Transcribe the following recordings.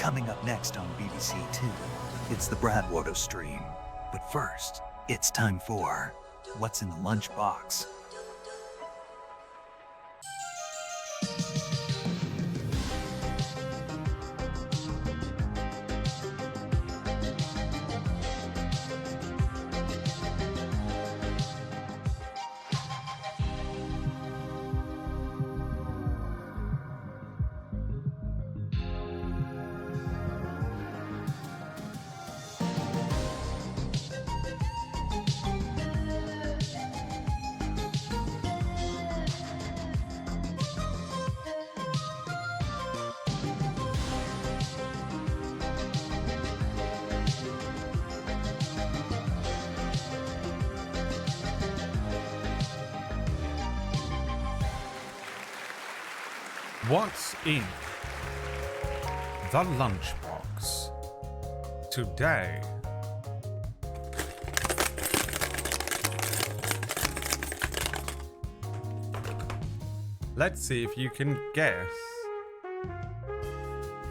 Coming up next on BBC Two, it's the Bradwater stream. But first, it's time for What's in the Lunchbox? What's in the lunchbox today? Let's see if you can guess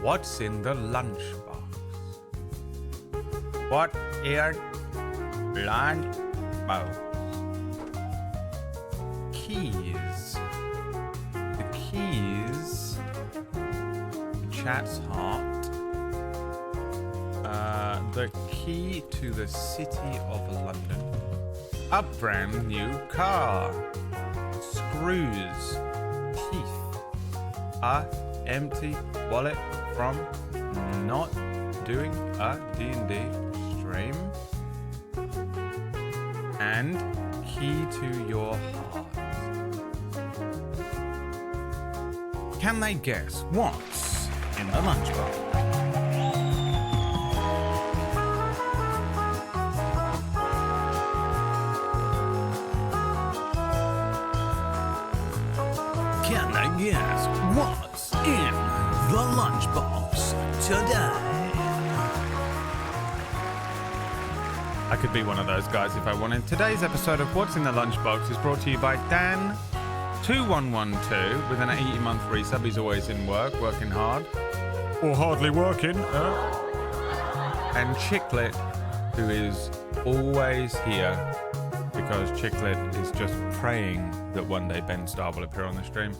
what's in the lunchbox. What is lunchbox? Keys. The keys. Chat's heart. The key to the city of London. A brand new car. Screws. Teeth. A empty wallet from not doing a D&D stream. And key to your heart. Can they guess what's in the lunchbox? Can they guess what's in the lunchbox today? I could be one of those guys if I wanted. Today's episode of What's in the Lunchbox is brought to you by Dan2112 with an 80-month resub. He's always in work, working hard. Or hardly working. And Chicklet, who is always here because Chicklet is just praying that one day Ben Starr will appear on the stream.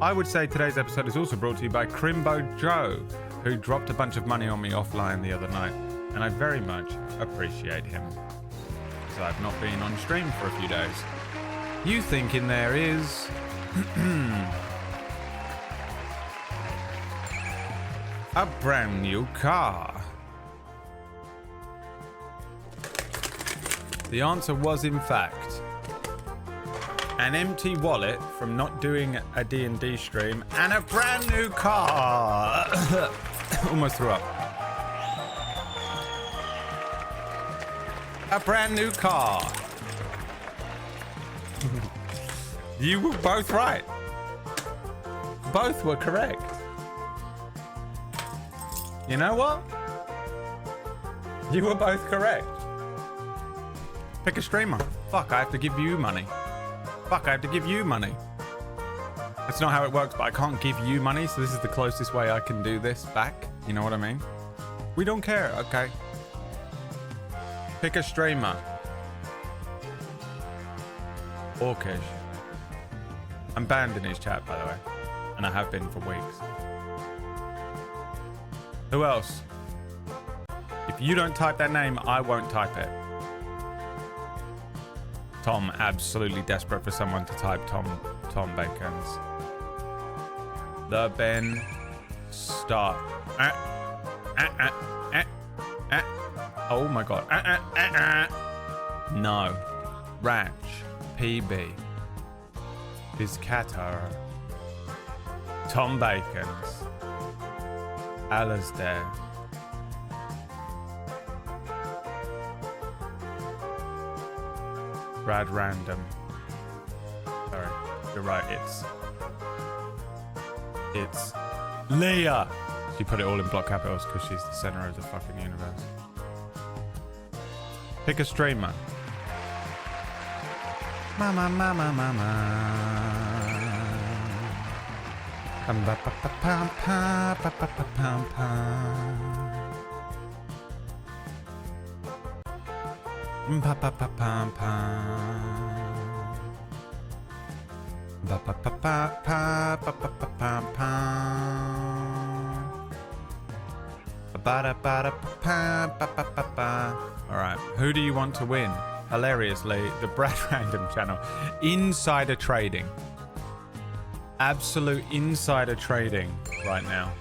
I would say today's episode is also brought to you by Crimbo Joe, who dropped a bunch of money on me offline the other night, and I very much appreciate him, because I've not been on stream for a few days. You think in there is a brand new car. The answer was, in fact, an empty wallet from not doing a D&D stream and a brand new car. Almost threw up. A brand new car. You were both right. Both were correct. You know what? You were both correct. Pick a streamer. Fuck, I have to give you money. Fuck, I have to give you money. That's not how it works, but I can't give you money, so this is the closest way I can do this back. You know what I mean? We don't care, okay? Pick a streamer. Orkish. I'm banned in his chat, by the way. And I have been for weeks. Who else? If you don't type that name, I won't type it. Tom, absolutely desperate for someone to type Tom Bacons. The Ben Starr. Oh my god. No. Ratch. PB. Piscator. Tom Bacons. Alasdair. Brad Random. Sorry, you're right, it's Leah. She put it all in block capitals because she's the center of the fucking universe. Pick a streamer. Mama. Alright, who do you want to win? Hilariously, the Brad Random channel. Insider trading. Absolute insider trading right now.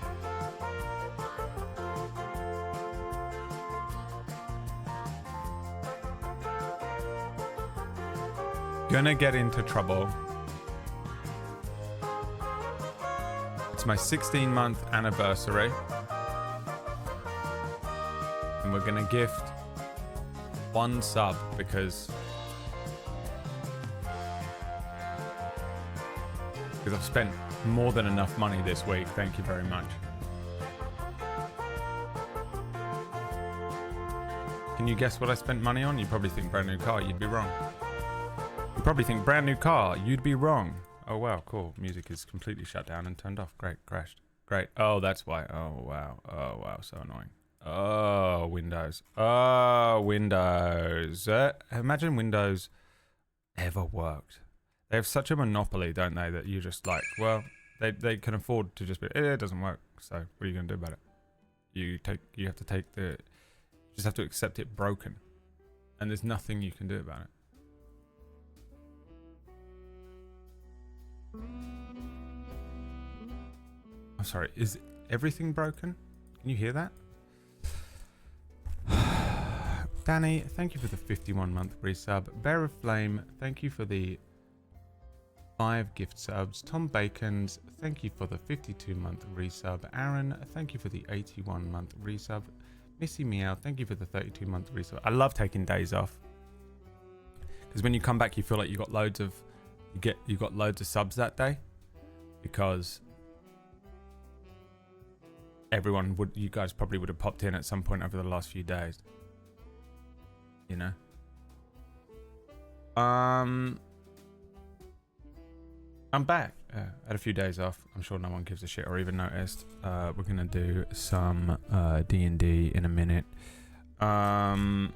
Gonna get into trouble. It's my 16-month anniversary. And we're gonna gift one sub because I've spent more than enough money this week. Thank you very much. Can you guess what I spent money on? You probably think brand new car. You'd be wrong. You probably think brand new car. You'd be wrong. Oh, wow. Cool. Music is completely shut down and turned off. Great. Crashed. Great. Oh, that's why. Oh, wow. Oh, wow. So annoying. Oh, Windows. Oh, Windows. Imagine Windows ever worked. They have such a monopoly, don't they, that you just like, well, they can afford to just be, it doesn't work. So what are you going to do about it? You just have to accept it broken. And there's nothing you can do about it. I'm sorry, is everything broken? Can you hear that? Danny, thank you for the 51-month resub. Bear of Flame, thank you for the 5 gift subs. Tom Bacons, thank you for the 52-month resub. Aaron, thank you for the 81-month resub. Missy Meow, thank you for the 32-month resub. I love taking days off because when you come back, you feel like you got loads of subs that day because you guys probably would have popped in at some point over the last few days. You know. I'm back. Had a few days off. I'm sure no one gives a shit or even noticed. We're gonna do some D&D in a minute. Now,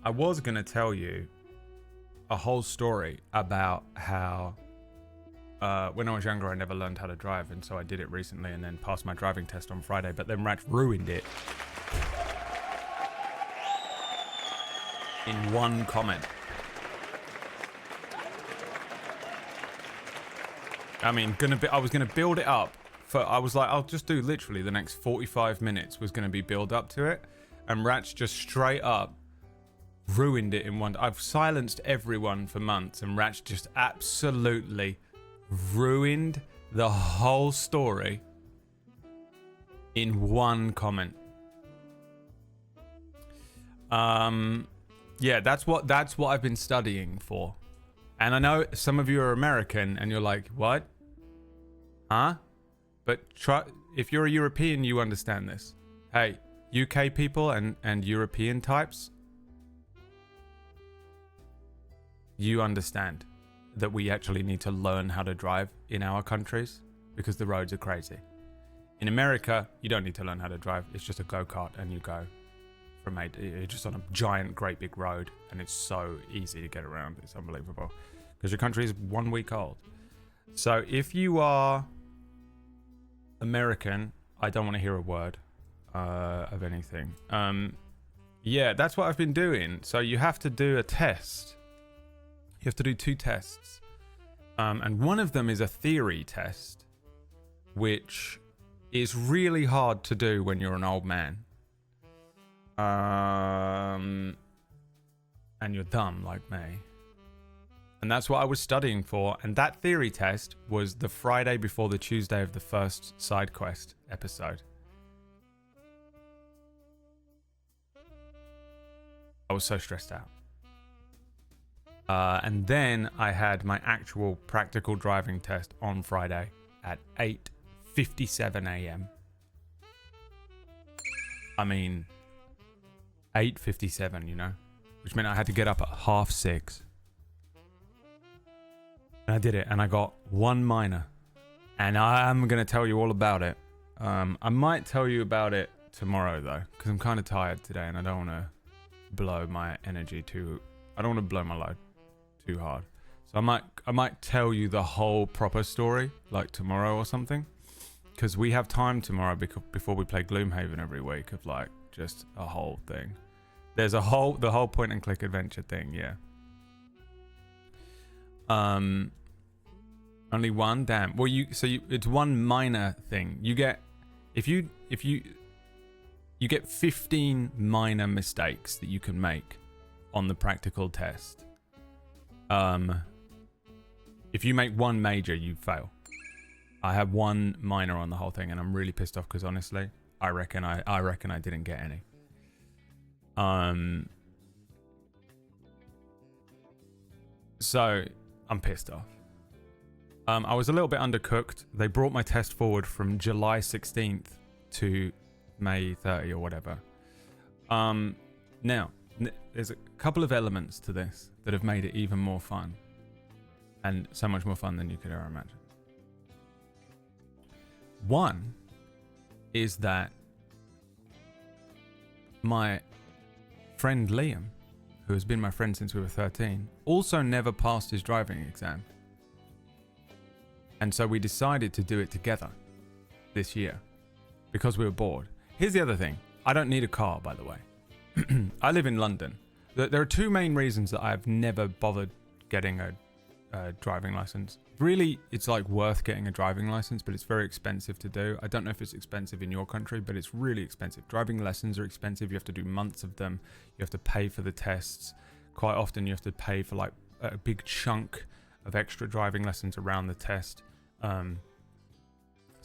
I was gonna tell you a whole story about how when I was younger I never learned how to drive, and so I did it recently and then passed my driving test on Friday, but then Ratch ruined it in one comment. I mean, I was gonna build it up. I was like, I'll just do literally the next 45 minutes was gonna be build up to it, and Ratch just straight up ruined it in one. I've silenced everyone for months, and Ratch just absolutely ruined the whole story in one comment. Yeah, that's what I've been studying for. And I know some of you are American and you're like, what? Huh? But if you're a European, you understand this. Hey, UK people and European types, you understand that we actually need to learn how to drive in our countries because the roads are crazy. In America, you don't need to learn how to drive. It's just a go-kart and you go from you're just on a giant, great big road, and it's so easy to get around. It's unbelievable because your country is 1 week old. So if you are American, I don't want to hear a word of anything. Yeah, that's what I've been doing. So you have to do a test. You have to do 2 tests. And one of them is a theory test, which is really hard to do when you're an old man. And you're dumb like me. And that's what I was studying for. And that theory test was the Friday before the Tuesday of the first side quest episode. I was so stressed out. And then I had my actual practical driving test on Friday at 8:57 a.m. I mean, 8:57, you know, which meant I had to get up at 6:30. And I did it, and I got 1 minor. And I'm going to tell you all about it. I might tell you about it tomorrow, though, because I'm kind of tired today and I don't want to blow my energy I don't want to blow my load too hard. So I might tell you the whole proper story, like tomorrow or something. Because we have time tomorrow before we play Gloomhaven every week of like just a whole thing. There's the whole point and click adventure thing, yeah. Only one? Damn. Well, it's one minor thing. You get you get 15 minor mistakes that you can make on the practical test. If you make one major, you fail. I had one minor on the whole thing, and I'm really pissed off because honestly, I reckon I didn't get any. So I'm pissed off. I was a little bit undercooked. They brought my test forward from July 16th to May 30 or whatever. Now, there's a couple of elements to this that have made it even more fun. And so much more fun than you could ever imagine. One is that my friend Liam, who has been my friend since we were 13, also never passed his driving exam. And so we decided to do it together this year because we were bored. Here's the other thing. I don't need a car, by the way. I live in London. There are two main reasons that I've never bothered getting a driving license. Really, it's like worth getting a driving license, but it's very expensive to do. I don't know if it's expensive in your country, but it's really expensive. Driving lessons are expensive. You have to do months of them. You have to pay for the tests. Quite often you have to pay for like a big chunk of extra driving lessons around the test. So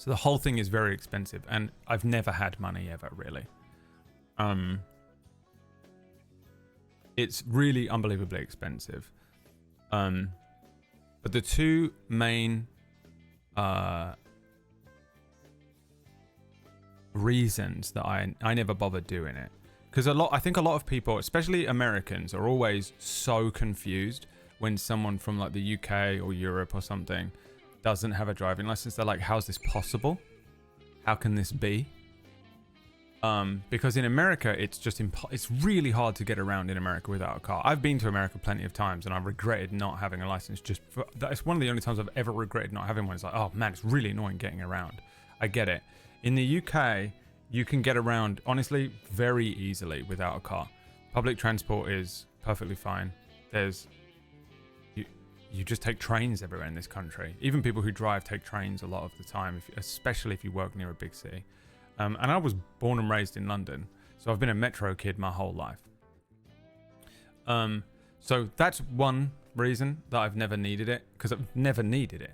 the whole thing is very expensive, and I've never had money ever, really. It's really unbelievably expensive. But the two main reasons that I never bothered doing it, because I think a lot of people, especially Americans, are always so confused when someone from like the UK or Europe or something doesn't have a driving license. They're like, how's this possible? How can this be? Because in America, it's just it's really hard to get around in America without a car. I've been to America plenty of times, and I've regretted not having a license. That's one of the only times I've ever regretted not having one. It's like, oh man, it's really annoying getting around. I get it. In the UK, you can get around, honestly, very easily without a car. Public transport is perfectly fine. You just take trains everywhere in this country. Even people who drive take trains a lot of the time, especially if you work near a big city. And I was born and raised in London, so I've been a metro kid my whole life. So that's one reason that I've never needed it, because I've never needed it.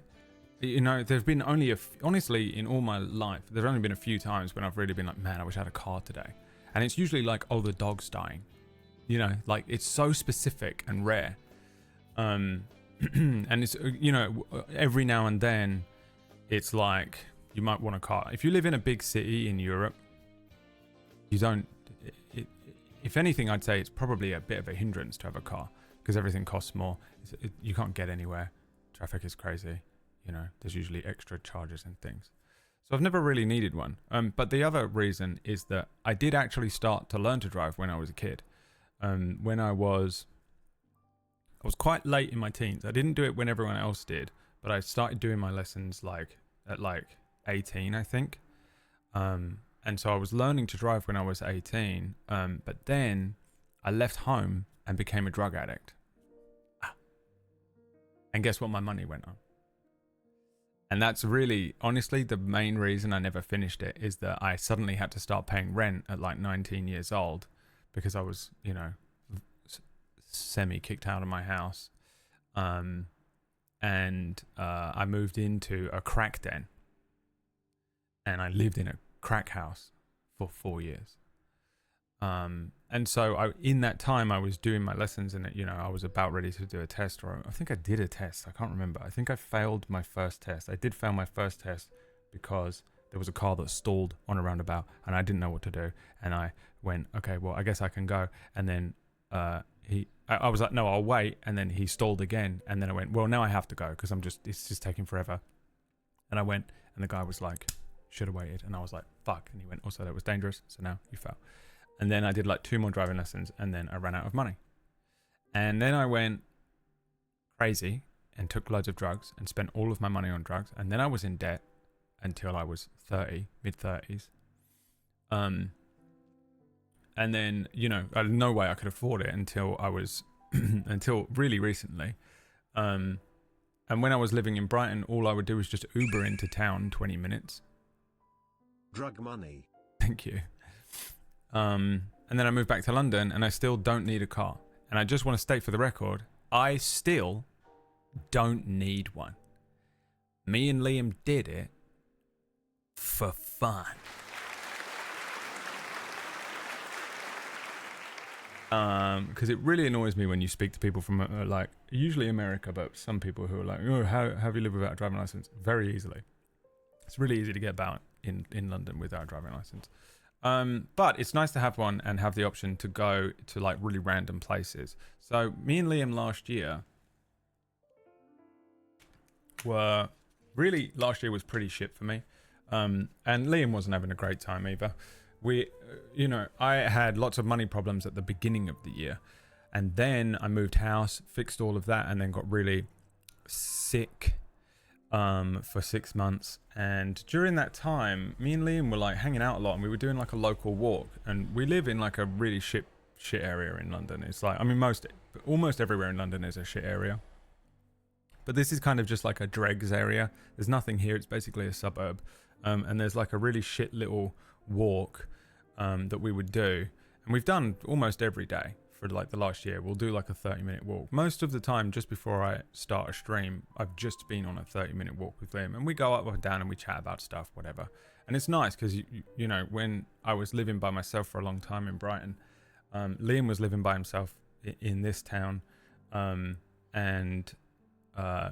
You know, there's been only honestly, in all my life, there's only been a few times when I've really been like, man, I wish I had a car today. And it's usually like, oh, the dog's dying. You know, like it's so specific and rare. And it's, you know, every now and then it's like you might want a car. If you live in a big city in Europe, you don't, if anything, I'd say it's probably a bit of a hindrance to have a car because everything costs more. You can't get anywhere. Traffic is crazy. You know, there's usually extra charges and things. So I've never really needed one. But the other reason is that I did actually start to learn to drive when I was a kid. When I was quite late in my teens. I didn't do it when everyone else did, but I started doing my lessons at 18, I think. And so I was learning to drive when I was 18. But then I left home and became a drug addict. And guess what my money went on? And that's really, honestly, the main reason I never finished it is that I suddenly had to start paying rent at like 19 years old because I was, you know, semi-kicked out of my house. And I moved into a crack den. And I lived in a crack house for 4 years. And so in that time, I was doing my lessons and, you know, I was about ready to do a test, or I think I did a test. I can't remember. I think I failed my first test. I did fail my first test because there was a car that stalled on a roundabout and I didn't know what to do. And I went, okay, well, I guess I can go. And then I was like, no, I'll wait. And then he stalled again. And then I went, well, now I have to go because it's just taking forever. And I went, and the guy was like, should have waited. And I was like, fuck. And he went, also, that was dangerous. So now you fail. And then I did like 2 more driving lessons, and then I ran out of money. And then I went crazy and took loads of drugs and spent all of my money on drugs. And then I was in debt until I was 30, mid-30s. And then, you know, I had no way I could afford it until I was, until really recently. And when I was living in Brighton, all I would do was just Uber into town 20 minutes. Drug money. Thank you. And then I moved back to London, and I still don't need a car. And I just want to state for the record, I still don't need one. Me and Liam did it for fun. Because it really annoys me when you speak to people from like usually America, but some people who are like, oh, how have you lived without a driving license? Very easily. It's really easy to get about in London without a driving license. But it's nice to have one and have the option to go to like really random places. So me and Liam last year last year was pretty shit for me. And Liam wasn't having a great time either. I had lots of money problems at the beginning of the year, and then I moved house, fixed all of that, and then got really sick for 6 months. And during that time, me and Liam were like hanging out a lot, and we were doing like a local walk. And we live in like a really shit area in London. It's like, I mean, almost everywhere in London is a shit area, but this is kind of just like a dregs area. There's nothing here. It's basically a suburb. And there's like a really shit little walk that we would do, and we've done almost every day for like the last year. We'll do like a 30-minute walk. Most of the time, just before I start a stream, I've just been on a 30-minute walk with Liam, and we go up and down and we chat about stuff, whatever. And it's nice because you know, when I was living by myself for a long time in Brighton, Liam was living by himself in this town,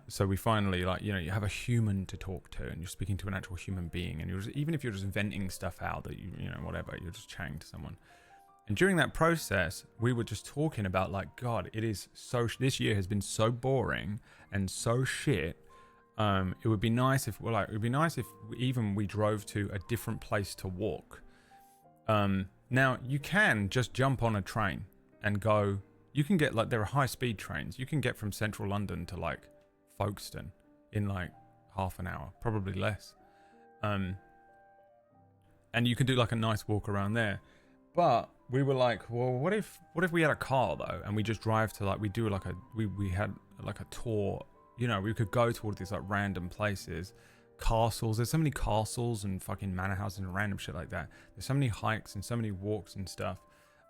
so we finally, like, you know, you have a human to talk to, and you're speaking to an actual human being, and even if you're just venting stuff out that you know, whatever, you're just chatting to someone. And during that process, we were just talking about like, God, it is so, this year has been so boring and so shit. It would be nice if, we drove to a different place to walk. Now you can just jump on a train and go. You can get like, there are high speed trains. You can get from central London to like Folkestone in like half an hour, probably less. And you can do like a nice walk around there. But we were like, well, what if we had a car though, and we just drive to like, we do like we had like a tour, you know, we could go to all these like random places, castles. There's so many castles and fucking manor houses and random shit like that. There's so many hikes and so many walks and stuff.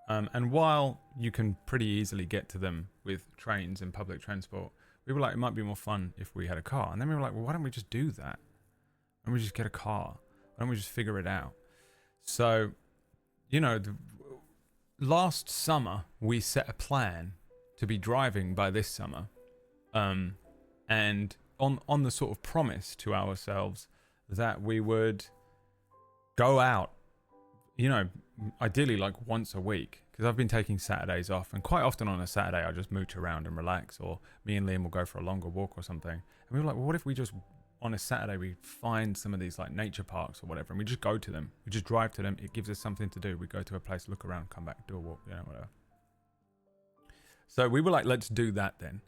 And while you can pretty easily get to them with trains and public transport, we were like, it might be more fun if we had a car. And then we were like, well, why don't we just do that? Why don't we just get a car? Why don't we just figure it out? So, you know, last summer, we set a plan to be driving by this summer. And on the sort of promise to ourselves that we would go out, you know, ideally like once a week, because I've been taking Saturdays off, and quite often on a Saturday I just mooch around and relax, or me and Liam will go for a longer walk or something. And we were like, well, what if we just, on a Saturday, we find some of these like nature parks or whatever, and we just go to them. We just drive to them. It gives us something to do. We go to a place, look around, come back, do a walk, you know, whatever. So we were like, let's do that then.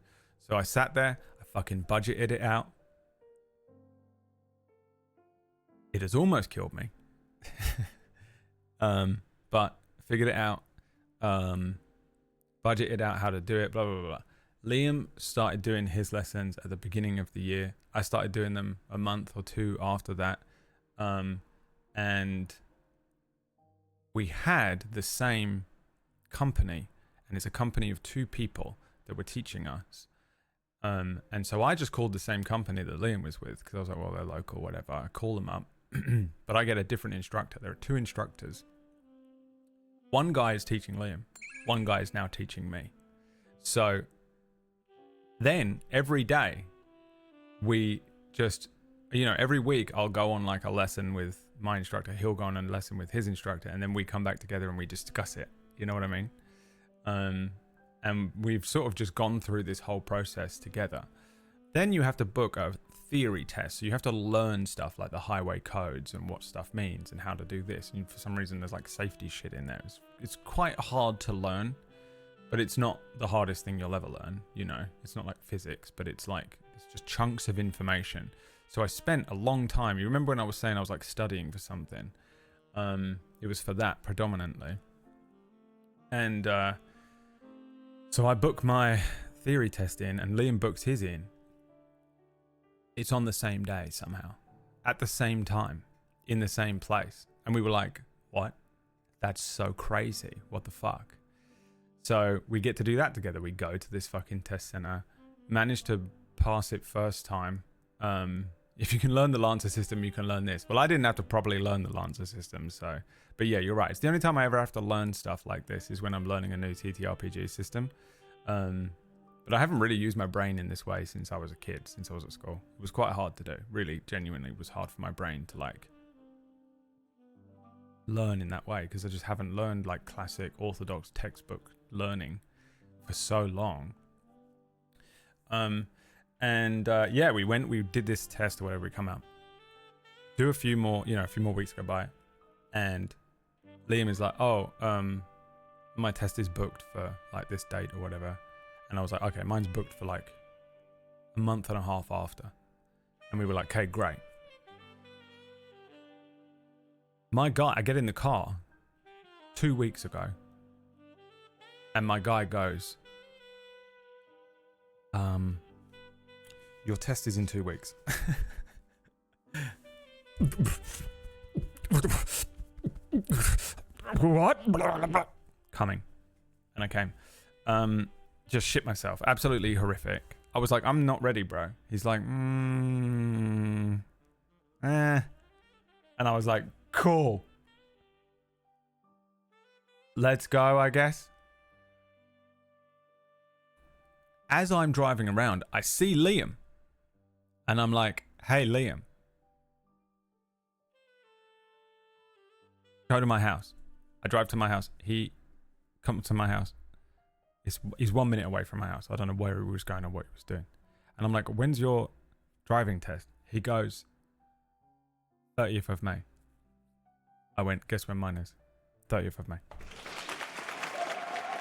So I sat there, I fucking budgeted it out. It has almost killed me. But figured it out, budgeted out how to do it, blah, blah, blah. Liam started doing his lessons at the beginning of the year. I started doing them a month or two after that. And we had the same company, and it's a company of 2 people that were teaching us. And so I just called the same company that Liam was with, because I was like, well, they're local, whatever. I call them up, but I get a different instructor. There are 2 instructors. One guy is teaching Liam. One guy is now teaching me. So then every day we just, you know, every week I'll go on like a lesson with my instructor. He'll go on a lesson with his instructor, and then we come back together and we discuss it. You know what I mean? And we've sort of just gone through this whole process together. Then you have to book a theory test. So you have to learn stuff like the highway codes and what stuff means and how to do this. And for some reason, there's like safety shit in there. It's quite hard to learn, but it's not the hardest thing you'll ever learn. You know, it's not like physics, but it's just chunks of information. So I spent a long time. You remember when I was saying I was like studying for something? It was for that predominantly. And so I booked my theory test in, and Liam booked his in. It's on the same day somehow, at the same time, in the same place. And we were like, what? That's so crazy. What the fuck? So we get to do that together. We go to this fucking test center, manage to pass it first time. If you can learn the Lancer system, you can learn this. Well, I didn't have to properly learn the Lancer system, so. But yeah, you're right. It's the only time I ever have to learn stuff like this is when I'm learning a new TTRPG system. But I haven't really used my brain in this way since I was a kid, since I was at school. It was quite hard to do. Really, genuinely, it was hard for my brain to like learn in that way because I just haven't learned like classic orthodox textbook learning for so long. Yeah, we did this test or whatever. We come out, do a few more weeks go by, and Liam is like, oh, my test is booked for like this date or whatever. And I was like, okay, mine's booked for like a month and a half after. And we were like, okay, great. My guy, I get in the car 2 weeks ago, and my guy goes, your test is in 2 weeks. What? Coming. And I came. Just shit myself. Absolutely horrific. I was like, I'm not ready, bro. He's like, And I was like, cool. Let's go, I guess. As I'm driving around, I see Liam. And I'm like, hey, Liam. Go to my house. I drive to my house. He comes to my house. He's 1 minute away from my house. I don't know where he was going or what he was doing. And I'm like, when's your driving test? He goes, 30th of May. I went, guess when mine is? 30th of May.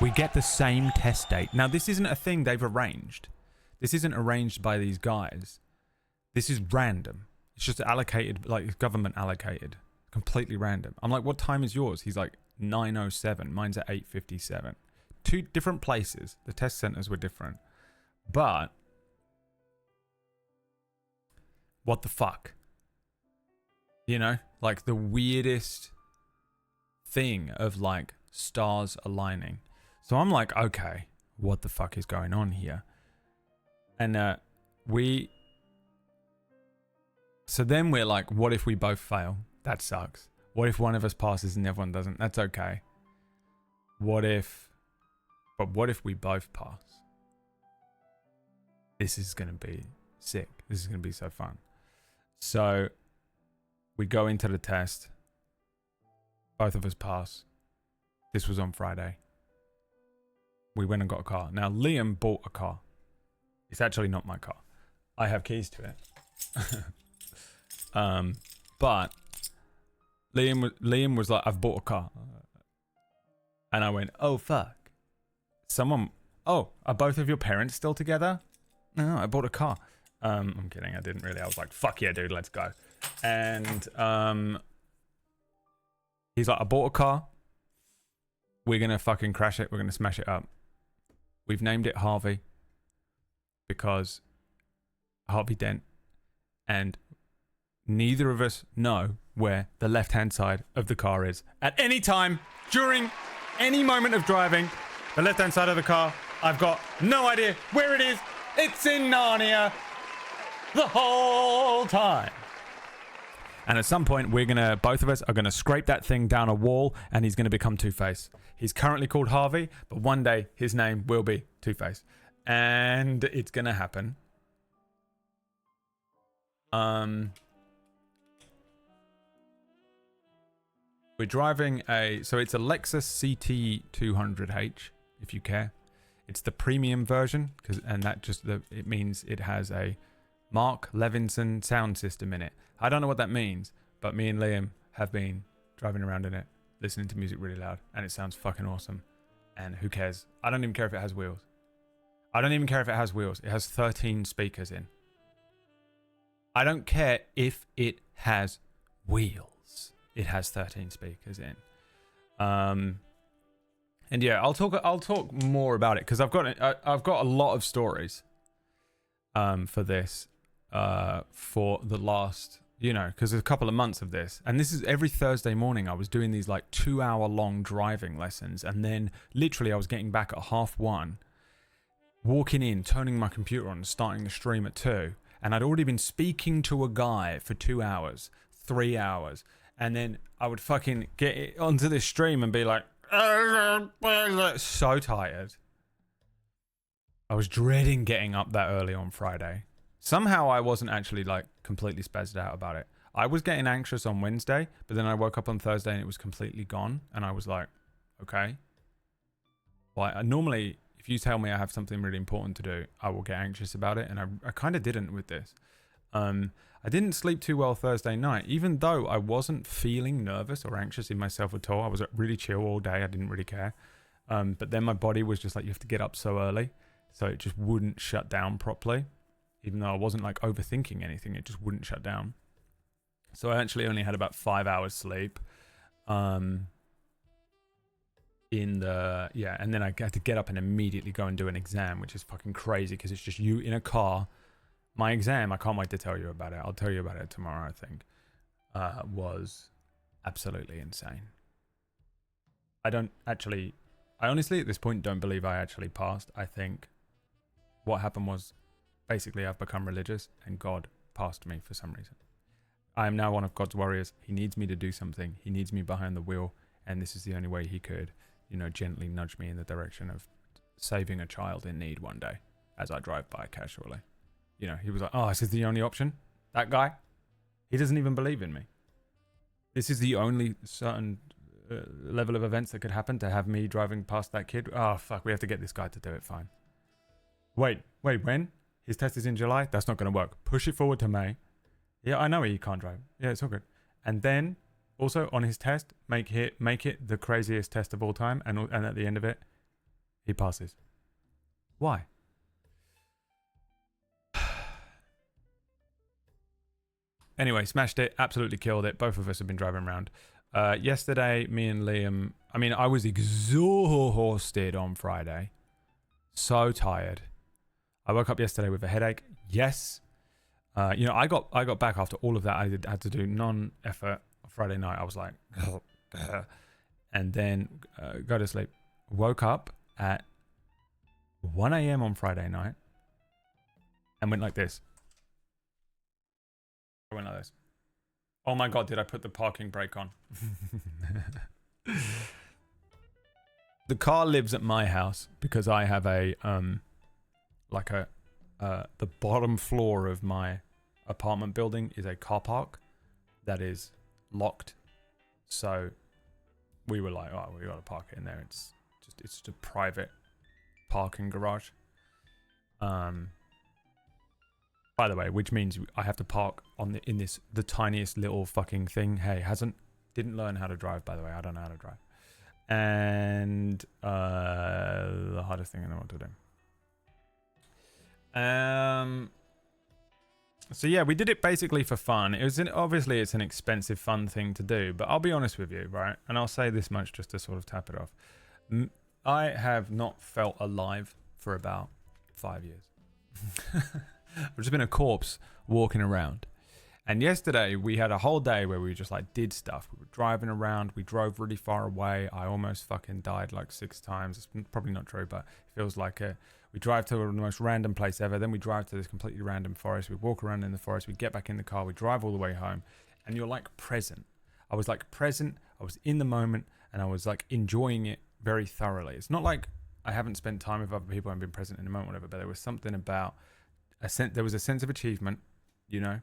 We get the same test date. Now, this isn't a thing they've arranged. This isn't arranged by these guys. This is random. It's just allocated, like government allocated. Completely random. I'm like, what time is yours? He's like, 9:07. Mine's at 8:57. 2 different places. The test centers were different. But what the fuck? You know, like the weirdest thing of like stars aligning. So I'm like, okay, what the fuck is going on here? And so then we're like, what if we both fail? That sucks. What if one of us passes and the other one doesn't? That's okay. What if we both pass? This is going to be sick. This is going to be so fun. So we go into the test. Both of us pass. This was on Friday. We went and got a car. Now, Liam bought a car. It's actually not my car. I have keys to it. But Liam was like, I've bought a car. And I went, oh, fuck. Are both of your parents still together? No, I bought a car. I'm kidding. I didn't really. I was like, fuck yeah, dude, let's go. And he's like, I bought a car. We're going to fucking crash it. We're going to smash it up. We've named it Harvey because Harvey Dent. And neither of us know where the left-hand side of the car is. At any time, during any moment of driving, the left-hand side of the car, I've got no idea where it is. It's in Narnia the whole time. And at some point, both of us are gonna scrape that thing down a wall, and he's gonna become Two-Face. He's currently called Harvey, but one day his name will be Two-Face, and it's gonna happen. We're driving so it's a Lexus CT200H, if you care. It's the premium version, and it means it has a Mark Levinson sound system in it. I don't know what that means, but me and Liam have been driving around in it, listening to music really loud, and it sounds fucking awesome. And who cares? I don't even care if it has wheels. I don't even care if it has wheels. It has 13 speakers in. I don't care if it has wheels. It has 13 speakers in. And yeah, I'll talk more about it because I've got a lot of stories for this for the last, because there's a couple of months of this, and this is every Thursday morning. I was doing these like 2-hour long driving lessons, and then literally I was getting back at 1:30, walking in, turning my computer on, and starting the stream at 2, and I'd already been speaking to a guy for 2 hours, 3 hours, and then I would fucking get onto this stream and be like, so tired. I was dreading getting up that early on Friday. Somehow I wasn't actually like completely spazzed out about it. I was getting anxious on Wednesday, but then I woke up on Thursday and it was completely gone. And I was like, okay. Well, normally, if you tell me I have something really important to do, I will get anxious about it. And I kind of didn't with this. I didn't sleep too well Thursday night, even though I wasn't feeling nervous or anxious in myself at all. I was really chill all day. I didn't really care. But then my body was just like, you have to get up so early. So it just wouldn't shut down properly. Even though I wasn't like overthinking anything, it just wouldn't shut down. So I actually only had about 5 hours sleep. And then I had to get up and immediately go and do an exam, which is fucking crazy because it's just you in a car. My exam, I can't wait to tell you about it. I'll tell you about it tomorrow, I think. Was absolutely insane. I honestly at this point don't believe I actually passed. I think what happened was basically I've become religious and God passed me for some reason. I am now one of God's warriors. He needs me to do something. He needs me behind the wheel, and this is the only way he could, gently nudge me in the direction of saving a child in need one day as I drive by casually. He was like, oh, this is the only option? That guy? He doesn't even believe in me. This is the only certain level of events that could happen to have me driving past that kid. Oh, fuck, we have to get this guy to do it. Fine. Wait, when? His test is in July? That's not going to work. Push it forward to May. Yeah, I know he can't drive. Yeah, it's all good. And then, also on his test, make it the craziest test of all time, and at the end of it, he passes. Why? Anyway, smashed it, absolutely killed it. Both of us have been driving around. Yesterday, me and Liam, I was exhausted on Friday. So tired. I woke up yesterday with a headache. Yes. I got back after all of that. I had to do non-effort Friday night. I was like, and then go to sleep. Woke up at 1 a.m. on Friday night and went like this. I went like this. Oh my God, did I put the parking brake on? The car lives at my house because I have the bottom floor of my apartment building is a car park that is locked. So we were like, oh, we got to park it in there. It's just a private parking garage. By the way, which means I have to park in the tiniest little fucking thing. Hey, didn't learn how to drive, by the way. I don't know how to drive. And the hardest thing I know what to do. So yeah, we did it basically for fun. Obviously it's an expensive, fun thing to do, but I'll be honest with you, right? And I'll say this much just to sort of tap it off. I have not felt alive for about 5 years. I've just been a corpse walking around. And yesterday we had a whole day where we just like did stuff. We were driving around. We drove really far away. I almost fucking died like 6 times. It's probably not true, but it feels like it. We drive to the most random place ever. Then we drive to this completely random forest. We walk around in the forest. We get back in the car. We drive all the way home. And you're like present. I was like present. I was in the moment. And I was like enjoying it very thoroughly. It's not like I haven't spent time with other people and been present in the moment, whatever. But there was something about there was a sense of achievement,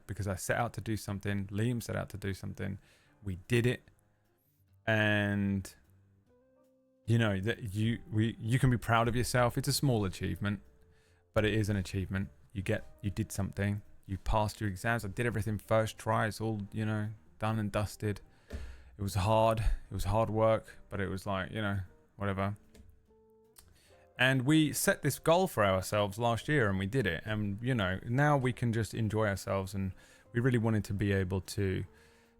because I set out to do something. Liam set out to do something. We did it. And that you can be proud of yourself. It's a small achievement, but it is an achievement. You did something. You passed your exams. I did everything first try. It's all, you know, done and dusted. It was hard. It was hard work, but it was like, you know, whatever. And we set this goal for ourselves last year and we did it. And, you know, now we can just enjoy ourselves. And we really wanted to be able to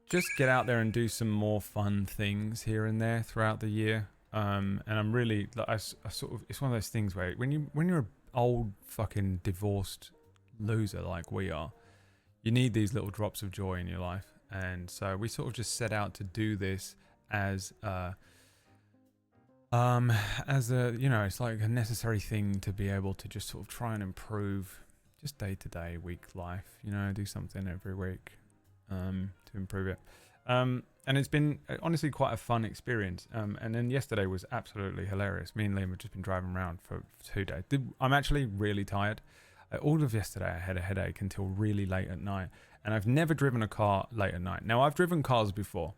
just get out there and do some more fun things here and there throughout the year. And I'm really, I sort of, it's one of those things where when you're an old fucking divorced loser like we are, you need these little drops of joy in your life. And so we sort of just set out to do this as a, you know, it's like a necessary thing to be able to just sort of try and improve just day to day, week life, you know, do something every week to improve it. And it's been honestly quite a fun experience. And then yesterday was absolutely hilarious. Me and Liam have just been driving around for 2 days. I'm actually really tired. All of yesterday I had a headache until really late at night. And I've never driven a car late at night. Now, I've driven cars before.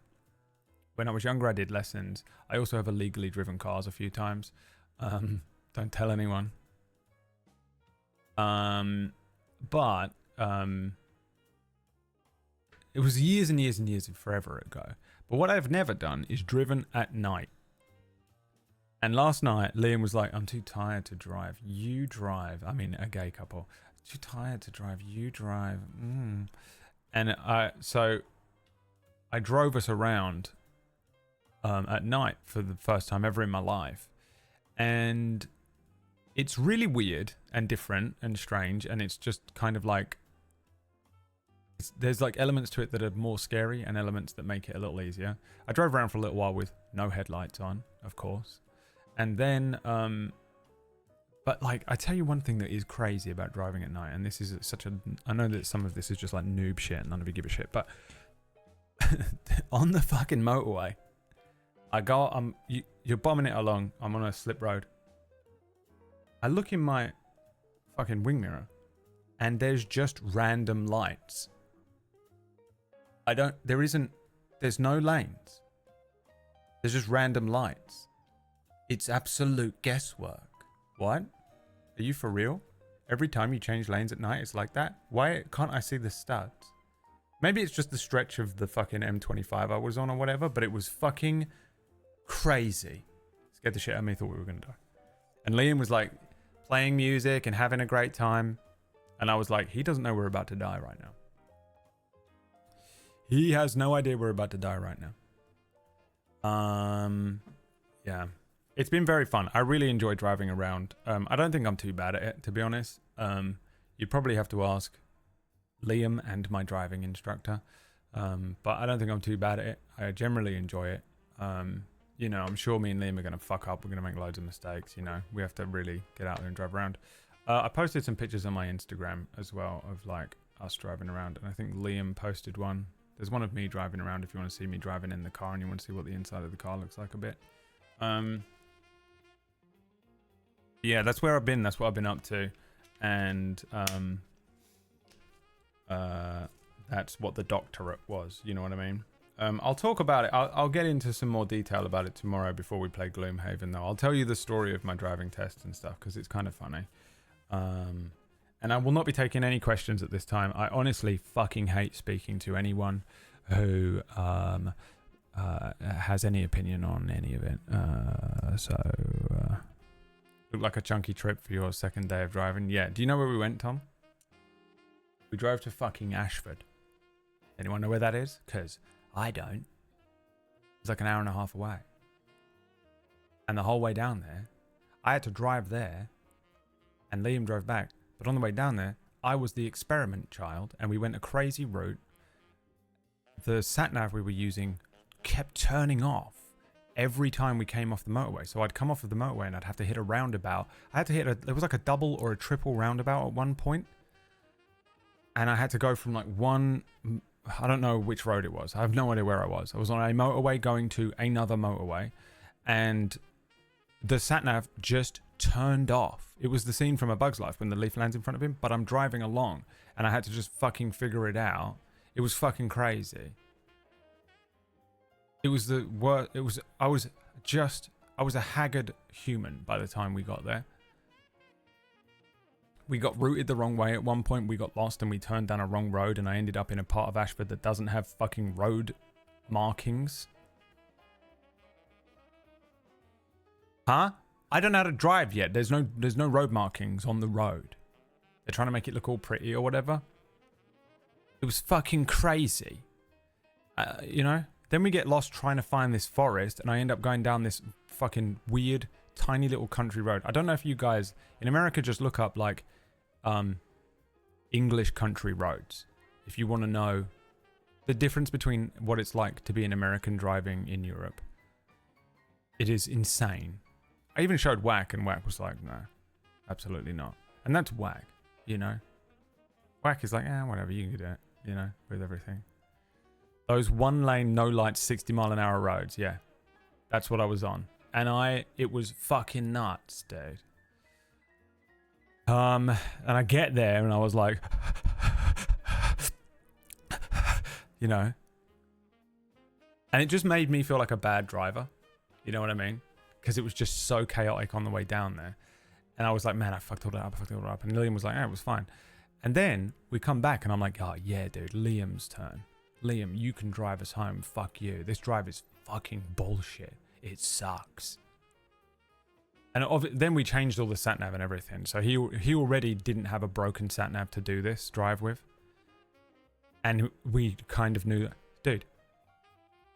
When I was younger, I did lessons. I also have illegally driven cars a few times. Don't tell anyone. But it was years and years and years, forever ago. But what I've never done is driven at night. And last night, Liam was like, I'm too tired to drive. You drive. I mean, a gay couple. Too tired to drive. You drive. And so I drove us around at night for the first time ever in my life. And it's really weird and different and strange. And it's just kind of like, there's like elements to it that are more scary and elements that make it a little easier. I drove around for a little while with no headlights on, of course. And then, but like, I tell you one thing that is crazy about driving at night, and this is such a, I know that some of this is just like noob shit, none of you give a shit, but on the fucking motorway, you're bombing it along, I'm on a slip road. I look in my fucking wing mirror, and there's just random lights. There's no lanes. There's just random lights. It's absolute guesswork. What? Are you for real? Every time you change lanes at night, it's like that? Why can't I see the studs? Maybe it's just the stretch of the fucking M25 I was on or whatever, but it was fucking crazy. Scared the shit out of me, thought we were going to die. And Liam was like playing music and having a great time. And I was like, he doesn't know we're about to die right now. He has no idea we're about to die right now. Yeah. It's been very fun. I really enjoy driving around. I don't think I'm too bad at it, to be honest. You probably have to ask Liam and my driving instructor. But I don't think I'm too bad at it. I generally enjoy it. You know, I'm sure me and Liam are going to fuck up. We're going to make loads of mistakes. You know, we have to really get out there and drive around. I posted some pictures on my Instagram as well of like us driving around. And I think Liam posted one. There's one of me driving around if you want to see me driving in the car and you want to see what the inside of the car looks like a bit. Yeah, that's where I've been. That's what I've been up to. And that's what the doctorate was. You know what I mean? I'll talk about it. I'll get into some more detail about it tomorrow before we play Gloomhaven, though. I'll tell you the story of my driving test and stuff because it's kind of funny. And I will not be taking any questions at this time. I honestly fucking hate speaking to anyone who has any opinion on any of it. Looked like a chunky trip for your second day of driving. Yeah. Do you know where we went, Tom? We drove to fucking Ashford. Anyone know where that is? Because I don't. It's like an hour and a half away. And the whole way down there, I had to drive there and Liam drove back. But on the way down there, I was the experiment child and we went a crazy route. The sat-nav we were using kept turning off every time we came off the motorway. So I'd come off of the motorway and I'd have to hit a roundabout. I had to there was like a double or a triple roundabout at one point. And I had to go from like one, I don't know which road it was. I have no idea where I was. I was on a motorway going to another motorway. And the sat-nav just turned off. It was the scene from A Bug's Life when the leaf lands in front of him, but I'm driving along and I had to just fucking figure it out. It was fucking crazy. It was the worst. I was a haggard human by the time we got there. We got routed the wrong way. At one point, we got lost and we turned down a wrong road, and I ended up in a part of Ashford that doesn't have fucking road markings. Huh? I don't know how to drive yet. There's no road markings on the road. They're trying to make it look all pretty or whatever. It was fucking crazy. You know? Then we get lost trying to find this forest, and I end up going down this fucking weird, tiny little country road. I don't know if you guys in America just look up like English country roads if you want to know the difference between what it's like to be an American driving in Europe. It is insane. I even showed Whack, and Whack was like, no, absolutely not. And that's Whack, you know? Whack is like, whatever, you can do it, you know, with everything. Those one lane, no lights, 60 mile an hour roads, yeah. That's what I was on. And it was fucking nuts, dude. And I get there and I was like, you know. And it just made me feel like a bad driver. You know what I mean? Because it was just so chaotic on the way down there. And I was like, man, I fucked all that up. And Liam was like, it was fine. And then we come back and I'm like, oh yeah, dude, Liam's turn. Liam, you can drive us home. Fuck you. This drive is fucking bullshit. It sucks. And then we changed all the sat nav and everything. So he already didn't have a broken sat nav to do this drive with. And we kind of knew that. Dude,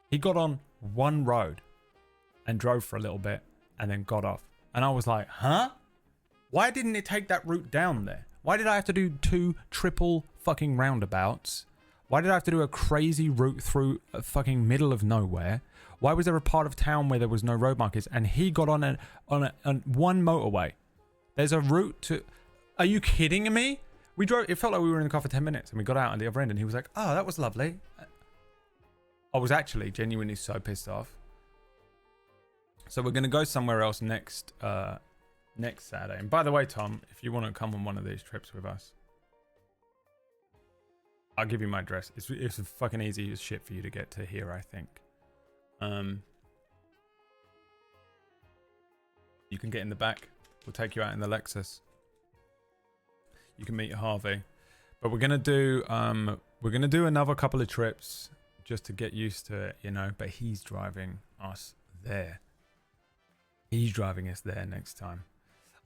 he got on one road and drove for a little bit and then got off. And I was like, huh? Why didn't it take that route down there? Why did I have to do 2 triple fucking roundabouts? Why did I have to do a crazy route through a fucking middle of nowhere? Why was there a part of town where there was no road markers? And he got on one motorway. There's a route to... Are you kidding me? We drove... It felt like we were in the car for 10 minutes and we got out at the other end and he was like, oh, that was lovely. I was actually genuinely so pissed off. So we're going to go somewhere else next Saturday. And by the way, Tom, if you want to come on one of these trips with us, I'll give you my address. It's fucking easy as shit for you to get to here, I think. You can get in the back. We'll take you out in the Lexus. You can meet Harvey. But we're gonna do another couple of trips just to get used to it, you know. But he's driving us there. He's driving us there next time.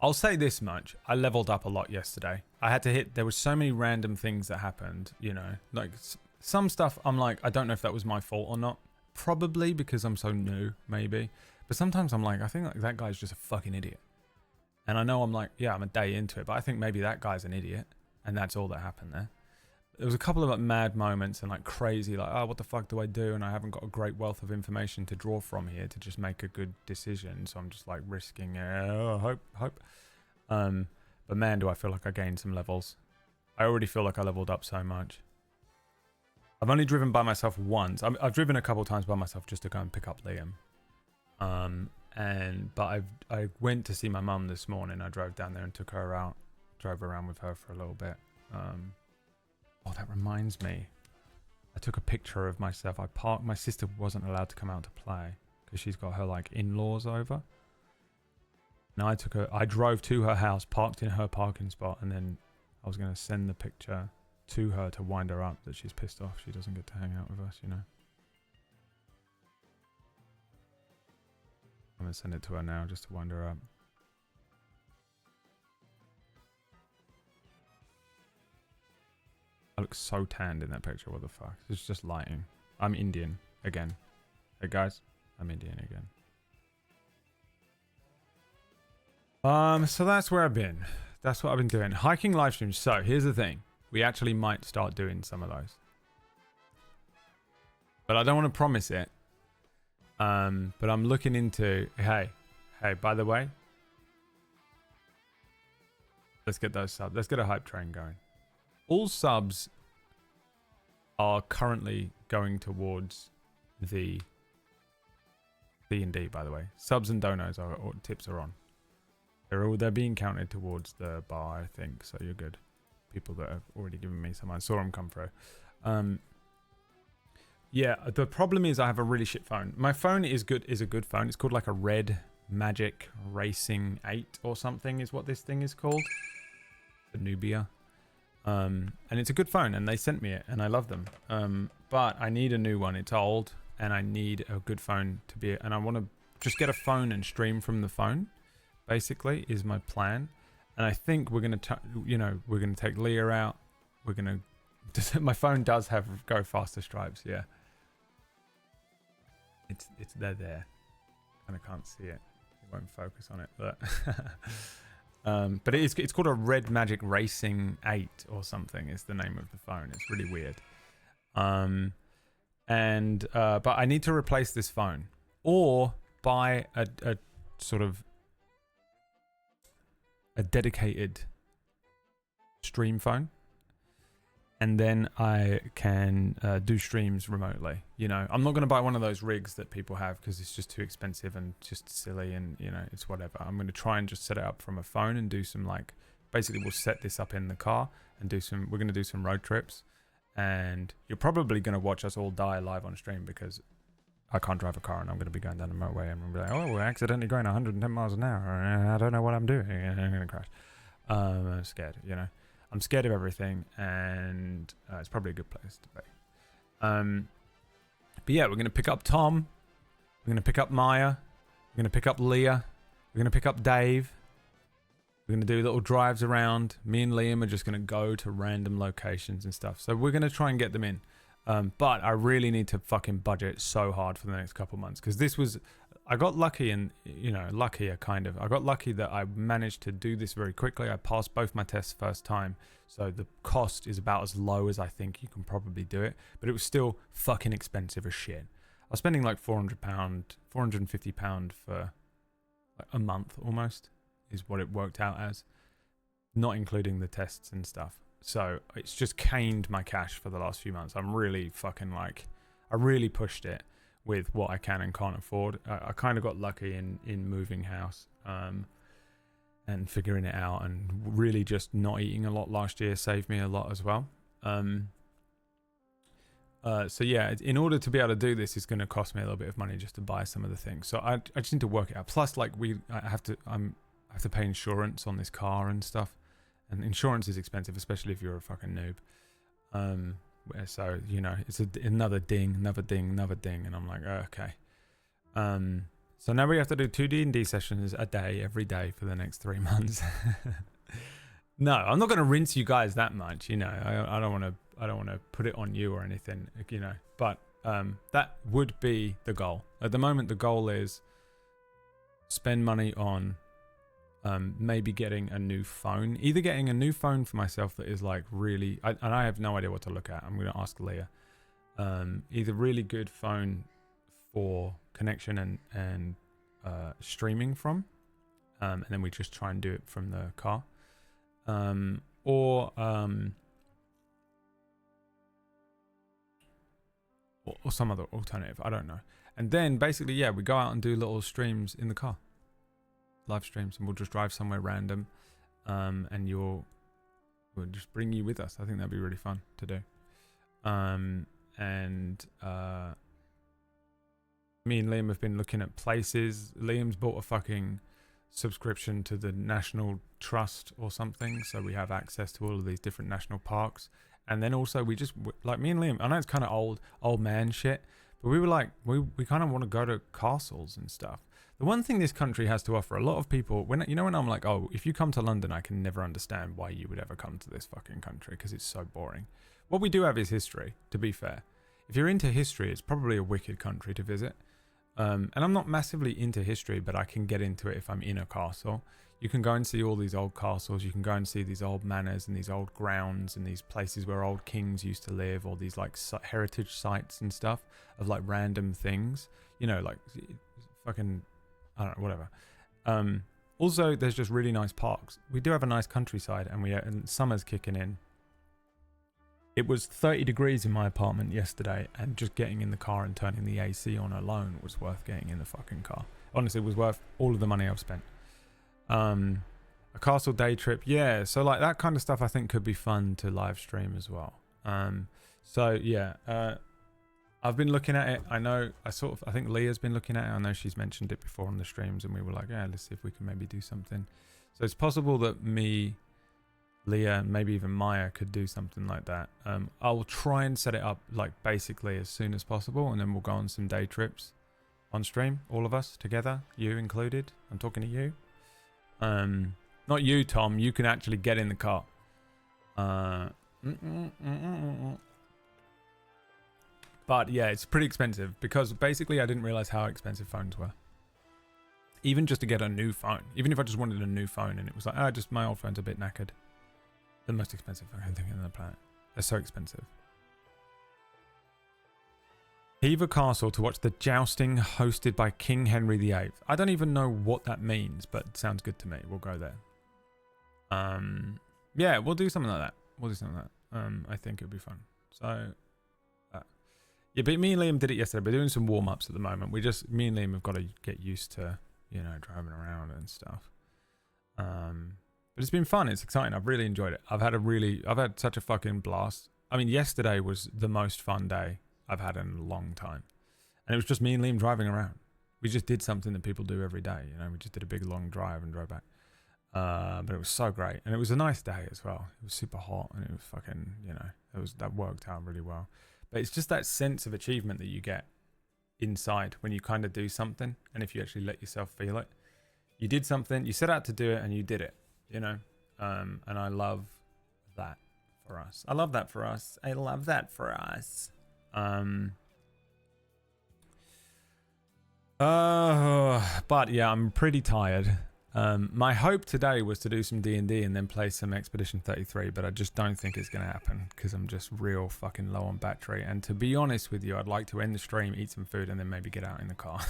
I'll say this much. I leveled up a lot yesterday. I had to hit... There were so many random things that happened, you know. Like, some stuff I'm like, I don't know if that was my fault or not. Probably because I'm so new, maybe. But sometimes I'm like, I think like, that guy's just a fucking idiot. And I know I'm like, yeah, I'm a day into it. But I think maybe that guy's an idiot. And that's all that happened there. There was a couple of like, mad moments and like crazy, like, oh, what the fuck do I do? And I haven't got a great wealth of information to draw from here to just make a good decision. So I'm just like risking, hope. But man, do I feel like I gained some levels. I already feel like I leveled up so much. I've only driven by myself once. I've driven a couple times by myself just to go and pick up Liam. But I went to see my mum this morning. I drove down there and took her out. Drove around with her for a little bit. Oh, that reminds me. I took a picture of myself. I parked. My sister wasn't allowed to come out to play because she's got her like in-laws over. And I drove to her house, parked in her parking spot, and then I was going to send the picture to her to wind her up that she's pissed off she doesn't get to hang out with us, you know. I'm going to send it to her now just to wind her up. I look so tanned in that picture. What the fuck? It's just lighting. I'm Indian again. Hey guys, I'm Indian again. So that's where I've been. That's what I've been doing. Hiking live streams. So here's the thing. We actually might start doing some of those. But I don't want to promise it. But I'm looking into, hey, by the way, let's get those subs. Let's get a hype train going. All subs are currently going towards the D&D, by the way. Subs and donos or tips are on. They're being counted towards the bar, I think. So you're good. People that have already given me some. I saw them come through. Yeah, the problem is I have a really shit phone. My phone is a good phone. It's called like a Red Magic Racing 8 or something is what this thing is called. the Nubia. And it's a good phone, and they sent me it, and I love them. But I need a new one. It's old, and I need a good phone to be. And I want to just get a phone and stream from the phone. Basically, is my plan. And I think we're gonna, we're gonna take Leah out. We're gonna. My phone does have go faster stripes. Yeah. It's they're there. And I can't see it. It won't focus on it, but. But it's called a Red Magic Racing 8 or something is the name of the phone. It's really weird. But I need to replace this phone or buy a sort of a dedicated stream phone. And then I can do streams remotely. I'm not going to buy one of those rigs that people have because it's just too expensive and just silly and, it's whatever. I'm going to try and just set it up from a phone and do some basically we'll set this up in the car and we're going to do some road trips. And you're probably going to watch us all die live on stream because I can't drive a car and I'm going to be going down the motorway and I'm going to be like, oh, we're accidentally going 110 miles an hour. I don't know what I'm doing. I'm going to crash. I'm scared, I'm scared of everything, and it's probably a good place to be. But yeah, we're going to pick up Tom. We're going to pick up Maya. We're going to pick up Leah. We're going to pick up Dave. We're going to do little drives around. Me and Liam are just going to go to random locations and stuff. So we're going to try and get them in. But I really need to fucking budget so hard for the next couple months because I got lucky and, luckier kind of. I got lucky that I managed to do this very quickly. I passed both my tests first time. So the cost is about as low as I think you can probably do it. But it was still fucking expensive as shit. I was spending like £400, £450 for like a month almost is what it worked out as. Not including the tests and stuff. So it's just caned my cash for the last few months. I'm really fucking I really pushed it. With what I can and can't afford. I kind of got lucky in moving house and figuring it out, and really just not eating a lot last year saved me a lot as well. So yeah, in order to be able to do this, it's going to cost me a little bit of money just to buy some of the things. So I just need to work it out. Plus, I have to pay insurance on this car and stuff, and insurance is expensive, especially if you're a fucking noob. So it's another ding, and I'm like, oh, okay. So now we have to do 2 D&D sessions a day every day for the next 3 months. No, I'm not going to rinse you guys that much. I don't want to put it on you or anything. But that would be the goal. At the moment, the goal is spend money on maybe getting a new phone, either getting a new phone for myself that is really, and I have no idea what to look at. I'm going to ask Leah. Either really good phone for connection and streaming from, and then we just try and do it from the car, or some other alternative. I don't know. And then basically, yeah, we go out and do little streams in the car. Live streams, and we'll just drive somewhere random, and we'll just bring you with us. I think that'd be really fun to do. Me and Liam have been looking at places. Liam's bought a fucking subscription to the National Trust or something, so we have access to all of these different national parks. And then also we just me and Liam, I know it's kind of old man shit, but we were we kind of want to go to castles and stuff. The one thing this country has to offer, a lot of people, when I'm like, oh, if you come to London, I can never understand why you would ever come to this fucking country because it's so boring. What we do have is history, to be fair. If you're into history, it's probably a wicked country to visit. And I'm not massively into history, but I can get into it if I'm in a castle. You can go and see all these old castles. You can go and see these old manors and these old grounds and these places where old kings used to live, or these heritage sites and stuff of random things. Fucking... I don't know, whatever. Also, there's just really nice parks. We do have a nice countryside, and summer's kicking in. It was 30 degrees in my apartment yesterday, and just getting in the car and turning the AC on alone was worth getting in the fucking car. Honestly, it was worth all of the money I've spent. A castle day trip, yeah. So that kind of stuff I think could be fun to live stream as well. So yeah. I've been looking at it. I think Leah's been looking at it. I know she's mentioned it before on the streams, and we were like, yeah, let's see if we can maybe do something. So it's possible that me, Leah, and maybe even Maya could do something like that. I'll try and set it up like basically as soon as possible, and then we'll go on some day trips on stream, all of us together, you included. I'm talking to you. Not you, Tom. You can actually get in the car. But yeah, it's pretty expensive because basically I didn't realize how expensive phones were. Even just to get a new phone, even if I just wanted a new phone and it was like, just my old phone's a bit knackered. The most expensive fucking thing on the planet. They're so expensive. Hever Castle to watch the jousting hosted by King Henry VIII. I don't even know what that means, but it sounds good to me. We'll go there. Yeah, we'll do something like that. I think it'll be fun. So, yeah, but me and Liam did it yesterday. We're doing some warm-ups at the moment. Me and Liam have got to get used to, driving around and stuff. But it's been fun. It's exciting. I've really enjoyed it. I've had such a fucking blast. I mean, yesterday was the most fun day I've had in a long time. And it was just me and Liam driving around. We just did something that people do every day. We just did a big long drive and drove back. But it was so great. And it was a nice day as well. It was super hot and it was fucking, that worked out really well. But it's just that sense of achievement that you get inside when you kind of do something. And if you actually let yourself feel it, you did something, you set out to do it and you did it, and I love that for us. I love that for us. But yeah, I'm pretty tired. My hope today was to do some D&D and then play some Expedition 33, but I just don't think it's going to happen because I'm just real fucking low on battery. And to be honest with you, I'd like to end the stream, eat some food, and then maybe get out in the car.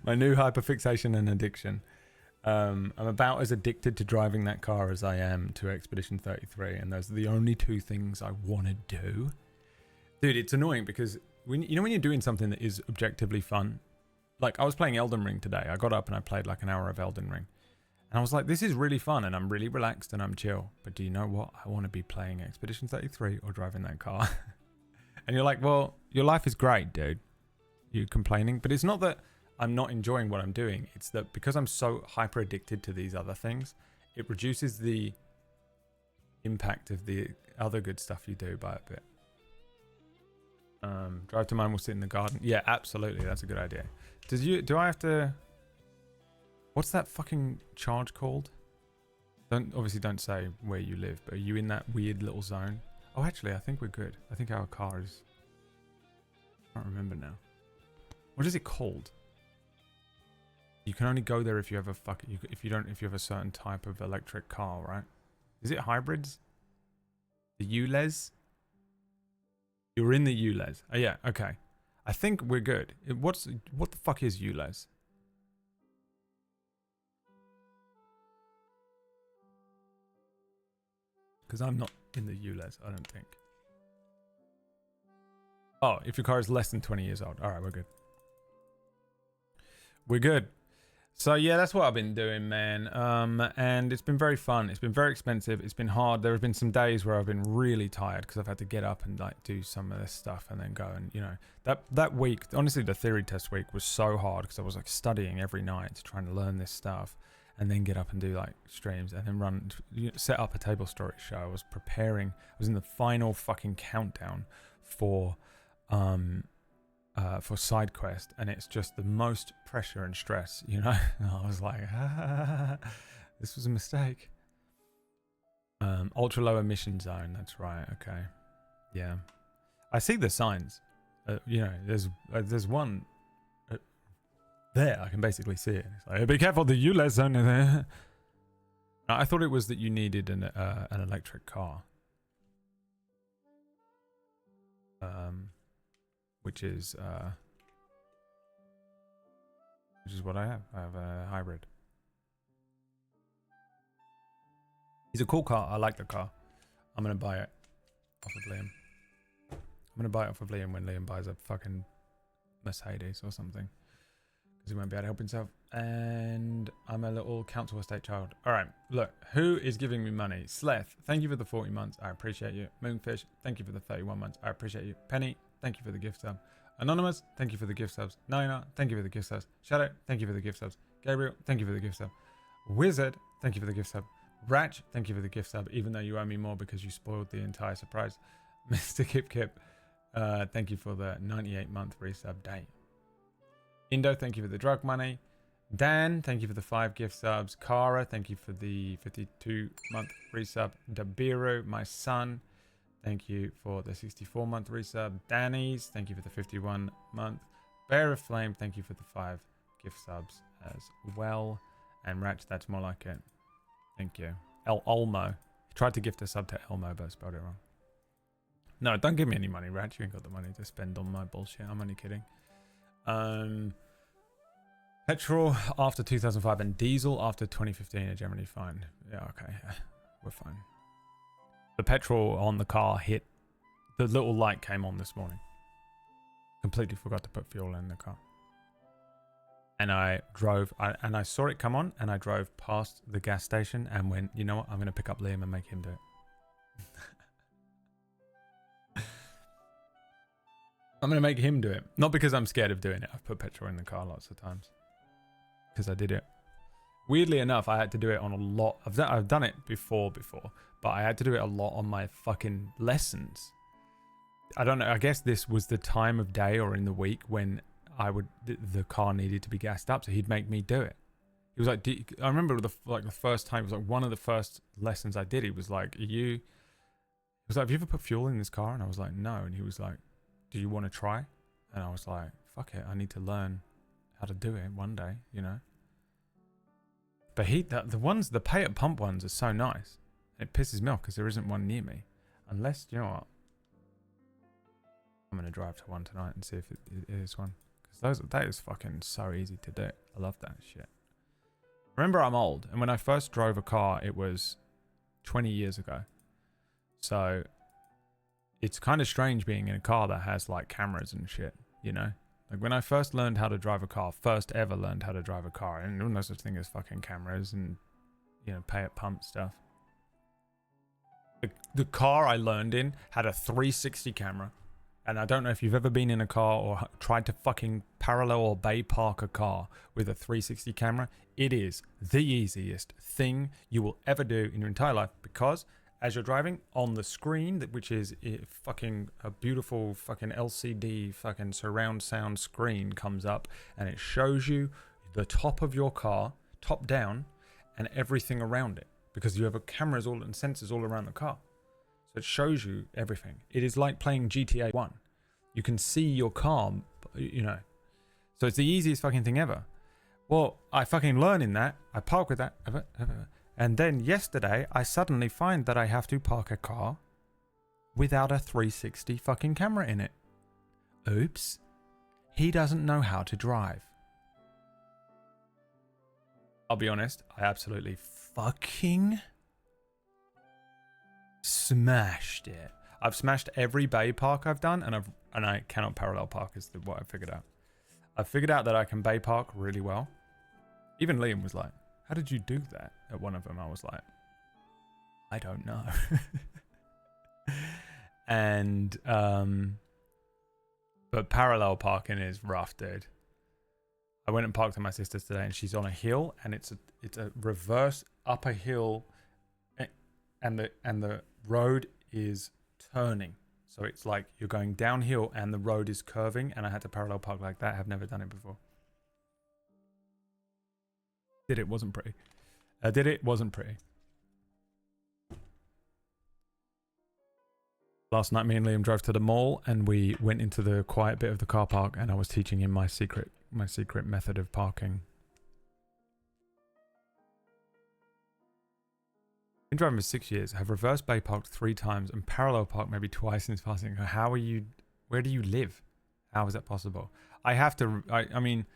My new hyperfixation and addiction. I'm about as addicted to driving that car as I am to Expedition 33, and those are the only two things I want to do. Dude, it's annoying because when you're doing something that is objectively fun, like I was playing Elden Ring today. I got up and I played like an hour of Elden Ring. And I was like, this is really fun and I'm really relaxed and I'm chill. But do you know what? I want to be playing Expedition 33 or driving that car. And you're like, well, your life is great, dude. You're complaining. But it's not that I'm not enjoying what I'm doing. It's that because I'm so hyper addicted to these other things, it reduces the impact of the other good stuff you do by a bit. Drive to mine, we'll sit in the garden. Yeah, absolutely. That's a good idea. Do I have to... What's that fucking charge called? Obviously don't say where you live, but are you in that weird little zone? Oh, actually, I think we're good. I think our car is... I can't remember now. What is it called? You can only go there if you have if you have a certain type of electric car, right? Is it hybrids? The ULEZ? You're in the ULEZ. Oh yeah, okay. I think we're good. What the fuck is ULEZ? Because I'm not in the ULEZ, I don't think. Oh, if your car is less than 20 years old. Alright, we're good. We're good. So yeah, that's what I've been doing, man. And it's been very fun. It's been very expensive. It's been hard. There have been some days where I've been really tired because I've had to get up and like do some of this stuff and then go and that week. Honestly, the theory test week was so hard because I was like studying every night trying to learn this stuff, and then get up and do like streams and then set up a table story show. I was preparing. I was in the final fucking countdown for side quest, and it's just the most pressure and stress, And I was like, this was a mistake. Ultra low emission zone, that's right. Okay, yeah, I see the signs. There's one there. I can basically see it. It's like, be careful, the ULEZ zone there. I thought it was that you needed an electric car. Which is what I have. I have a hybrid. He's a cool car. I like the car. I'm gonna buy it off of Liam. I'm gonna buy it off of Liam when Liam buys a fucking Mercedes or something, because he won't be able to help himself. And I'm a little council estate child. All right, look, who is giving me money? Sleth, thank you for the 40 months. I appreciate you. Moonfish, thank you for the 31 months. I appreciate you. Penny, thank you for the gift sub. Anonymous, thank you for the gift subs. Nina, thank you for the gift subs. Shadow, thank you for the gift subs. Gabriel, thank you for the gift sub. Wizard, thank you for the gift sub. Ratch, thank you for the gift sub, even though you owe me more because you spoiled the entire surprise. Mr. Kip Kip, thank you for the 98-month resub date. Indo, thank you for the drug money. Dan, thank you for the 5 gift subs. Kara, thank you for the 52-month resub. Dabiru, my son, thank you for the 64-month resub. Danny's, thank you for the 51-month. Bear of Flame, thank you for the 5 gift subs as well. And Ratch, that's more like it. Thank you. El Olmo. He tried to gift a sub to Elmo, but I spelled it wrong. No, don't give me any money, Ratch. You ain't got the money to spend on my bullshit. I'm only kidding. Petrol after 2005 and diesel after 2015 are generally fine. Yeah, okay. We're fine. The petrol on the car hit. The little light came on this morning. Completely forgot to put fuel in the car. And I drove, and I saw it come on, and I drove past the gas station and went, you know what, I'm going to pick up Liam and make him do it. I'm going to make him do it. Not because I'm scared of doing it. I've put petrol in the car lots of times. Because I did it. Weirdly enough, I had to do it on a lot. I've done it before, but I had to do it a lot on my fucking lessons. I don't know. I guess this was the time of day or in the week when the car needed to be gassed up, so he'd make me do it. He was like, I remember the first time, it was like one of the first lessons I did. He was like, have you ever put fuel in this car? And I was like, no. And he was like, do you want to try? And I was like, fuck it, I need to learn how to do it one day, you know. But the pay at pump ones are so nice. It pisses me off because there isn't one near me. Unless, you know what? I'm going to drive to one tonight and see if it is one. Because that is fucking so easy to do. I love that shit. Remember, I'm old. And when I first drove a car, it was 20 years ago. So it's kind of strange being in a car that has like cameras and shit, you know? Like when I first learned how to drive a car, first ever learned how to drive a car, and no such thing as fucking cameras and, you know, pay at pump stuff. The car I learned in had a 360 camera. And I don't know if you've ever been in a car or tried to fucking parallel or bay park a car with a 360 camera. It is the easiest thing you will ever do in your entire life, because as you're driving on the screen, which is fucking a beautiful fucking LCD fucking surround sound screen, comes up and it shows you the top of your car, top down, and everything around it, because you have cameras and sensors all around the car. So it shows you everything. It is like playing GTA 1. You can see your car, you know. So it's the easiest fucking thing ever. Well, I fucking learn in that. I park with that. And then yesterday, I suddenly find that I have to park a car without a 360 fucking camera in it. Oops. He doesn't know how to drive. I'll be honest, I absolutely fucking smashed it. I've smashed every bay park I've done, and I cannot parallel park is what I figured out. I figured out that I can bay park really well. Even Liam was like, how did you do that? At one of them, I was like, I don't know. And, but parallel parking is rough, dude. I went and parked at my sister's today, and she's on a hill, and it's a reverse up a hill, and the road is turning. So it's like you're going downhill and the road is curving, and I had to parallel park like that. I've never done it before. Wasn't pretty. Wasn't pretty. Last night, me and Liam drove to the mall, and we went into the quiet bit of the car park, and I was teaching him my secret method of parking. Been driving for 6 years. Have reverse bay parked 3 times and parallel parked maybe twice since passing. Where do you live? How is that possible? I mean,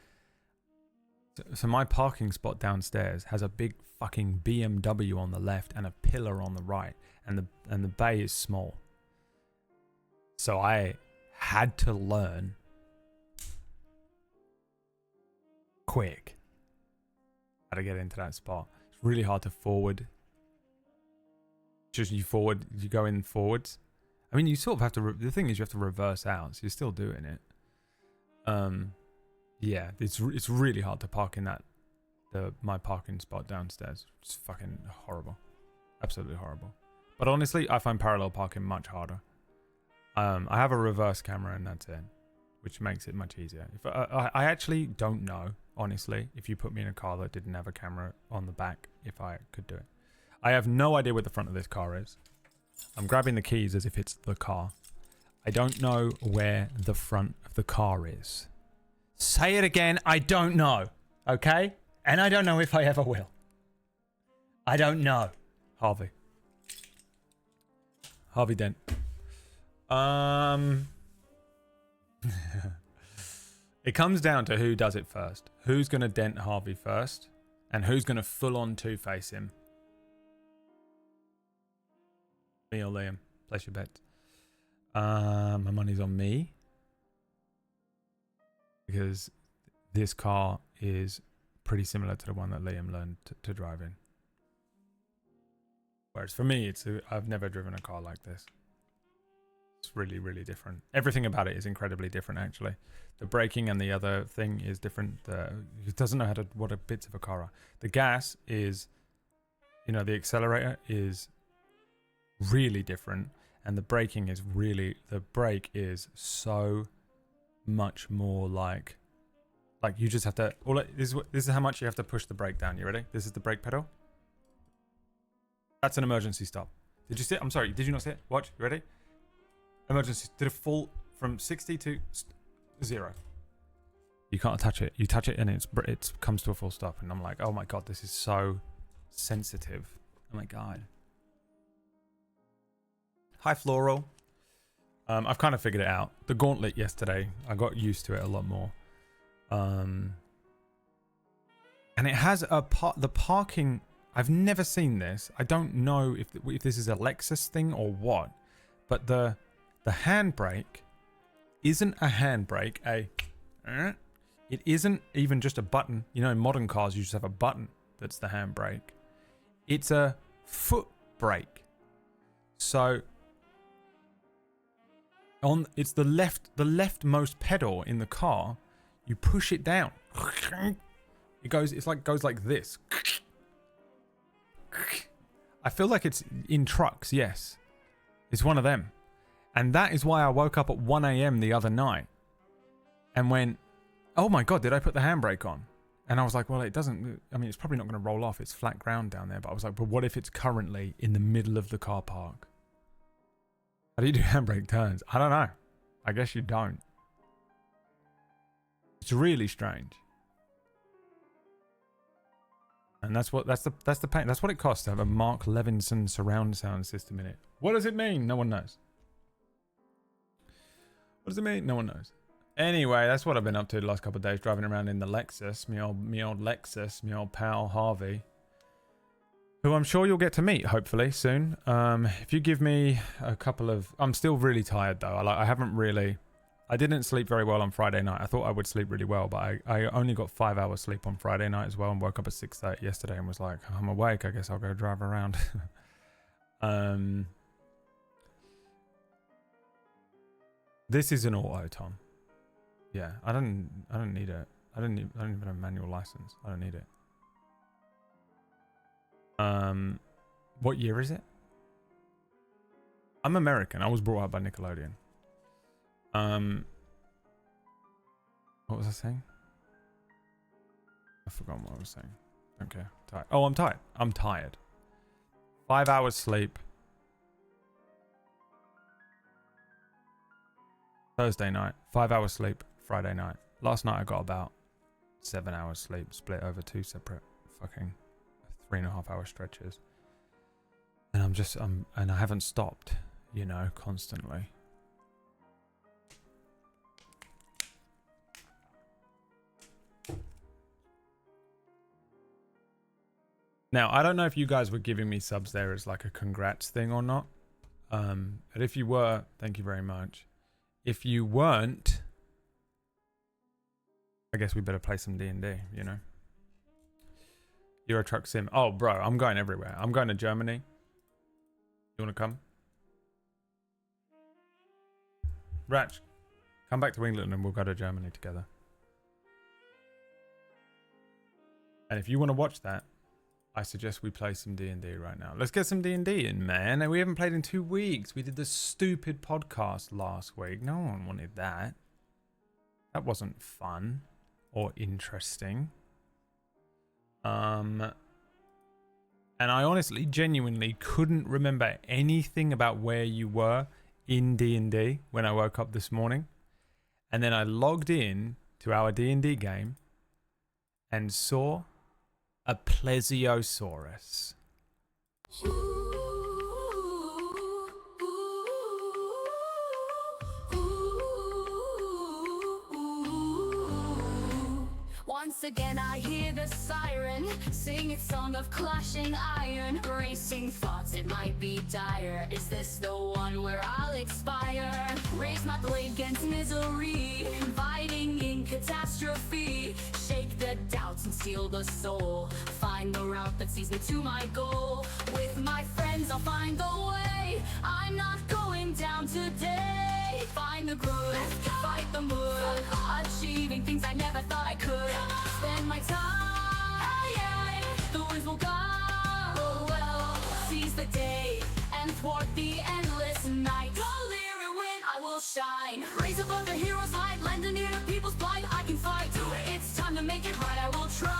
so my parking spot downstairs has a big fucking BMW on the left and a pillar on the right, and the bay is small. So I had to learn quick how to get into that spot. It's really hard to forward. Just you go in forwards. I mean, you sort of have to. The thing is, you have to reverse out, so you're still doing it. Yeah, it's really hard to park in my parking spot downstairs. It's fucking horrible. Absolutely horrible. But honestly, I find parallel parking much harder. I have a reverse camera and that's it, which makes it much easier. If I actually don't know, honestly, if you put me in a car that didn't have a camera on the back, if I could do it. I have no idea where the front of this car is. I'm grabbing the keys as if it's the car. I don't know where the front of the car is. Say it again. I don't know. Okay? And I don't know if I ever will. I don't know. Harvey Dent. It comes down to who does it first. Who's going to dent Harvey first? And who's going to full on two-face him? Me or Liam? Place your bets. My money's on me. Because this car is pretty similar to the one that Liam learned to drive in. Whereas for me, I've never driven a car like this. It's really, really different. Everything about it is incredibly different, actually. The braking and the other thing is different. It doesn't know what bits of a car are. The gas is, the accelerator is really different, and the braking is the brake is so much more like you just have to. This is how much you have to push the brake down. You ready? This is the brake pedal. That's an emergency stop. Did you see it? I'm sorry. Did you not see it? Watch. You ready? Emergency. Did it fall from 60 to 0? You can't touch it. You touch it and it comes to a full stop. And I'm like, oh my god, this is so sensitive. Oh my god. Hi, Floral. I've kind of figured it out. The gauntlet yesterday, I got used to it a lot more. And it has the parking. I've never seen this. I don't know if this is a Lexus thing or what, but the handbrake isn't a handbrake. It isn't even just a button. In modern cars you just have a button that's the handbrake. It's a foot brake. So it's the leftmost pedal in the car. You push it down. It goes like this. I feel like it's in trucks, yes. It's one of them. And that is why I woke up at 1 a.m. the other night and went, oh my god, did I put the handbrake on? And I was like, well, it doesn't, it's probably not going to roll off. It's flat ground down there. But I was like, but what if it's currently in the middle of the car park? How do you do handbrake turns? I don't know. I guess you don't. It's really strange. And that's the pain. That's what it costs to have a Mark Levinson surround sound system in it. What does it mean? No one knows. What does it mean? No one knows. Anyway, that's what I've been up to the last couple of days, driving around in the Lexus, me old Lexus, me old pal Harvey, who I'm sure you'll get to meet hopefully soon. If you give me a couple of, I'm still really tired though. I didn't sleep very well on Friday night. I thought I would sleep really well, but I only got 5 hours sleep on Friday night as well, and woke up at 6:30 yesterday and was like, I'm awake. I guess I'll go drive around. This is an auto, Tom. Yeah, I don't need it. I don't even have a manual license. I don't need it. What year is it? I'm American. I was brought up by Nickelodeon. What was I saying? I've forgotten what I was saying. Don't care. Tired. Oh, I'm tired. I'm tired. 5 hours sleep. Thursday night. 5 hours sleep. Friday night. Last night I got about 7 hours sleep, split over 2 separate fucking 3.5 hour stretches. And and I haven't stopped, constantly. Now, I don't know if you guys were giving me subs there as like a congrats thing or not. But if you were, thank you very much. If you weren't, I guess we better play some D&D, Euro Truck Sim. Oh, bro, I'm going everywhere. I'm going to Germany. You want to come? Ratch, come back to England and we'll go to Germany together. And if you want to watch that, I suggest we play some D&D right now. Let's get some D&D in, man. And we haven't played in 2 weeks. We did the stupid podcast last week. No one wanted that. That wasn't fun or interesting. And I honestly, genuinely couldn't remember anything about where you were in D&D when I woke up this morning. And then I logged in to our D&D game and saw a plesiosaurus. Once again I hear the siren sing its song of clashing iron. Racing thoughts, it might be dire. Is this the one where I'll expire? Raise my blade against misery, inviting in catastrophe. Shake the doubts and steal the soul. Find the route that sees me to my goal. With my friends I'll find the way. I'm not going down today. Find the good, fight the mood. Achieving things I never thought I could. Spend my time, the winds will go well. Seize the day and thwart the endless night. Clear when I will shine. Raise above the hero's light, lend an ear to people's plight. I can fight, it's time to make it right. I will try.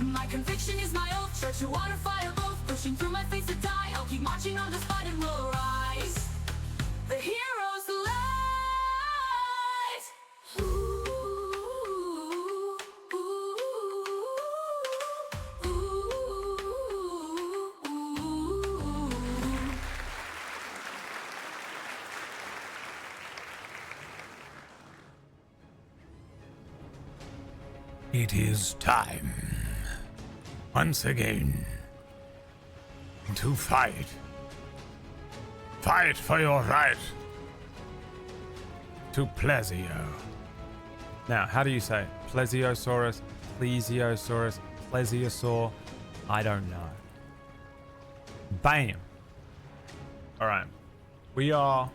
My conviction is my oath. Church and water, fire both. Pushing through my face to die. I'll keep marching on despite and will rise. The hero's light. It is time, once again, to fight. Fight for your right to Plesio. Now, how do you say it? Plesiosaurus, plesiosaurus, plesiosaur? I don't know. Bam. All right. We are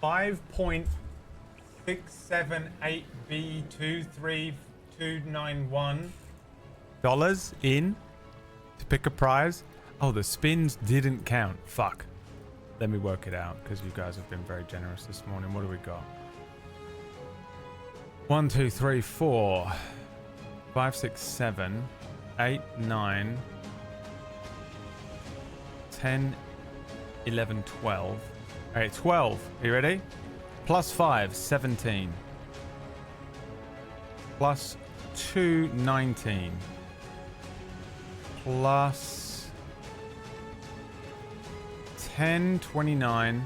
5.678B23291 dollars in to pick a prize. Oh, the spins didn't count. Fuck. Let me work it out because you guys have been very generous this morning. What do we got? 1, 2, 3, 4, 5, 6, 7, 8, 9, 10, 11, 12. Okay, 12. Are you ready? Plus 5, 17. Plus 2, 19. Plus 10, 29.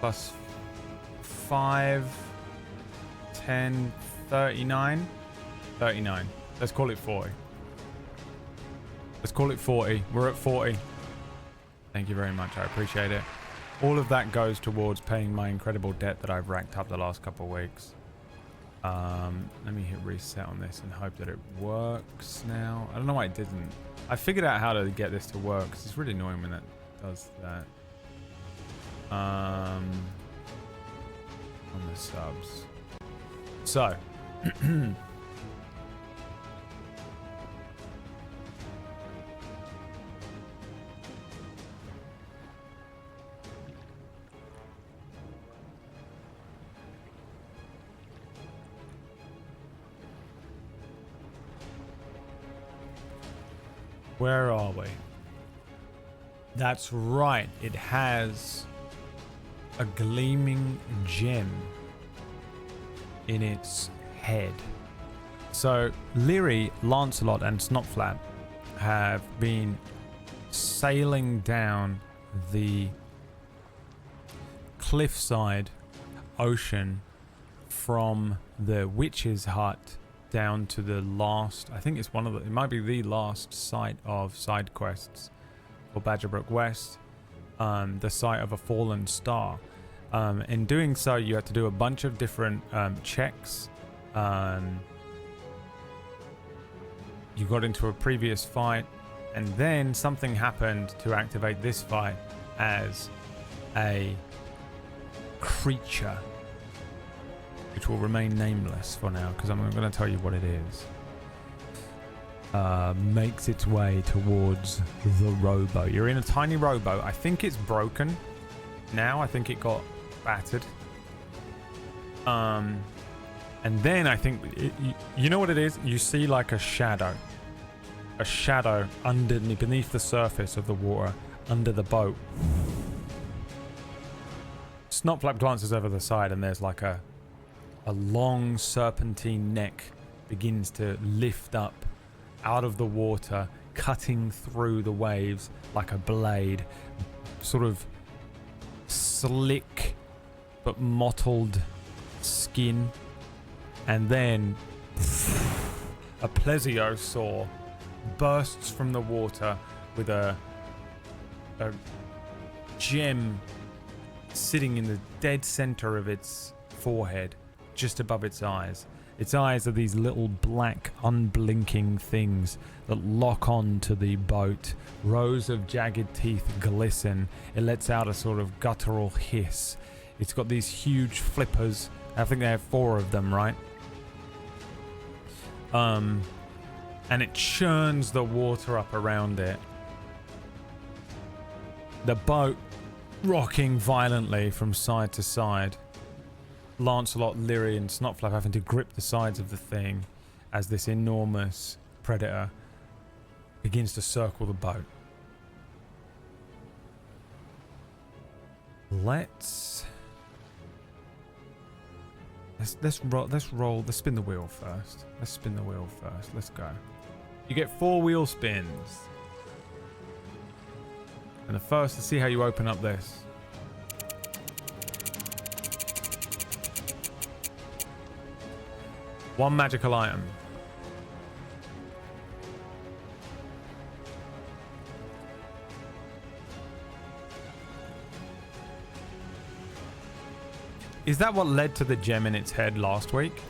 Plus 5, 10, 39. 39. Let's call it 40. Let's call it 40. We're at 40. Thank you very much. I appreciate it. All of that goes towards paying my incredible debt that I've racked up the last couple of weeks. Let me hit reset on this and hope that it works now. I don't know why it didn't. I figured out how to get this to work because it's really annoying when that does that. On the subs. So. Where are we? That's right. It has a gleaming gem in its head. So Leary, Lancelot, and Snotflap have been sailing down the cliffside ocean from the witch's hut down to the last, I think it's one of the, it might be the last site of side quests for Badgerbrook West, the site of a fallen star. In doing so, you have to do a bunch of different checks. You got into a previous fight, and then something happened to activate this fight as a creature which will remain nameless for now because I'm going to tell you what it is, makes its way towards the rowboat. You're in a tiny rowboat. I think it's broken now. I think it got battered. And then I think, you know what it is? You see like a shadow beneath the surface of the water under the boat. Snotflap glances over the side and there's like a long serpentine neck begins to lift up out of the water, cutting through the waves like a blade, sort of slick but mottled skin, and then a plesiosaur bursts from the water with a gem sitting in the dead center of its forehead, just above its eyes. Its eyes are these little black, unblinking things that lock on to the boat. Rows of jagged teeth glisten. It lets out a sort of guttural hiss. It's got these huge flippers. I think they have 4 of them, right? And it churns the water up around it. The boat rocking violently from side to side. Lancelot, Lyri, and Snotflap having to grip the sides of the thing as this enormous predator begins to circle the boat. Let's spin the wheel first. Let's go. You get 4 wheel spins. And the first, to see how you open up this. One magical item. Is that what led to the gem in its head last week?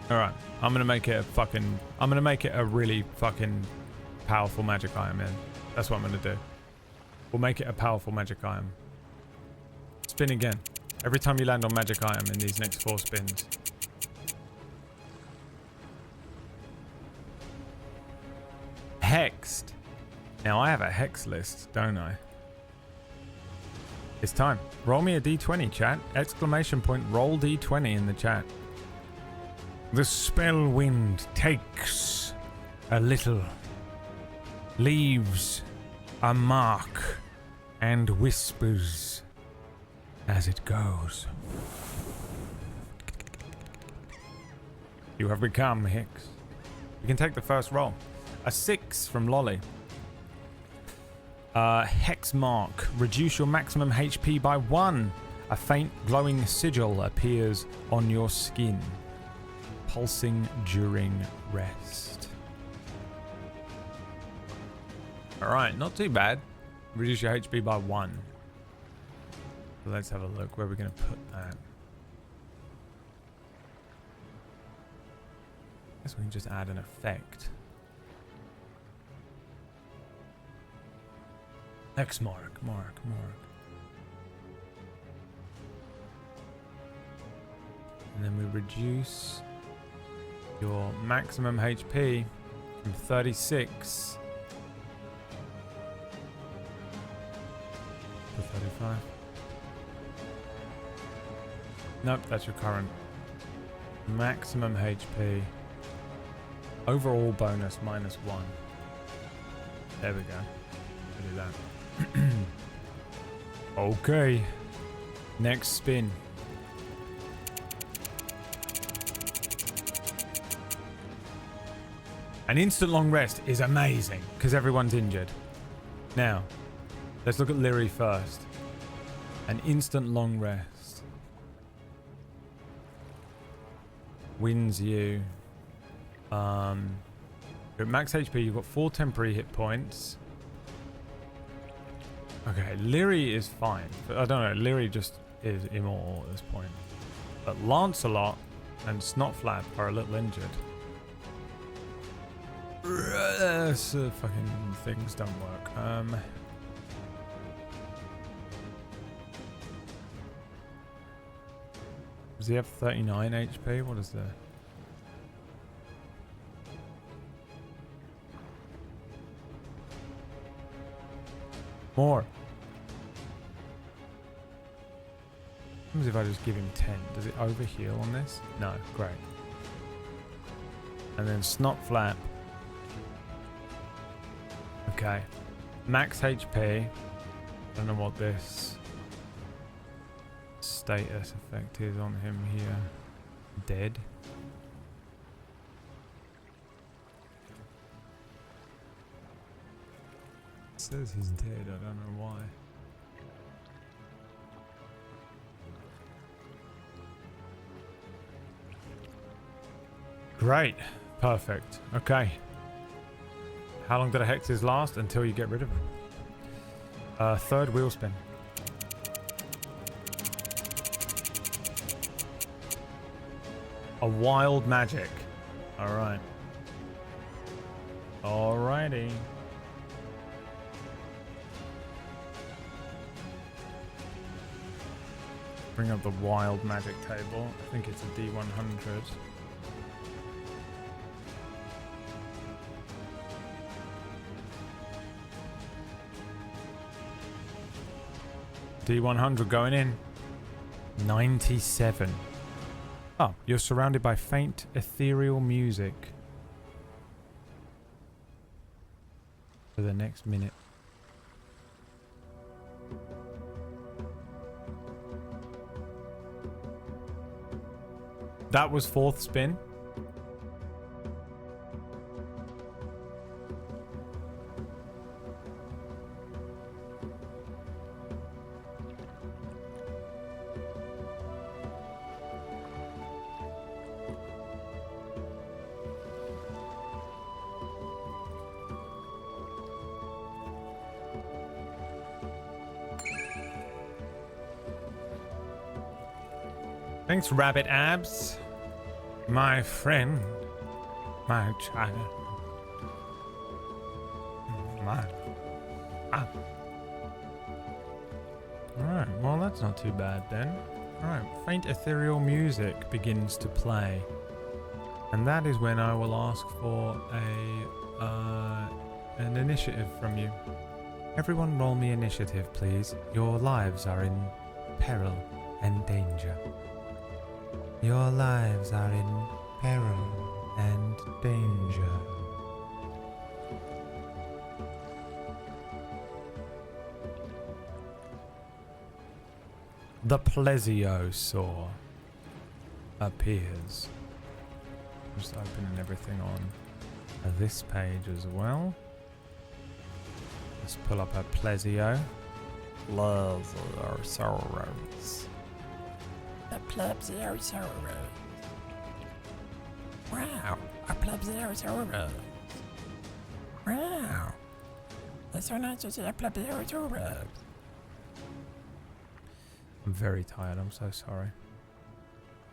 Alright, I'm gonna make it a really fucking powerful magic item then. That's what I'm gonna do. We'll make it a powerful magic item. Spin again. Every time you land on magic item in these next 4 spins. Hexed. Now I have a hex list, don't I? It's time. Roll me a d20, chat. Exclamation point, roll d20 in the chat. The spell wind takes a little, leaves a mark, and whispers as it goes. You have become Hex. You can take the first roll. A 6 from Lolly. Hex mark. Reduce your maximum HP by 1. A faint glowing sigil appears on your skin, pulsing during rest. Alright, not too bad. Reduce your HP by 1. So let's have a look. Where are we going to put that? I guess we can just add an effect. X mark. And then we reduce your maximum HP from 36 to 35. Nope, that's your current maximum HP. Overall bonus -1. There we go. We'll do that. Okay. Next spin. An instant long rest is amazing because everyone's injured. Now, let's look at Lyri first. An instant long rest wins you. You're at max HP. You've got 4 temporary hit points. Okay, Lyri is fine. But I don't know. Lyri just is immortal at this point. But Lancelot and Snotflap are a little injured. Fucking things don't work. Does he have 39 HP? What is that? More. What happens if I just give him 10? Does it overheal on this? No, great. And then Snot Flap. Okay. Max HP. Don't know what this status effect is on him here. Dead. It says he's dead, I don't know why. Great. Perfect. Okay. How long do the hexes last? Until you get rid of them. Third wheel spin. A wild magic. Alright. Alrighty. Bring up the wild magic table. I think it's a D100. D100 going in. 97. Oh, you're surrounded by faint ethereal music for the next minute. That was fourth spin. Thanks, Rabbit Abs. My friend. My child. My. Ah. Alright, well that's not too bad then. Alright, faint ethereal music begins to play. And that is when I will ask for an initiative from you. Everyone roll me initiative, please. Your lives are in peril and danger. Your lives are in peril and danger. The plesiosaur appears. Just opening everything on this page as well. Let's pull up our plesio. Plesiosaurus. A Plesiosaurus. Wow, a Plesiosaurus. Wow. That's so nice to see a Plesiosaurus. I'm very tired, I'm so sorry.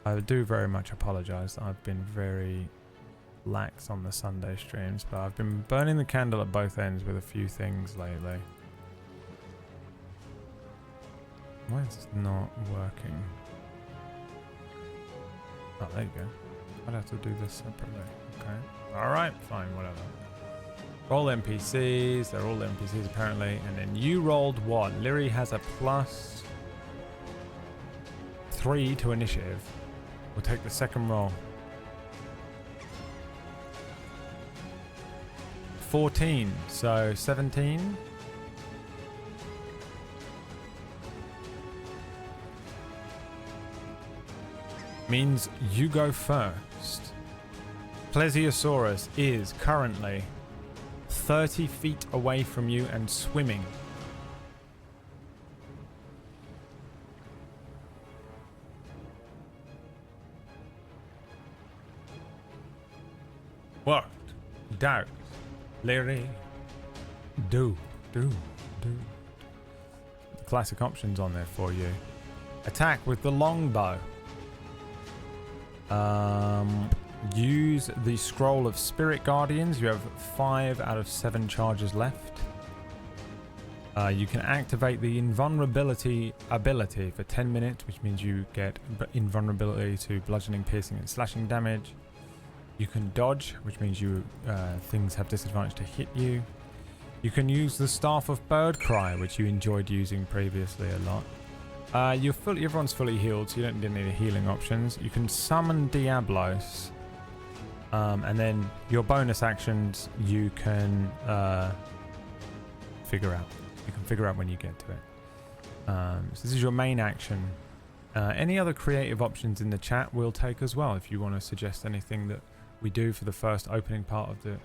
I do very much apologize. I've been very lax on the Sunday streams, but I've been burning the candle at both ends with a few things lately. Why is this not working? Oh, there you go. I'd have to do this separately. Okay. Alright, fine, whatever. Roll NPCs. They're all NPCs apparently. And then you rolled what? Lyri has a +3 to initiative. We'll take the second roll. 14, so 17. Means you go first. Plesiosaurus is currently 30 feet away from you and swimming. What? Doubt. Lyri. Do. Classic options on there for you. Attack with the longbow. use the Scroll of Spirit Guardians. You have 5 out of 7 charges left. You can activate the invulnerability ability for 10 minutes, which means you get invulnerability to bludgeoning, piercing, and slashing damage. You can dodge, which means you things have disadvantage to hit you. You can use the Staff of Bird Cry, which you enjoyed using previously a lot. Everyone's fully healed, so you don't need any healing options. You can summon Diablos, and then your bonus actions you can figure out. You can figure out when you get to it. So this is your main action. Any other creative options in the chat we'll take as well. If you want to suggest anything that we do for the first opening part of the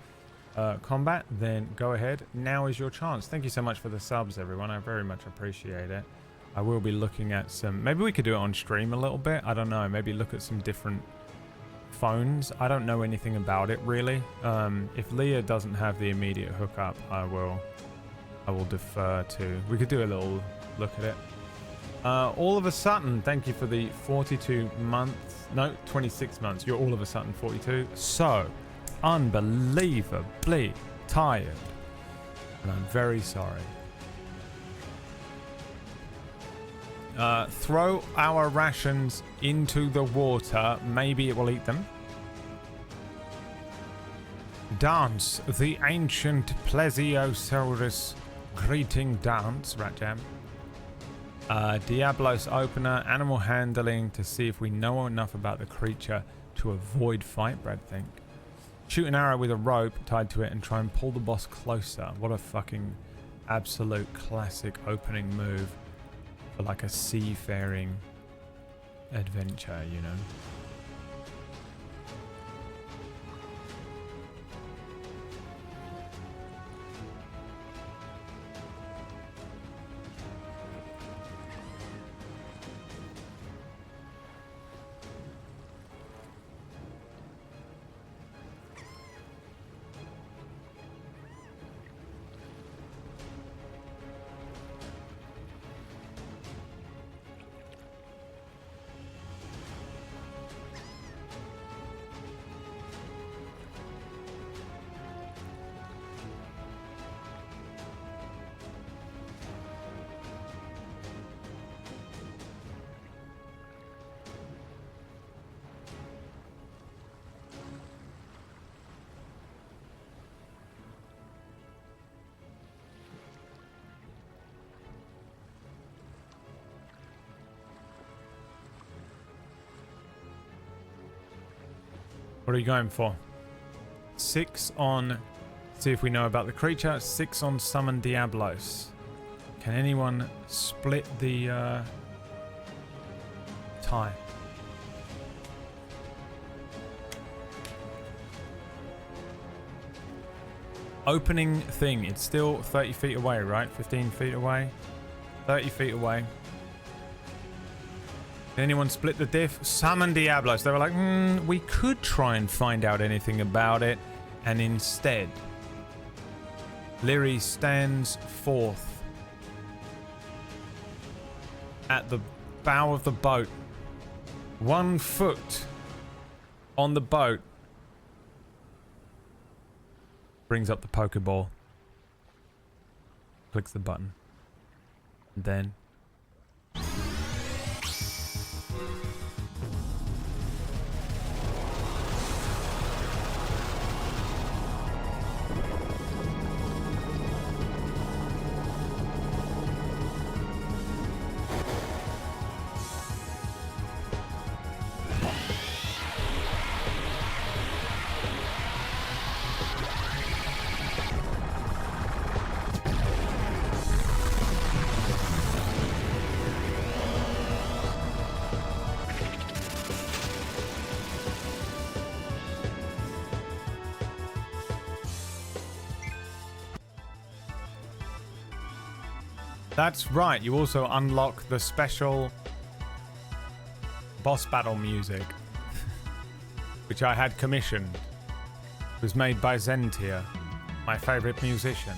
combat, then go ahead. Now is your chance. Thank you so much for the subs, everyone. I very much appreciate it. I will be looking at some... Maybe we could do it on stream a little bit. I don't know. Maybe look at some different phones. I don't know anything about it, really. If Leah doesn't have the immediate hookup, I will defer to... We could do a little look at it. All of a sudden, thank you for the 42 months. No, 26 months. You're all of a sudden 42. So, unbelievably tired. And I'm very sorry. Throw our rations into the water. Maybe it will eat them. Dance the ancient Plesiosaurus greeting dance. Rat Jam. Diablos opener. Animal handling to see if we know enough about the creature to avoid fight. Brad think. Shoot an arrow with a rope tied to it and try and pull the boss closer. What a fucking absolute classic opening move for like a seafaring adventure, you know. What are you going for? 6 on see if we know about the creature. 6 on summon Diablos. Can anyone split the tie? Opening thing. It's still 30 feet away, right? 15 feet away. 30 feet away. Did anyone split the diff? Summon Diablos. They were like, we could try and find out anything about it. And instead, Lyri stands forth at the bow of the boat. 1 foot on the boat. Brings up the Pokeball. Clicks the button. And then... That's right, you also unlock the special boss battle music, which I had commissioned. It was made by Zentia, my favorite musician.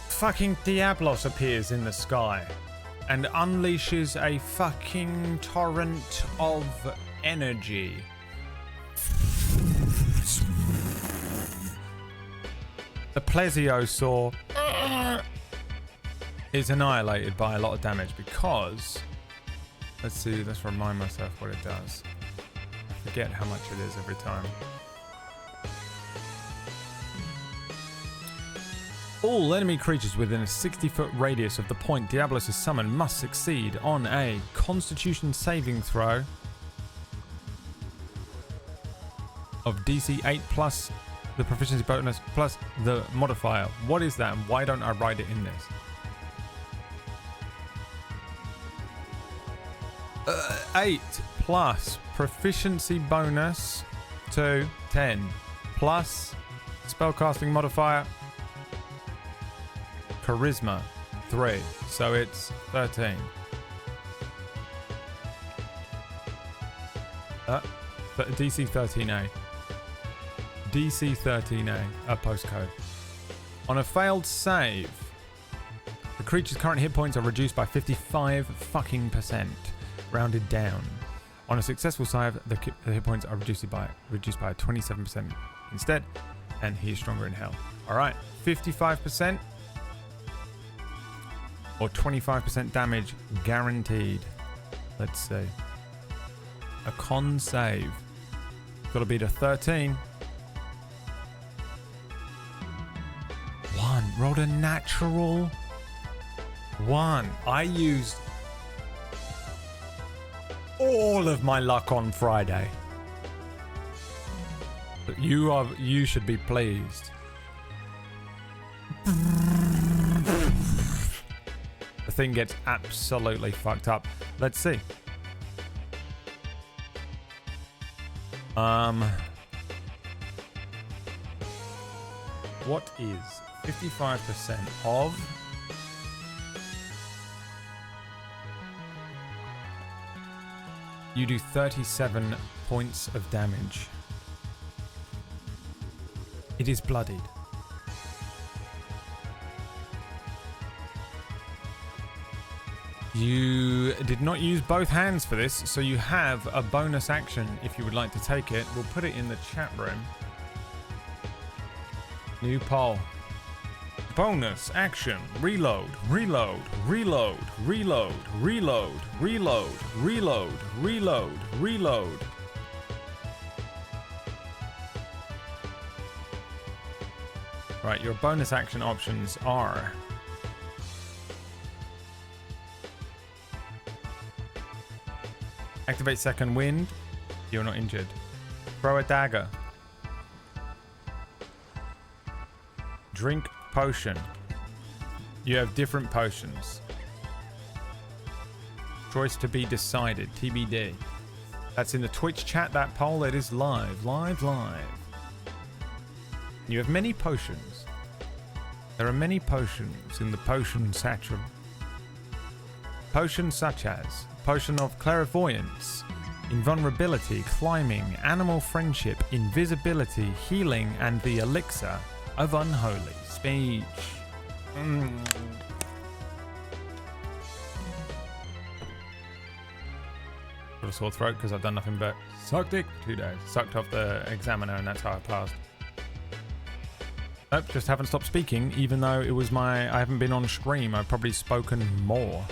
Fucking Diablos appears in the sky. and unleashes a fucking torrent of energy. The Plesiosaur is annihilated by a lot of damage because... Let's see, let's remind myself what it does. I forget how much it is every time. All enemy creatures within a 60-foot radius of the point Diablos is summoned must succeed on a Constitution saving throw of DC 8 plus the proficiency bonus plus the modifier. What is that and why don't I write it in this? 8 plus proficiency bonus to 10 plus spellcasting modifier charisma 3, so it's 13. DC 13A. DC 13A, a postcode. On a failed save, the creature's current hit points are reduced by 55%, rounded down. On a successful save, the hit points are reduced by 27% instead, and he is stronger in hell. All right, 55% or 25% damage guaranteed. Let's see. A con save. Got to beat a 13. 1. Rolled a natural 1. I used all of my luck on Friday. But you should be pleased. The thing gets absolutely fucked up. Let's see. What is 55% of you do 37 points of damage. It is bloodied. You did not use both hands for this, so you have a bonus action if you would like to take it. We'll put it in the chat room. New poll. Bonus action. Reload, reload, reload, reload, reload, reload, reload, reload, reload. Right, your bonus action options are activate second wind. You're not injured. Throw a dagger. Drink potion. You have different potions. Choice to be decided. TBD. That's in the Twitch chat, that poll. It is live. Live. You have many potions. There are many potions in the potion satchel. Potions such as Potion of Clairvoyance, Invulnerability, Climbing, Animal Friendship, Invisibility, Healing, and the Elixir of Unholy Speech. Got a sore throat because I've done nothing but suck dick for 2 days. Sucked off the examiner and that's how I passed. Nope, just haven't stopped speaking, even though it was I haven't been on stream. I've probably spoken more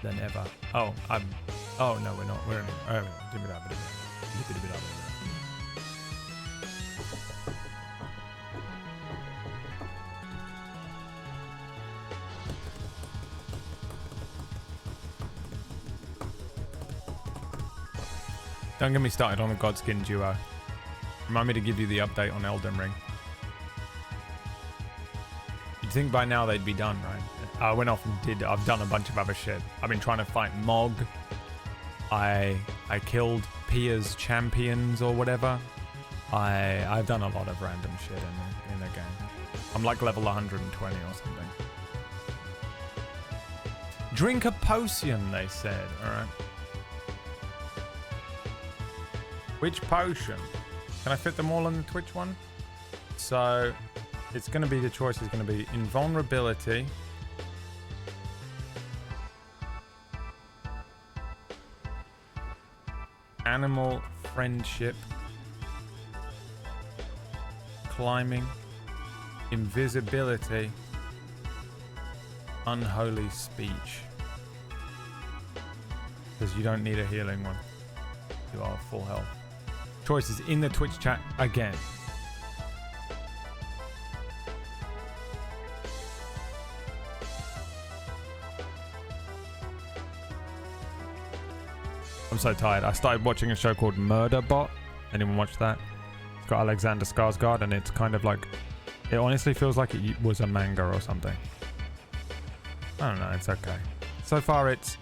than ever. Oh no, we're not. We're Don't get me started on the Godskin duo. Remind me to give you the update on Elden Ring. You'd think by now they'd be done, right? I went off and I've done a bunch of other shit. I've been trying to fight Mog. I killed Pia's champions or whatever. I've done a lot of random shit in the game. I'm like level 120 or something. Drink a potion, they said. Alright. Which potion? Can I fit them all on the Twitch one? So it's going to be, the choice is going to be invulnerability, animal friendship, climbing, invisibility, unholy speech. Because you don't need a healing one. You are full health. Choices in the Twitch chat again. I'm so tired. I started watching a show called Murderbot. Anyone watch that? It's got Alexander Skarsgård, and it's kind of like, it honestly feels like it was a manga or something. I don't know. It's okay. So far, it's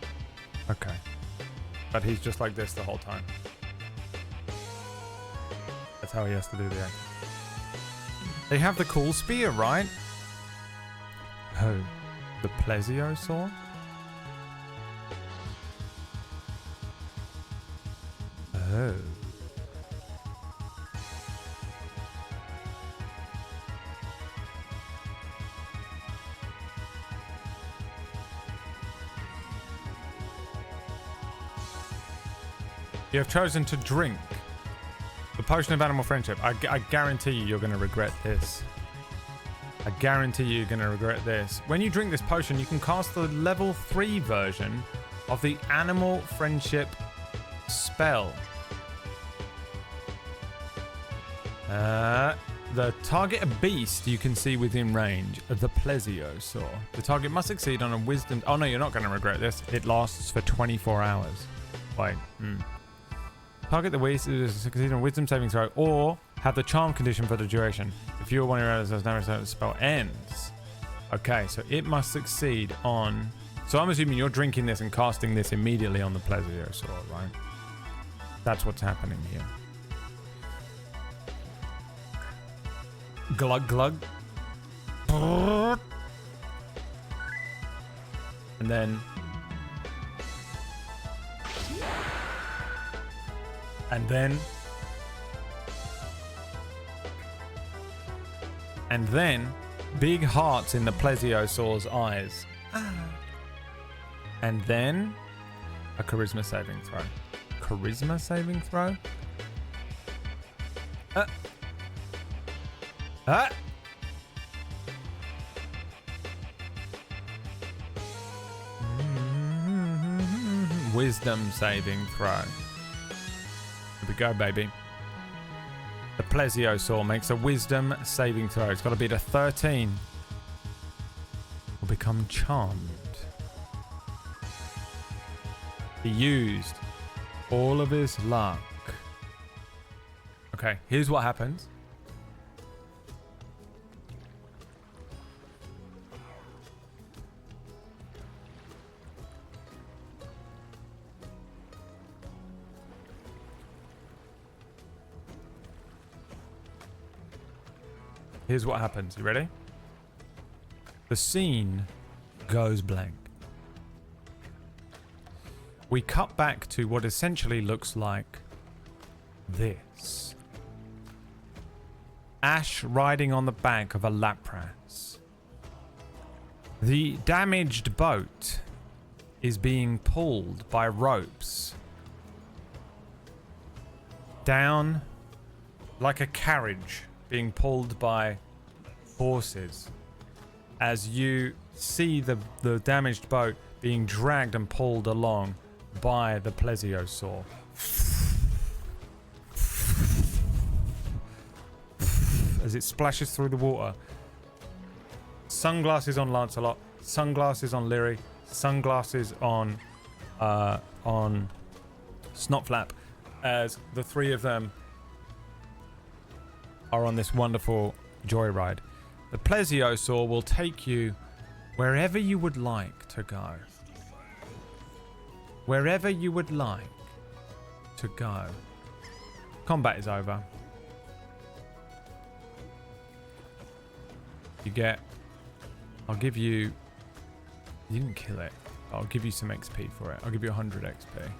okay. But he's just like this the whole time. That's how he has to do the act. They have the cool spear, right? Oh, the plesiosaur? Oh. You have chosen to drink the potion of animal friendship. I guarantee you're going to regret this. I guarantee you're going to regret this. When you drink this potion, you can cast the level 3 version of the animal friendship spell. The target a beast you can see within range, the plesiosaur. The target must succeed on a wisdom... Oh no, you're not going to regret this. It lasts for 24 hours. Wait. Target the beast to succeed on a wisdom saving throw or have the charm condition for the duration. If you or one of your allies has damage, the spell ends. Okay, so it must succeed on... So I'm assuming you're drinking this and casting this immediately on the plesiosaur, right? That's what's happening here. Glug glug. And then... And then big hearts in the plesiosaur's eyes. And then a charisma saving throw. Charisma saving throw? Wisdom saving throw. Here we go, baby. The plesiosaur makes a wisdom saving throw. It's got to beat a 13. Will become charmed. He used all of his luck. Okay, here's what happens. Here's what happens. You ready? The scene goes blank. We cut back to what essentially looks like this. Ash riding on the back of a Lapras. The damaged boat is being pulled by ropes down like a carriage being pulled by horses as you see the damaged boat being dragged and pulled along by the plesiosaur. As it splashes through the water. Sunglasses on Lancelot, sunglasses on Lyri, sunglasses on Snotflap, as the three of them are on this wonderful joyride. The plesiosaur will take you wherever you would like to go. Wherever you would like to go. Combat is over. You get... I'll give you... You didn't kill it. I'll give you some XP for it. I'll give you 100 XP.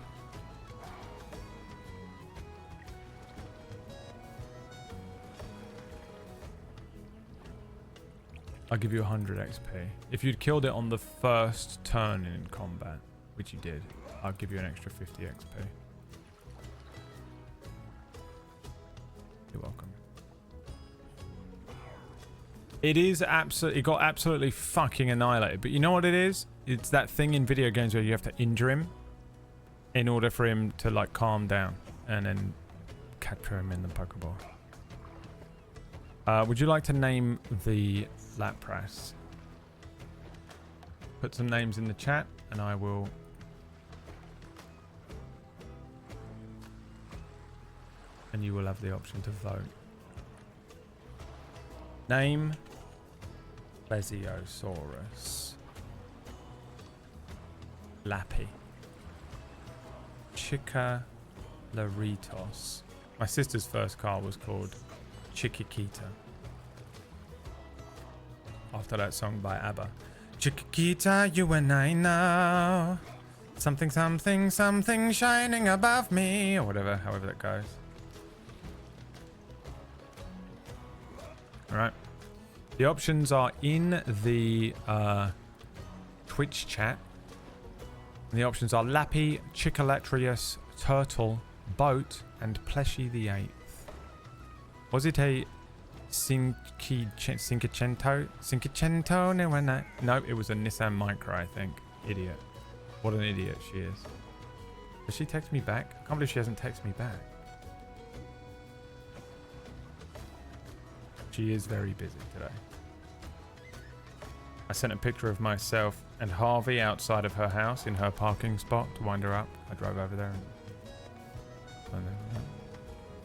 I'll give you 100 XP. If you'd killed it on the first turn in combat, which you did, I'll give you an extra 50 XP. You're welcome. It is absolutely, it got absolutely fucking annihilated. But you know what it is? It's that thing in video games where you have to injure him in order for him to like calm down and then capture him in the Pokeball. Would you like to name the Lapras? Put some names in the chat and I will... And you will have the option to vote. Name Plesiosaurus. Lappy. Chickalaritos. My sister's first car was called Chiquita. After that song by ABBA. Chiquita, you and I know. Something, something, something shining above me. Or whatever, however that goes. Alright. The options are in the Twitch chat. And the options are Lappy, Chickalatrius, Turtle, Boat, and Pleshy the 8th. Was it a Cinquecento? No, it was a Nissan Micra, I think. Idiot. What an idiot she is. Does she text me back? I can't believe she hasn't texted me back. She is very busy today. I sent a picture of myself and Harvey outside of her house in her parking spot to wind her up. I drove over there. And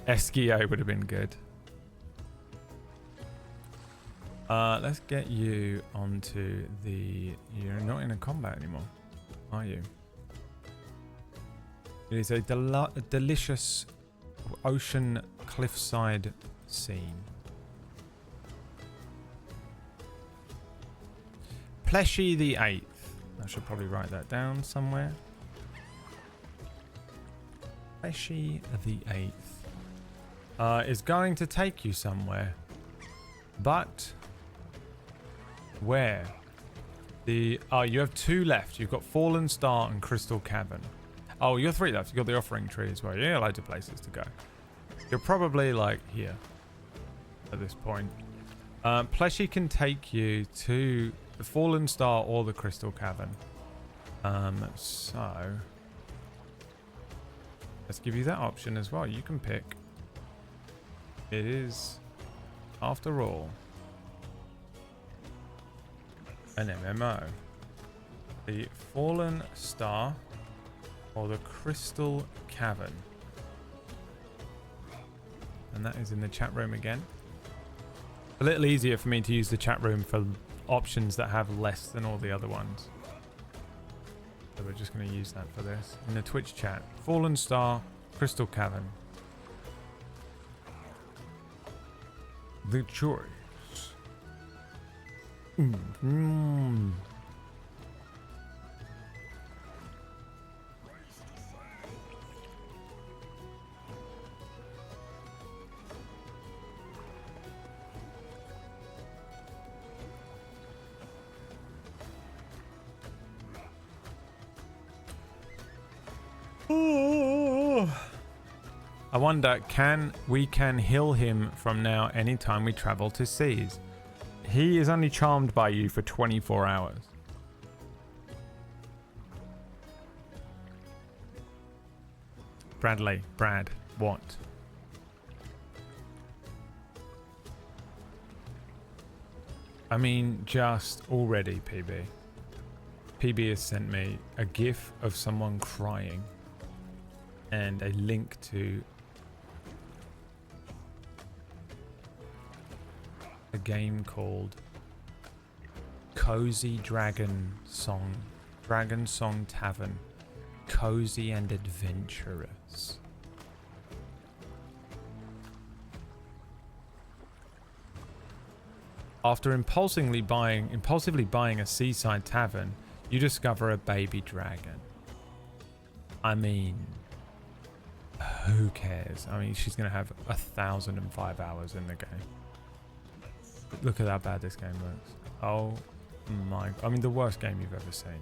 Esquio would have been good. Let's get you onto the... You're not in a combat anymore, are you? It is a delicious ocean cliffside scene. Pleshy the 8th. I should probably write that down somewhere. Pleshy the 8th is going to take you somewhere. But where? You have 2 left. You've got Fallen Star and Crystal Cavern. Oh, you're 3 left. You've got the Offering Tree as well. Yeah, loads of places to go. You're probably like here at this point. Pleshy can take you to the Fallen Star or the Crystal Cavern. So let's give you that option as well. You can pick. It is, after all, an MMO. The Fallen Star or the Crystal Cavern. And that is in the chat room again. A little easier for me to use the chat room for options that have less than all the other ones. So we're just going to use that for this. In the Twitch chat, Fallen Star, Crystal Cavern. The choice. I wonder, we can heal him from now anytime we travel to seas. He is only charmed by you for 24 hours. Brad, what? I mean, just already, PB. PB has sent me a GIF of someone crying and a link to a game called Cozy Dragon Song Tavern. Cozy and adventurous. After impulsively buying a seaside tavern, you discover a baby dragon. I mean, who cares? I mean, she's going to have 1,005 hours in the game. Look at how bad this game looks. Oh my... I mean, the worst game you've ever seen.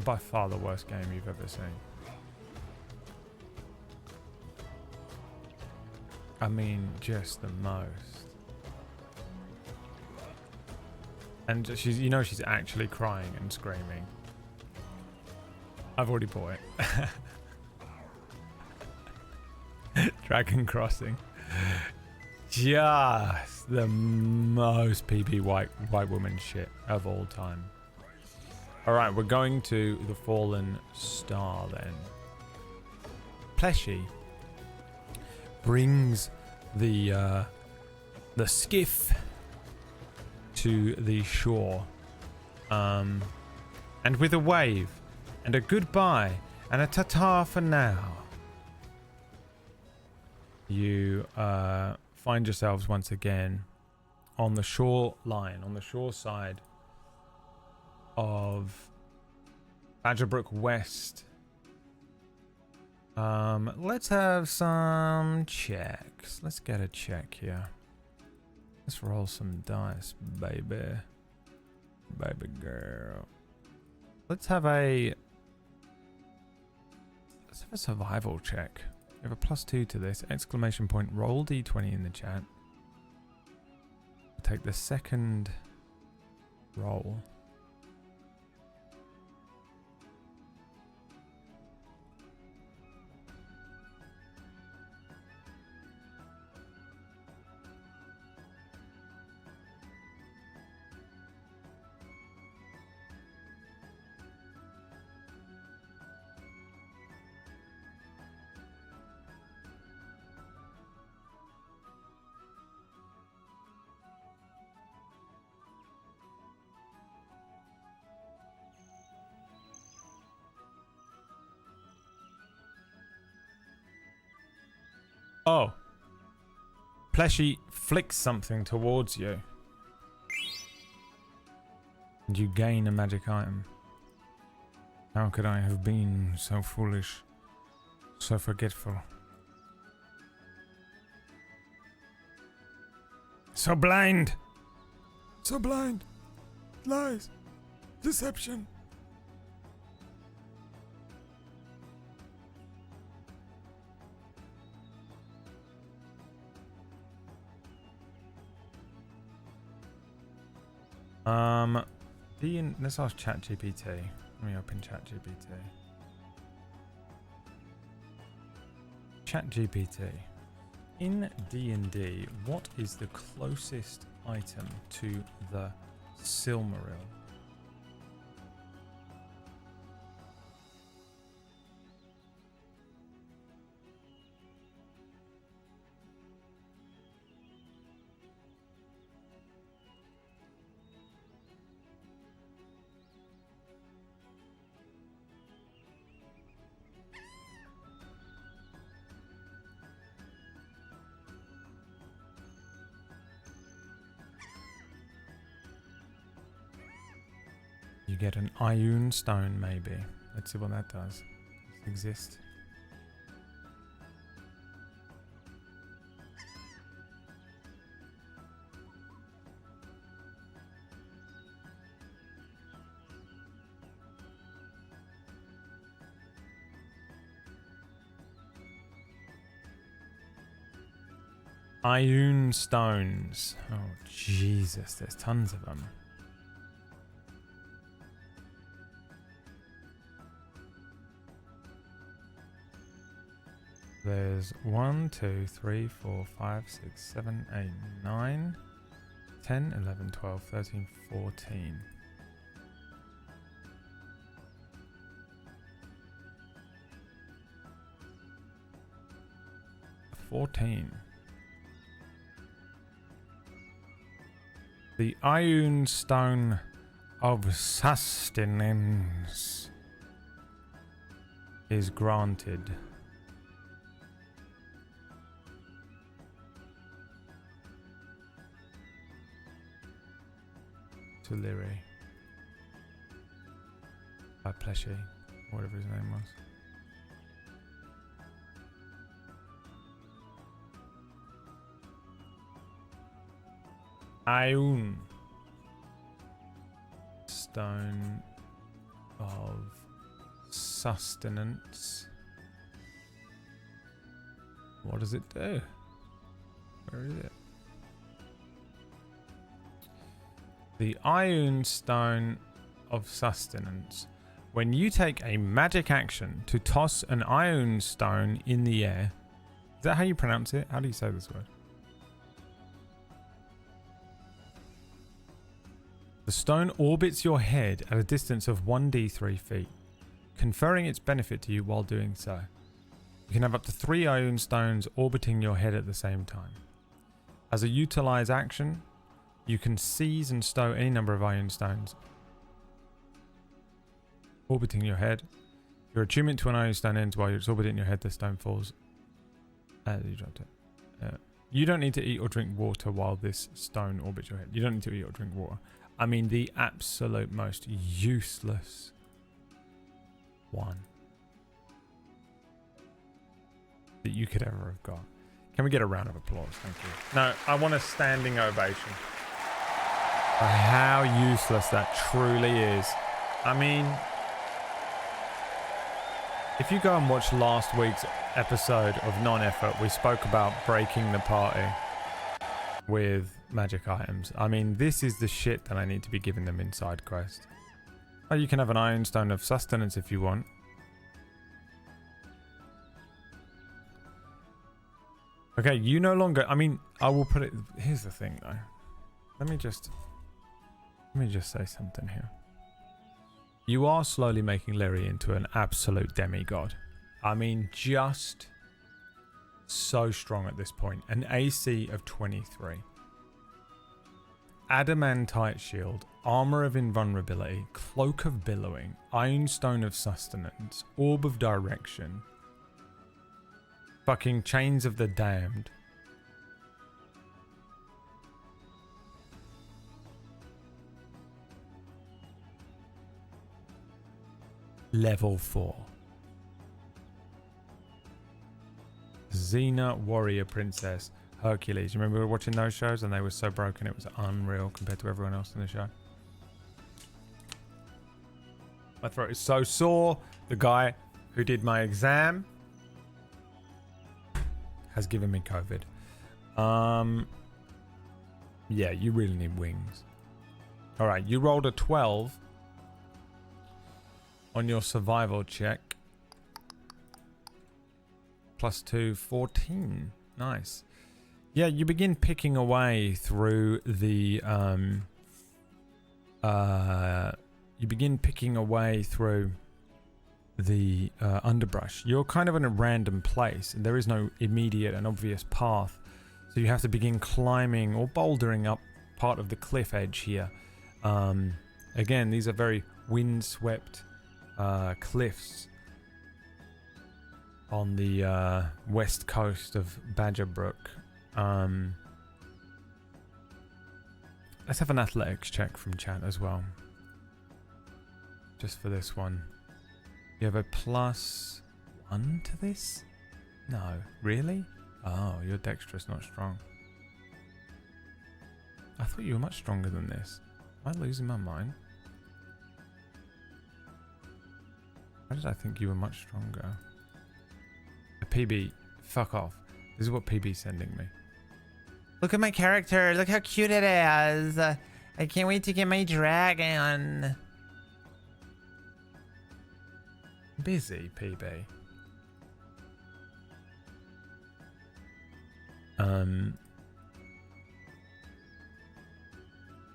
By far the worst game you've ever seen. I mean, just the most. And she's, you know, she's actually crying and screaming. I've already bought it. Dragon Crossing. Just the most PB white woman shit of all time. Alright, we're going to the Fallen Star then. Pleshy brings the skiff to the shore. And with a wave and a goodbye and a ta-ta for now, you find yourselves once again on the shoreline, on the shore side of Badgerbrook West. Let's have some checks. Let's get a check here. Let's roll some dice, baby. Baby girl. Let's have a survival check. You have a +2 to this. Exclamation point. Roll d20 in the chat. Take the second roll. Oh. Pleshy flicks something towards you. And you gain a magic item. How could I have been so foolish, so forgetful? So blind! So blind! Lies! Deception! Let's ask ChatGPT. Let me open ChatGPT. ChatGPT. In D&D, what is the closest item to the Silmaril? You get an Ioun Stone, maybe. Let's see what that does. Does it exist? Ioun Stones. Oh, Jesus. There's tons of them. There's 1, 2, 3, 4, 5, 6, 7, 8, 9, 10, 11, 12, 13, 14. 14. The Ioun Stone of Sustenance is granted. To Lyri by Pleshy, whatever his name was. Ioun Stone of Sustenance. What does it do? Where is it? The Ioun Stone of Sustenance. When you take a magic action to toss an Ioun Stone in the air. Is that how you pronounce it? How do you say this word? The stone orbits your head at a distance of 1d3 feet, conferring its benefit to you while doing so. You can have up to 3 Ioun Stones orbiting your head at the same time. As a utilize action, you can seize and stow any number of Ioun Stones orbiting your head. Your attunement to an Ioun Stone ends while it's orbiting your head. The stone falls as you dropped it. You don't need to eat or drink water while this stone orbits your head. You don't need to eat or drink water. I mean, the absolute most useless one that you could ever have got. Can we get a round of applause? Thank you. No, I want a standing ovation for how useless that truly is. I mean, if you go and watch last week's episode of Non-Effort, we spoke about breaking the party with magic items. I mean, this is the shit that I need to be giving them in side quest. Oh, you can have an Ioun Stone of Sustenance if you want. Okay, you no longer... I mean, I will put it... Here's the thing, though. Let me just say something here. You are slowly making Lyria into an absolute demigod. I mean, just so strong at this point. An AC of 23. Adamantite Shield, Armor of Invulnerability, Cloak of Billowing, Ioun Stone of Sustenance, Orb of Direction, fucking Chains of the Damned. Level 4. Xena, Warrior Princess, Hercules. You remember we were watching those shows and they were so broken it was unreal compared to everyone else in the show. My throat is so sore. The guy who did my exam has given me COVID. Yeah, you really need wings. Alright, you rolled a 12 on your survival check. +2, 14. Nice. Yeah, you begin picking away through the underbrush. You're kind of in a random place and there is no immediate and obvious path. So you have to begin climbing or bouldering up part of the cliff edge here. Again, these are very windswept cliffs on the west coast of Badgerbrook. Let's have an athletics check from chat as well. Just for this one. You have a +1 to this? No. Really? Oh, you're dexterous, not strong. I thought you were much stronger than this. Am I losing my mind? Why did I think you were much stronger? A PB. Fuck off. This is what PB's sending me. Look at my character. Look how cute it is. I can't wait to get my dragon. Busy, PB.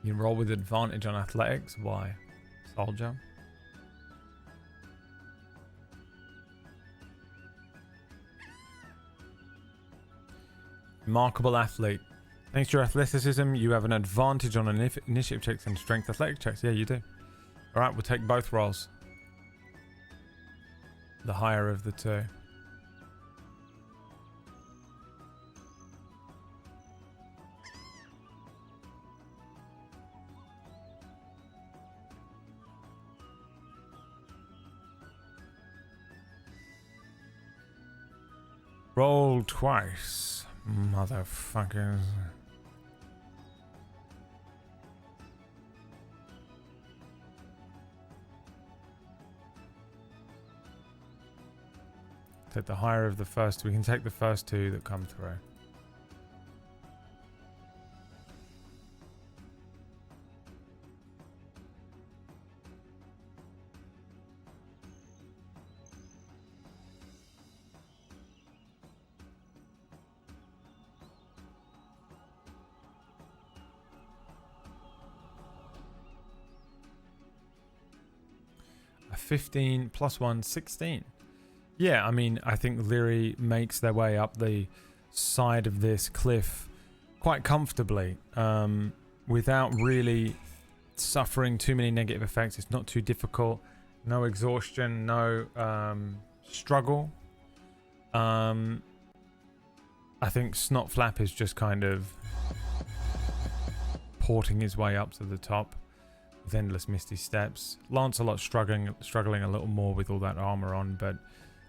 You roll with advantage on athletics. Why? Soldier. Remarkable athlete. Thanks to your athleticism, you have an advantage on initiative checks and strength athletic checks. Yeah, you do. Alright, we'll take both rolls. The higher of the two. Roll twice, motherfuckers. Take the higher of the first. We can take the first two that come through. A 15 plus 1, 16. Yeah, I mean, I think Lyri makes their way up the side of this cliff quite comfortably, without really suffering too many negative effects. It's not too difficult. No exhaustion, no struggle. I think Snotflap is just kind of porting his way up to the top with endless misty steps. Lancelot struggling a little more with all that armor on, but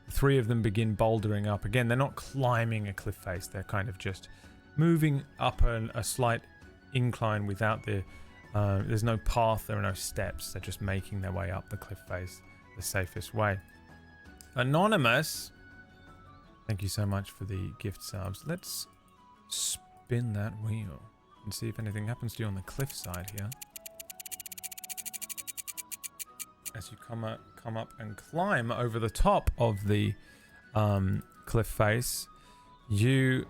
the three of them begin bouldering up. Again, they're not climbing a cliff face. They're kind of just moving up a slight incline without the... there's no path, there are no steps. They're just making their way up the cliff face the safest way. Anonymous, thank you so much for the gift subs. Let's spin that wheel and see if anything happens to you on the cliff side here. As you come up and climb over the top of the cliff face, you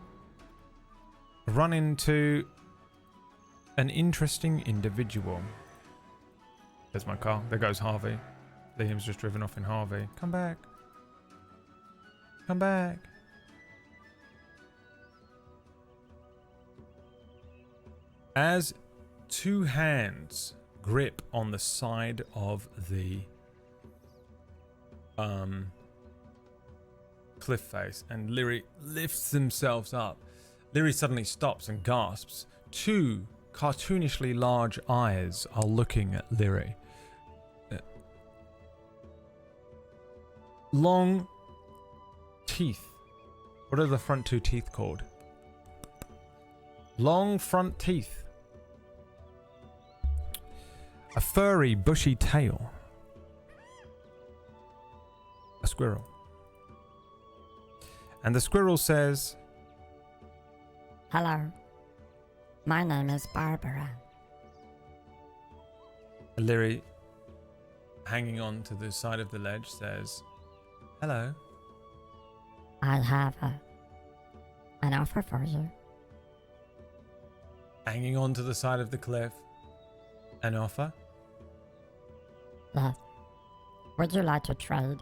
run into an interesting individual. There's my car. There goes Harvey. Liam's just driven off in Harvey. Come back. Come back. As two hands grip on the side of the cliff face and Lyri lifts themselves up, Lyri suddenly stops and gasps. Two cartoonishly large eyes are looking at Lyri. Long teeth. What are the front two teeth called? Long front teeth. A furry, bushy tail. A squirrel. And the squirrel says, "Hello. My name is Barbara." Lyri, hanging on to the side of the ledge, says, "Hello." I have an offer for you. Hanging on to the side of the cliff. An offer? Yes. Would you like to trade?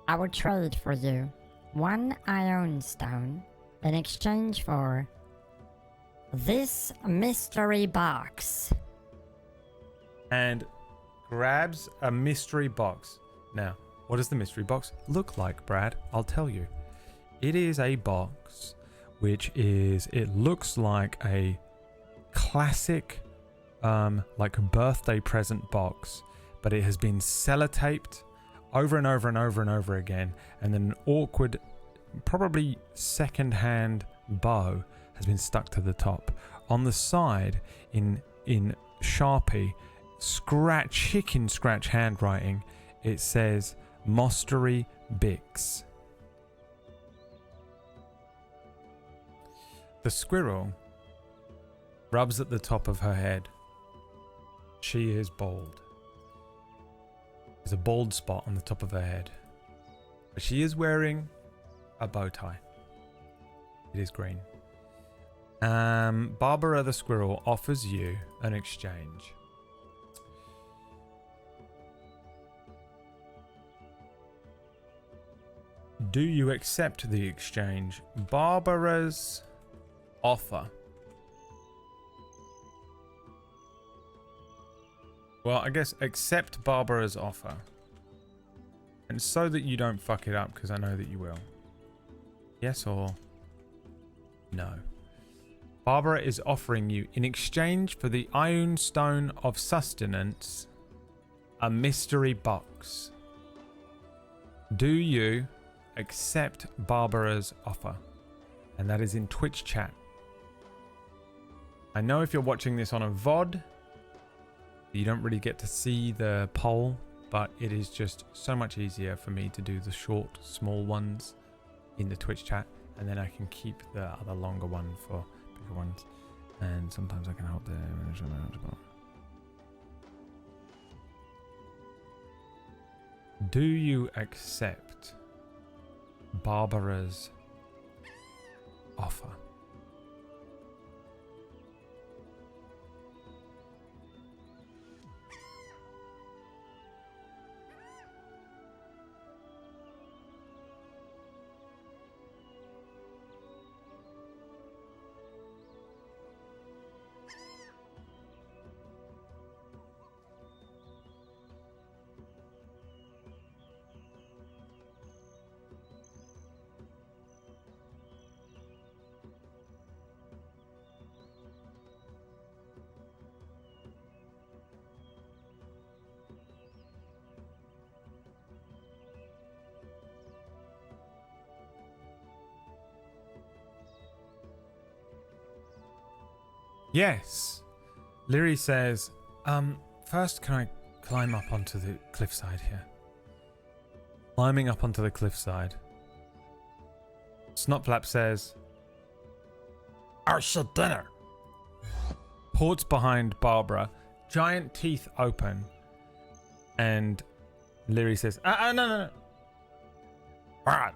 I would trade for you 1 iron stone in exchange for this mystery box. And grabs a mystery box. Now, what does the mystery box look like, Brad? I'll tell you. It is a box it looks like a classic like birthday present box, but it has been sellotaped over and over and over and over again, and then an awkward, probably second-hand bow has been stuck to the top. On the side, in Sharpie, chicken scratch handwriting, it says Mostery Bix. The squirrel rubs at the top of her head. She is bald. There's a bald spot on the top of her head. But she is wearing a bow tie. It is green. Barbara the squirrel offers you an exchange. Do you accept the exchange? Barbara's offer. Well, I guess accept Barbara's offer. And so that you don't fuck it up, because I know that you will. Yes or no? Barbara is offering you, in exchange for the Iron Stone of Sustenance, a mystery box. Do you accept Barbara's offer? And that is in Twitch chat. I know if you're watching this on a VOD, you don't really get to see the poll, but it is just so much easier for me to do the short, small ones in the Twitch chat, and then I can keep the other longer one for bigger ones, and sometimes I can help the as well. Do you accept Barbara's offer? Yes. Leary says, first can I climb up onto the cliffside here? Climbing up onto the cliffside. Snotflap says, I should dinner. Port's behind Barbara, giant teeth open, and Leary says, no. Alright.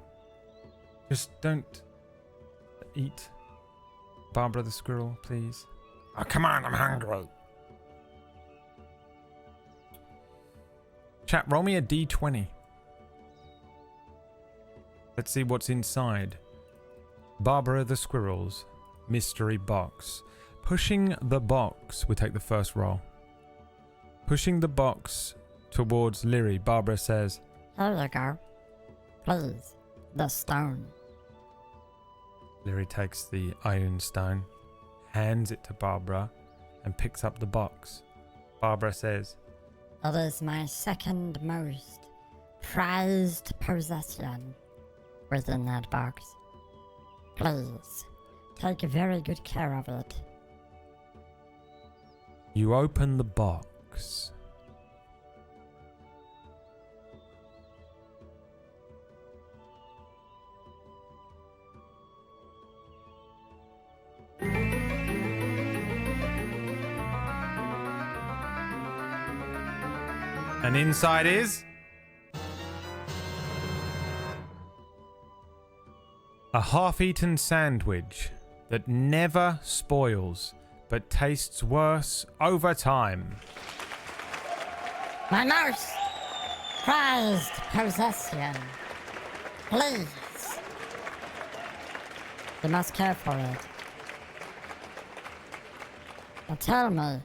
Just don't eat Barbara the squirrel, please. Oh, come on, I'm hungry. Chat, roll me a d20. Let's see what's inside. Barbara the squirrel's mystery box. Pushing the box, we take the first roll. Pushing the box towards Leary, Barbara says, Here you go. Please, the stone. Leary takes the iron stone, hands it to Barbara, and picks up the box. Barbara says, It is my second most prized possession within that box. Please, take very good care of it. You open the box. And inside is a half-eaten sandwich that never spoils, but tastes worse over time. My most prized possession. Please. You must care for it. Now tell me,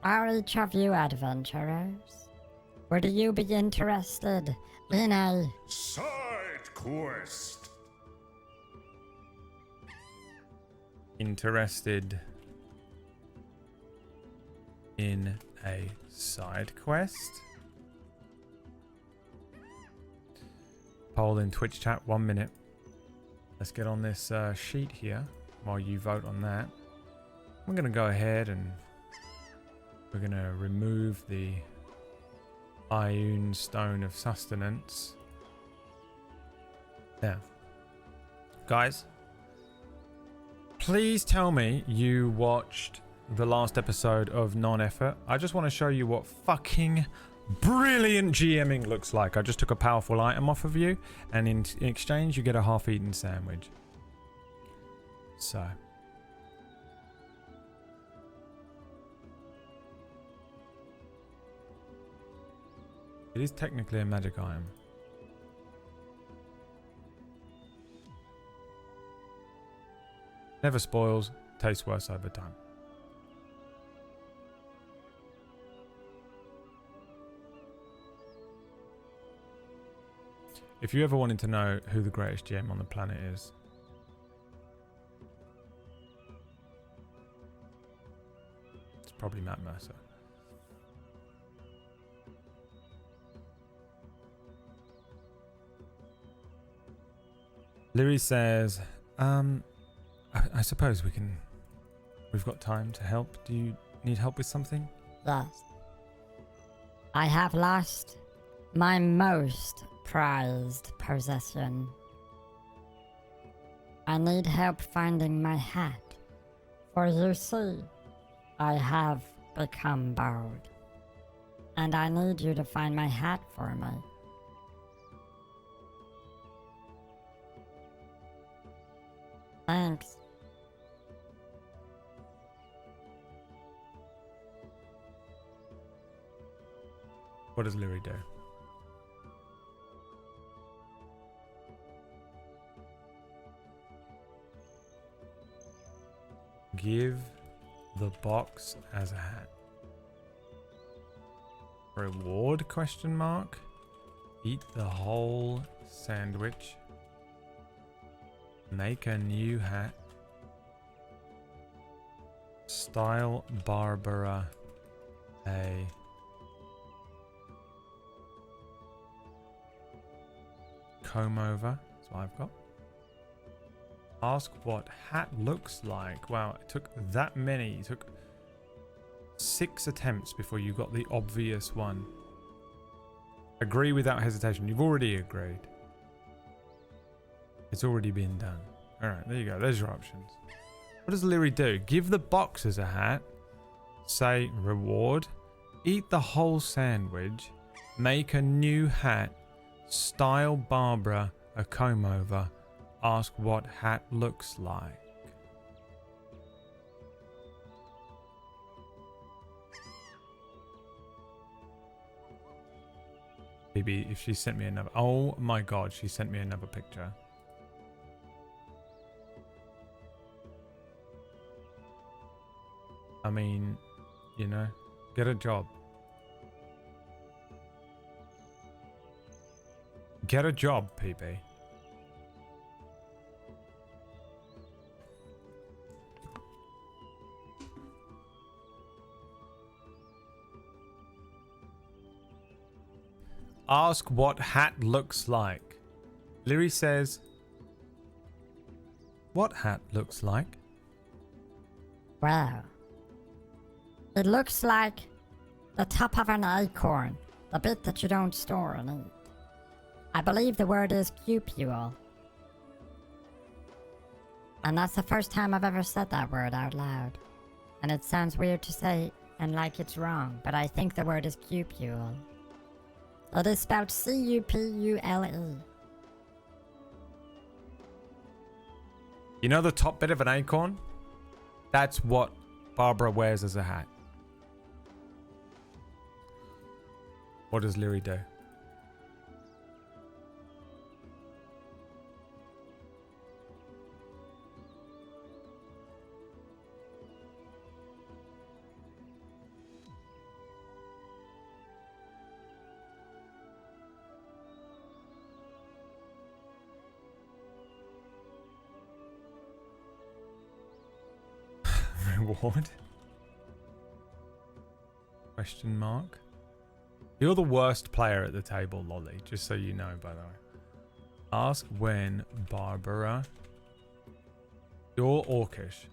are each of you adventurers? Would you be interested in a Side quest. Interested in a side quest? Poll in Twitch chat, 1 minute. Let's get on this sheet here while you vote on that. We're going to go ahead and we're going to remove the Ioun Stone of Sustenance. Now, guys, please tell me you watched the last episode of Non-Effort. I just want to show you what fucking brilliant GMing looks like. I just took a powerful item off of you, and in exchange you get a half-eaten sandwich. So it is technically a magic item. Never spoils, tastes worse over time. If you ever wanted to know who the greatest GM on the planet is, it's probably Matt Mercer. Leary says, I suppose we've got time to help. Do you need help with something? Yes. I have lost my most prized possession. I need help finding my hat. For you see, I have become bald. And I need you to find my hat for me. Thanks. What does Leary do? Give the box as a hat. Reward? Question mark. Eat the whole sandwich. Make a new hat. Style Barbara a comb over. That's what I've got. Ask what hat looks like. Wow, it took that many. It took 6 attempts before you got the obvious one. Agree without hesitation. You've already agreed. It's already been done. Alright, there you go. There's your options. What does Leary do? Give the boxers a hat. Say reward. Eat the whole sandwich. Make a new hat. Style Barbara a comb over. Ask what hat looks like. Maybe if she sent me another... Oh my god, she sent me another picture. I mean, you know, get a job. Get a job, PB. Ask what hat looks like. Leary says, what hat looks like? Well, it looks like the top of an acorn, the bit that you don't store and eat. I believe the word is cupule. And that's the first time I've ever said that word out loud. And it sounds weird to say and like it's wrong, but I think the word is cupule. It is spelled C-U-P-U-L-E. You know the top bit of an acorn? That's what Barbara wears as a hat. What does Leary do? Reward? Question mark? You're the worst player at the table, Lolly, just so you know, by the way. Ask when Barbara... You're Orcish.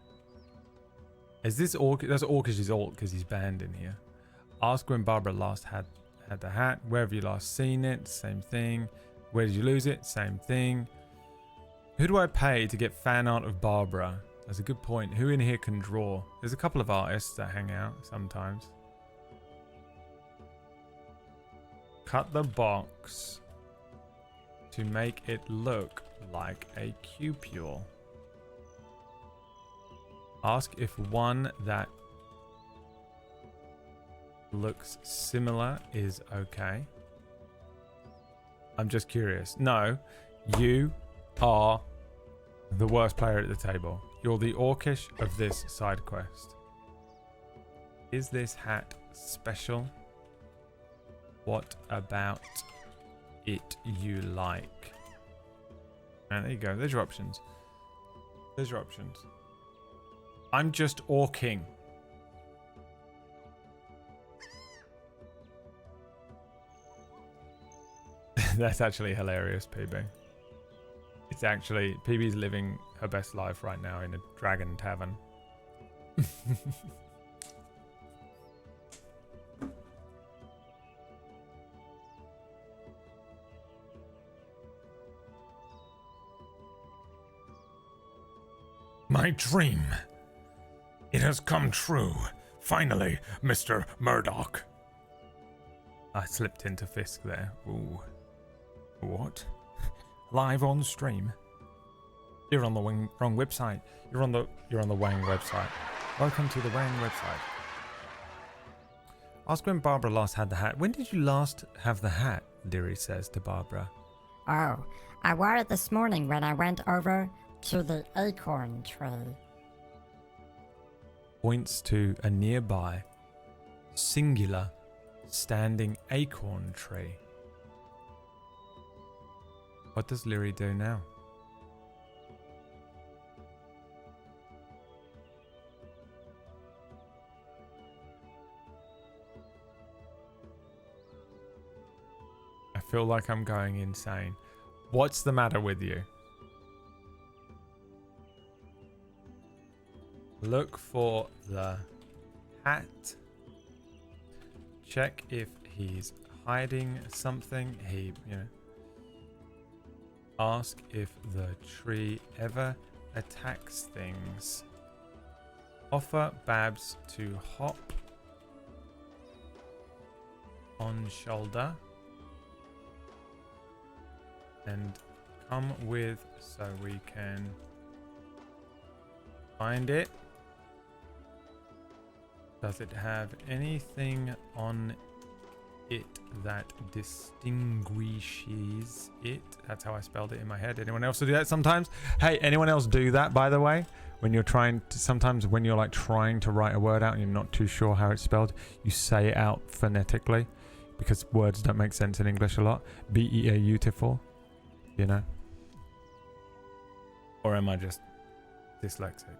Is this Orcish? That's Orcish's alt because he's banned in here. Ask when Barbara last had the hat. Where have you last seen it? Same thing. Where did you lose it? Same thing. Who do I pay to get fan art of Barbara? That's a good point. Who in here can draw? There's a couple of artists that hang out sometimes. Cut the box to make it look like a cupule. Ask if one that looks similar is okay. I'm just curious. No, you are the worst player at the table. You're the Orcish of this side quest. Is this hat special? What about it you like? And there you go. There's your options. There's your options. I'm just orking. That's actually hilarious, PB. It's actually... PB's living her best life right now in a dragon tavern. My dream. It has come true. Finally, Mr. Murdoch. I slipped into Fisk there. Ooh. What? Live on stream? You're on the wrong website. You're on the Wang website. Welcome to the Wang website. Ask when Barbara last had the hat. When did you last have the hat? Leary says to Barbara. Oh, I wore it this morning when I went over to the acorn tree. Points to a nearby, singular, standing acorn tree. What does Leary do now? I feel like I'm going insane. What's the matter with you? look for the hat. Check if he's hiding something. Ask if the tree ever attacks things. Offer Babs to hop on shoulder and come with so we can find it. Does it have anything on it that distinguishes it? That's how I spelled it in my head. Anyone else do that sometimes? Hey, anyone else do that, by the way? When you're trying to, sometimes when you're like trying to write a word out and you're not too sure how it's spelled, you say it out phonetically because words don't make sense in English a lot. beautiful, you know? Or am I just dyslexic?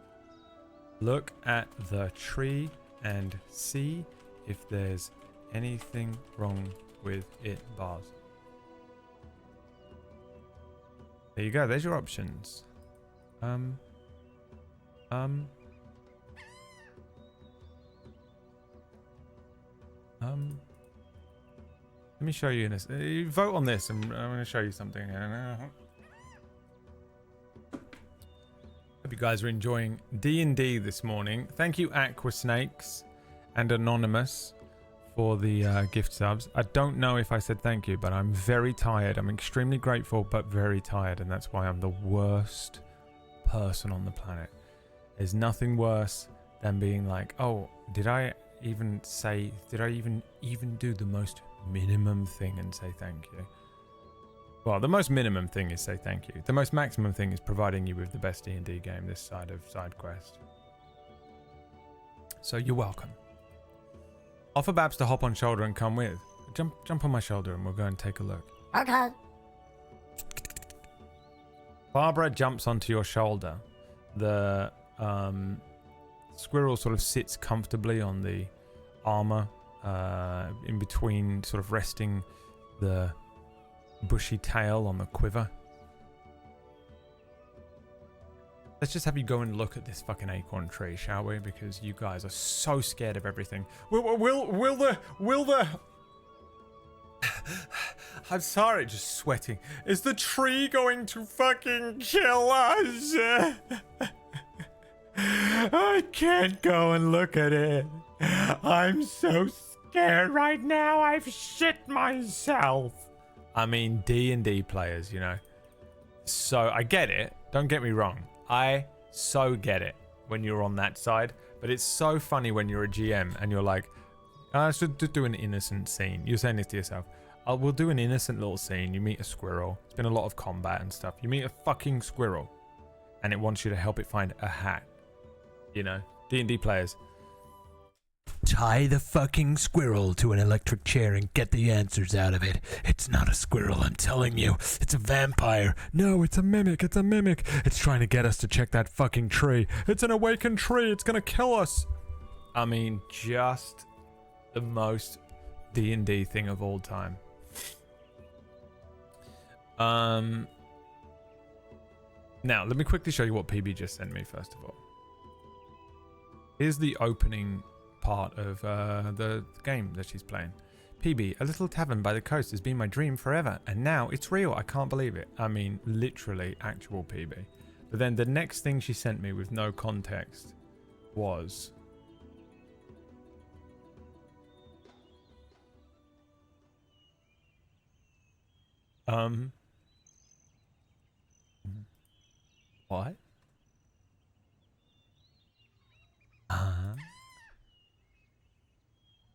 Look at the tree and see if there's anything wrong with it, bars. There you go, there's your options. Let me show you in this. Vote on this and I'm going to show you something. Hope you guys are enjoying D&D this morning. Thank you Aquasnakes and Anonymous for the gift subs. I don't know if I said thank you, but I'm very tired. I'm extremely grateful, but very tired, and that's why I'm the worst person on the planet. There's nothing worse than being like, oh, did I even do the most minimum thing and say thank you? Well, the most minimum thing is say thank you. The most maximum thing is providing you with the best D&D game this side of SideQuest. So you're welcome. Offer Babs to hop on shoulder and come with. Jump on my shoulder and we'll go and take a look. Okay. Barbara jumps onto your shoulder. The squirrel sort of sits comfortably on the armor, in between, sort of resting the bushy tail on the quiver. Let's just have you go and look at this fucking acorn tree, shall we? Because you guys are so scared of everything. Will the I'm sorry, just sweating. Is the tree going to fucking kill us? I can't go and look at it. I'm so scared right now. I've shit myself. I mean, D&D players, you know. So I get it. Don't get me wrong. I so get it when you're on that side. But it's so funny when you're a GM and you're like, I should just do an innocent scene. You're saying this to yourself. We'll do an innocent little scene. You meet a squirrel. It's been a lot of combat and stuff. You meet a fucking squirrel. And it wants you to help it find a hat. You know? D&D players. Tie the fucking squirrel to an electric chair and get the answers out of it. It's not a squirrel, I'm telling you. It's a vampire. No, it's a mimic. It's a mimic. It's trying to get us to check that fucking tree. It's an awakened tree. It's gonna kill us. I mean, just the most D&D thing of all time. Now, let me quickly show you what PB just sent me, first of all. Here's the opening part of the game that she's playing. PB, a little tavern by the coast has been my dream forever, and now it's real. I can't believe it. I mean, literally actual PB. But then the next thing she sent me with no context was... What?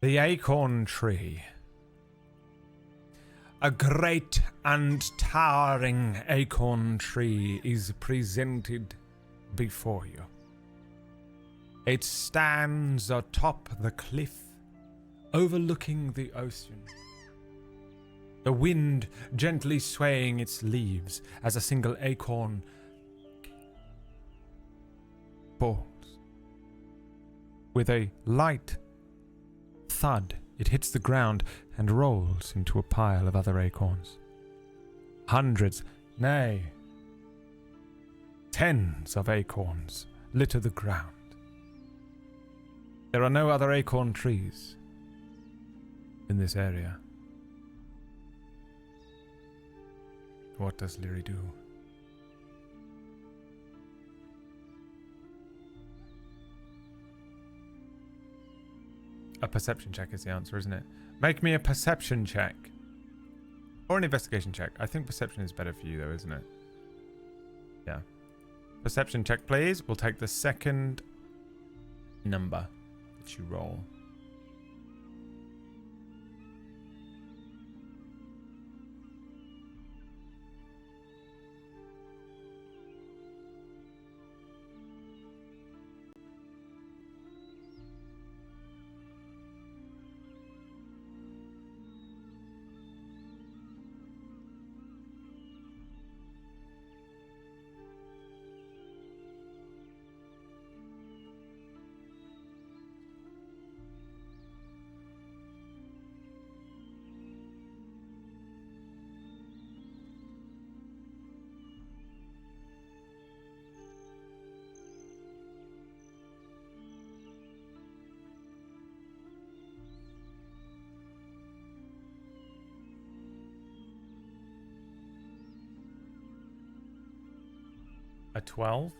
The acorn tree. A great and towering acorn tree is presented before you. It stands atop the cliff, overlooking the ocean. The wind gently swaying its leaves as a single acorn falls. With a light thud, it hits the ground and rolls into a pile of other acorns. Hundreds, nay, tens of acorns litter the ground, There are no other acorn trees in this area. What does Leary do? A perception check is the answer, isn't it? Make me a perception check. Or an investigation check. I think perception is better for you, though, isn't it? Yeah. Perception check, please. We'll take the second number that you roll. A 12?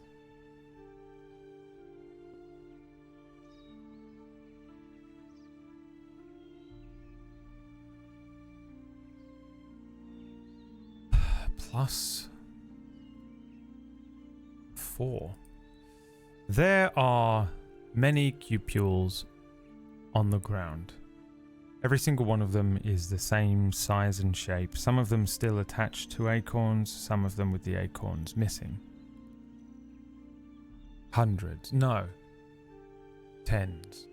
Plus 4. There are many cupules on the ground. Every single one of them is the same size and shape. Some of them still attached to acorns, some of them with the acorns missing. Hundreds. No. Tens.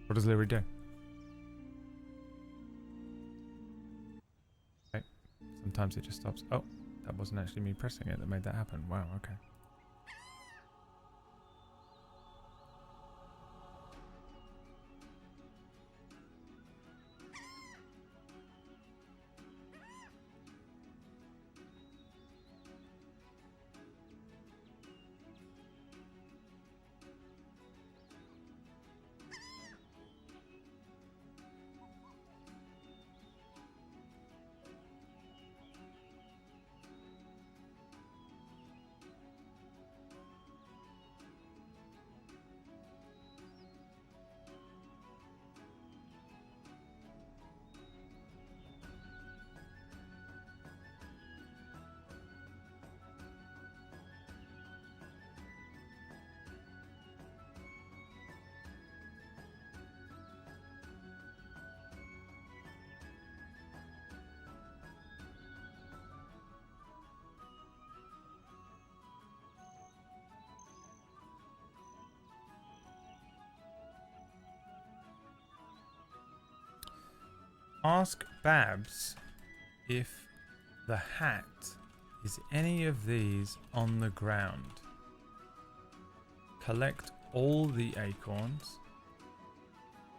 What does Leary do? Okay. Sometimes it just stops. Oh, that wasn't actually me pressing it that made that happen. Wow, okay. Ask Babs if the hat is any of these on the ground. Collect all the acorns.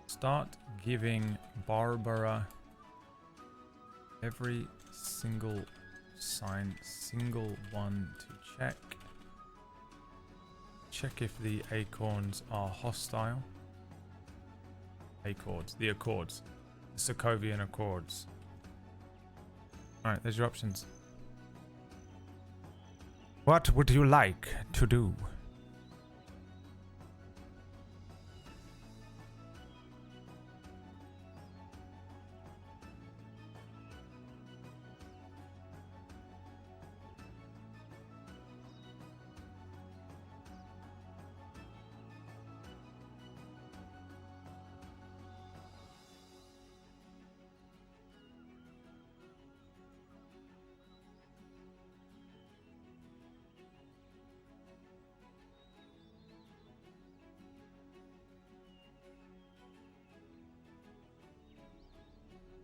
Start giving Barbara every single one to check. Check if the acorns are hostile. Accords, the accords. The Sokovian Accords. Alright, there's your options. What would you like to do?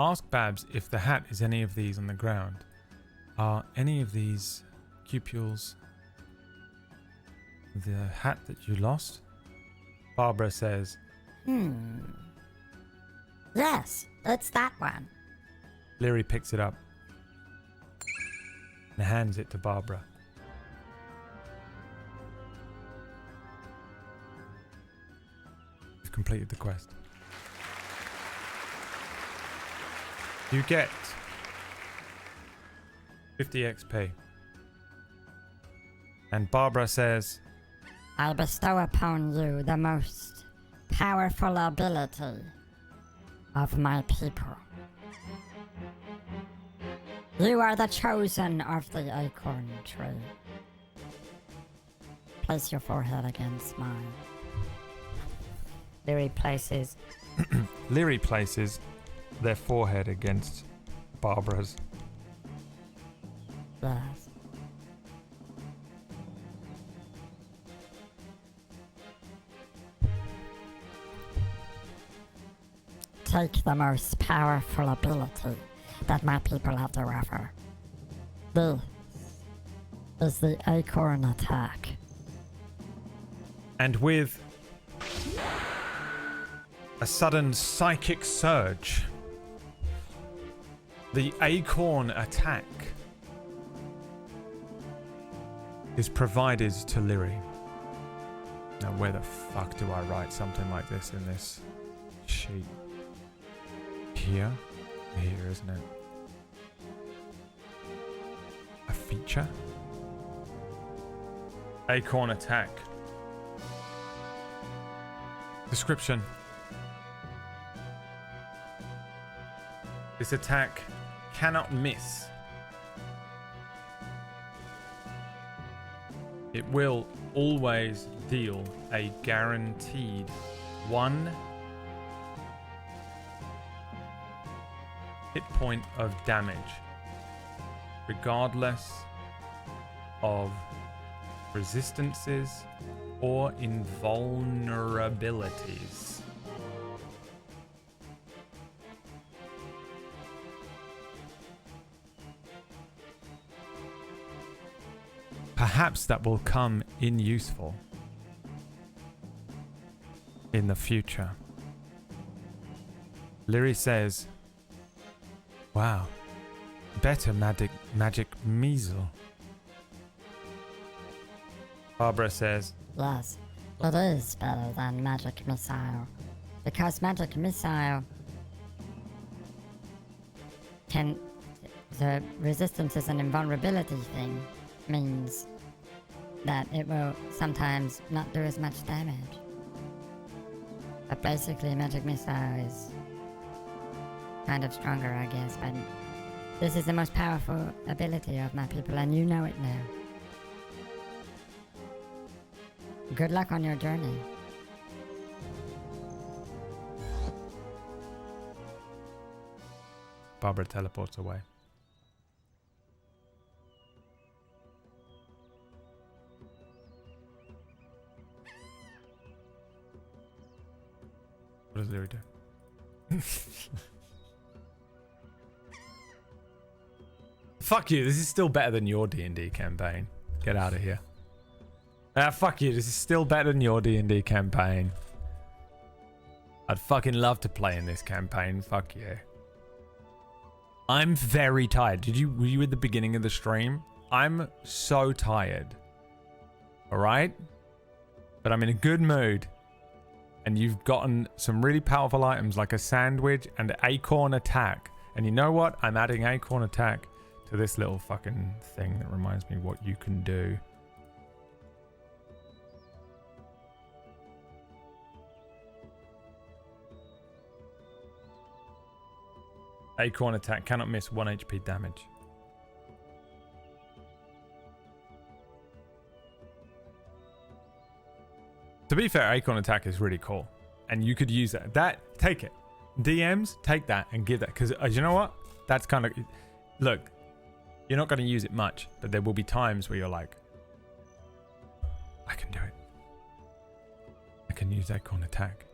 Ask Babs if the hat is any of these on the ground. Are any of these cupules the hat that you lost? Barbara says, Yes, it's that one. Leary picks it up and hands it to Barbara. You've completed the quest. You get 50 XP. And Barbara says, I bestow upon you the most powerful ability of my people. You are the chosen of the acorn tree. Place your forehead against mine. Leary places Leary places their forehead against Barbara's. Yes. Take the most powerful ability that my people have to offer. This is the acorn attack. And with a sudden psychic surge, the acorn attack is provided to Lyri. Now, where the fuck do I write something like this in this sheet? Here? Here, isn't it? A feature? Acorn attack. Description. This attack cannot miss. It will always deal a guaranteed 1 hit point of damage, regardless of resistances or invulnerabilities. Perhaps that will come in useful in the future. Lyri says, wow, better magic missile. Barbara says, Yes, it is better than magic missile. Because magic missile can... The resistances and invulnerability thing means that it will sometimes not do as much damage. But basically magic missile is kind of stronger, I guess, but this is the most powerful ability of my people and you know it now. Good luck on your journey. Barbara teleports away. What does Lyri do? Fuck you, this is still better than your D&D campaign. Get out of here. Ah, fuck you, this is still better than your D&D campaign. I'd fucking love to play in this campaign, fuck you. I'm very tired. Were you at the beginning of the stream? I'm so tired. Alright? But I'm in a good mood. And you've gotten some really powerful items like a sandwich and acorn attack. And you know what? I'm adding acorn attack to this little fucking thing that reminds me what you can do. Acorn attack cannot miss 1 HP damage. To be fair, acorn attack is really cool. And you could use that. Take it. DMs, take that and give that. Because you know what? That's kind of... Look, you're not going to use it much. But there will be times where you're like, I can do it. I can use acorn attack.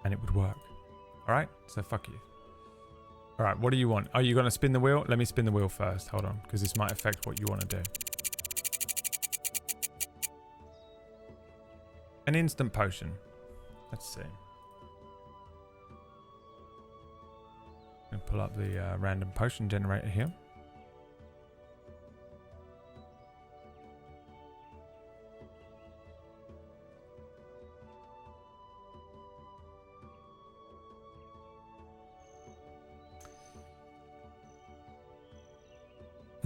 And it would work. Alright? So fuck you. Alright, what do you want? Are you going to spin the wheel? Let me spin the wheel first. Hold on. Because this might affect what you want to do. An instant potion. Let's see. I'm going to pull up the random potion generator here.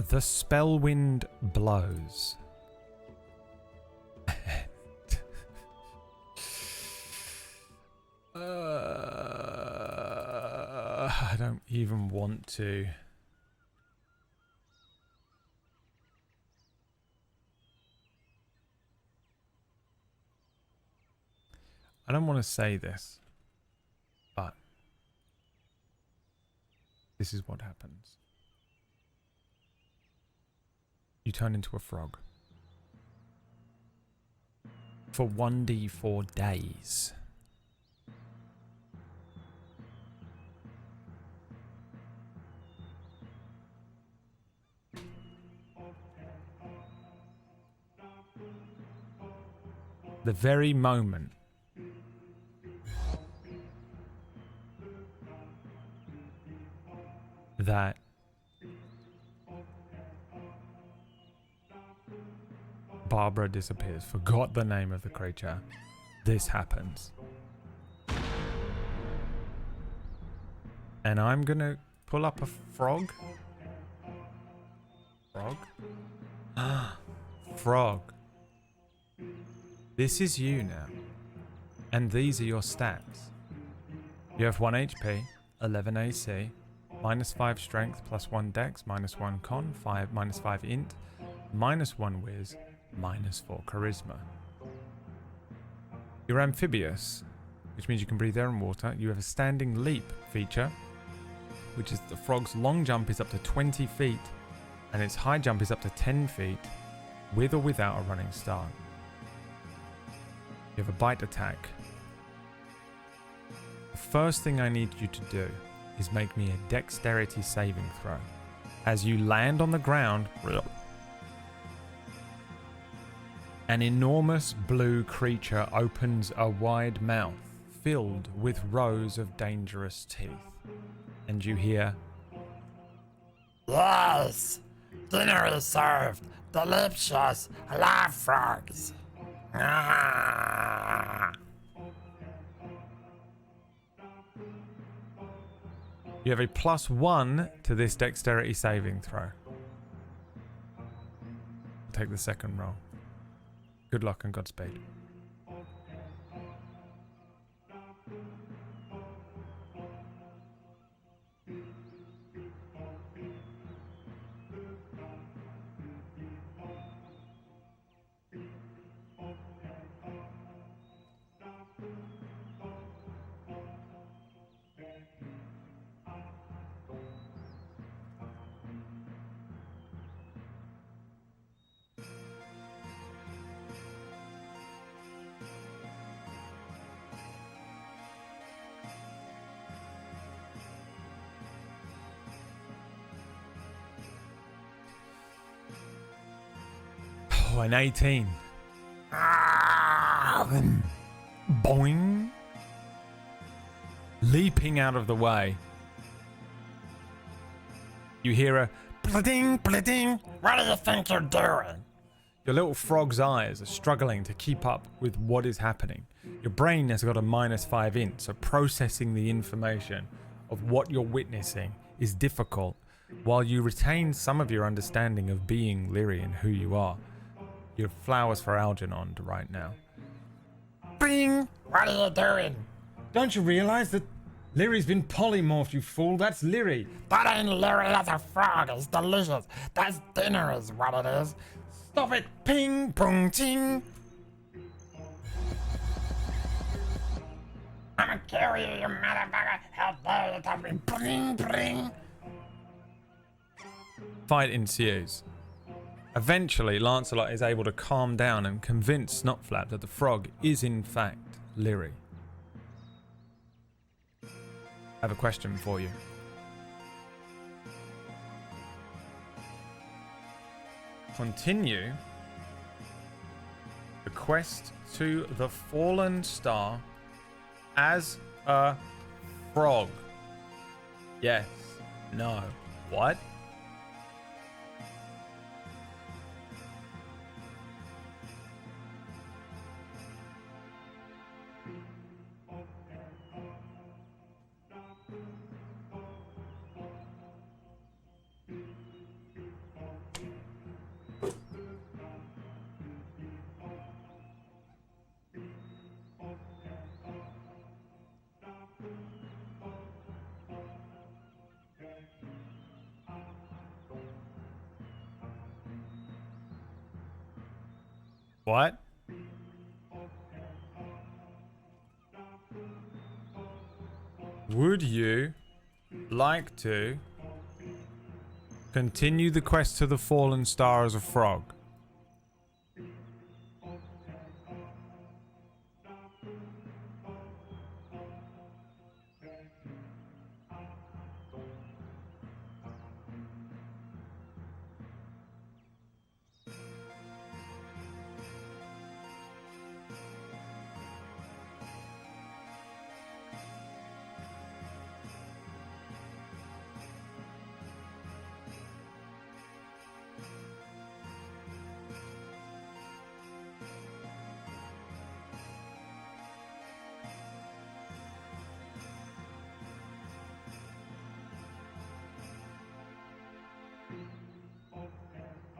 The spell wind blows. I don't even want to. I don't want to say this, but this is what happens. You turn into a frog. For 1d4 days. The very moment that Barbara disappears, forgot the name of the creature, this happens. And I'm gonna pull up a frog. Frog? Frog. This is you now. And these are your stats. You have 1 HP, 11 AC, -5 strength, +1 dex, -1 con, -5 int, -1 whiz, -4 charisma. You're amphibious, which means you can breathe air and water. You have a standing leap feature, which is the frog's long jump is up to 20 feet and its high jump is up to 10 feet with or without a running start. You have a bite attack. The first thing I need you to do is make me a dexterity saving throw. As you land on the ground, an enormous blue creature opens a wide mouth filled with rows of dangerous teeth. And you hear, Yes! Dinner is served! Delicious! Live frogs! Ah! you have a +1 to this dexterity saving throw. Take the second roll. Good luck and Godspeed. Oh, an 18. Boing. Leaping out of the way. You hear a Bling, bling! What do you think you're doing? Your little frog's eyes are struggling to keep up with what is happening. Your brain has got a -5 int, so processing the information of what you're witnessing is difficult, while you retain some of your understanding of being Lyri and who you are. You're flowers for Algernon right now. Bing! What are you doing? Don't you realize that Lyri's been polymorphed, you fool? That's Lyri. That ain't Larry, that's a frog. It's delicious. That's dinner is what it is. Stop it! Ping, pong, ting. I'ma kill you, you motherfucker. How dare you tell me? Bling, bling. Fight ensues. Eventually, Lancelot is able to calm down and convince Snotflap that the frog is in fact Lyri. I have a question for you. Continue the quest to the Fallen Star as a frog. Yes. No. What? What? Would you like to continue the quest to the fallen star as a frog?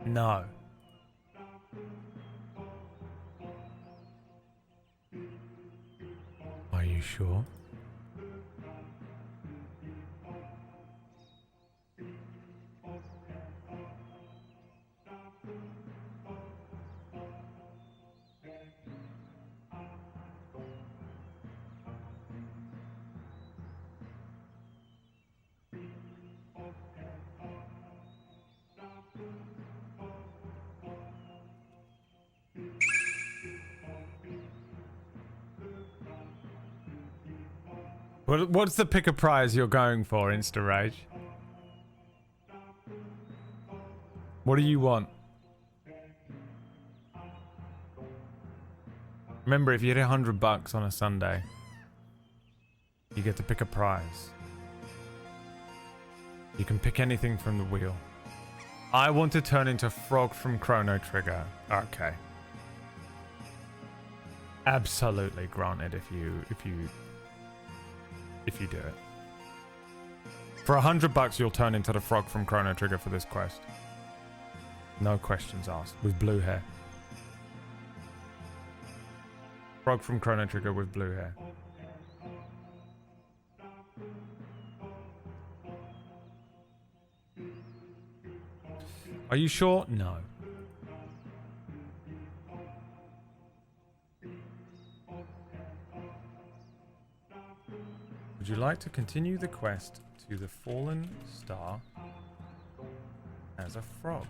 No. Are you sure? What's the pick a prize you're going for, Insta Rage? What do you want? Remember, if you hit $100 on a Sunday, you get to pick a prize. You can pick anything from the wheel. I want to turn into Frog from Chrono Trigger. Okay. Absolutely granted if you do it. For $100 you'll turn into the Frog from Chrono Trigger for this quest. No questions asked. With blue hair. Frog from Chrono Trigger with blue hair. Are you sure? No. Would you like to continue the quest to the fallen star as a frog?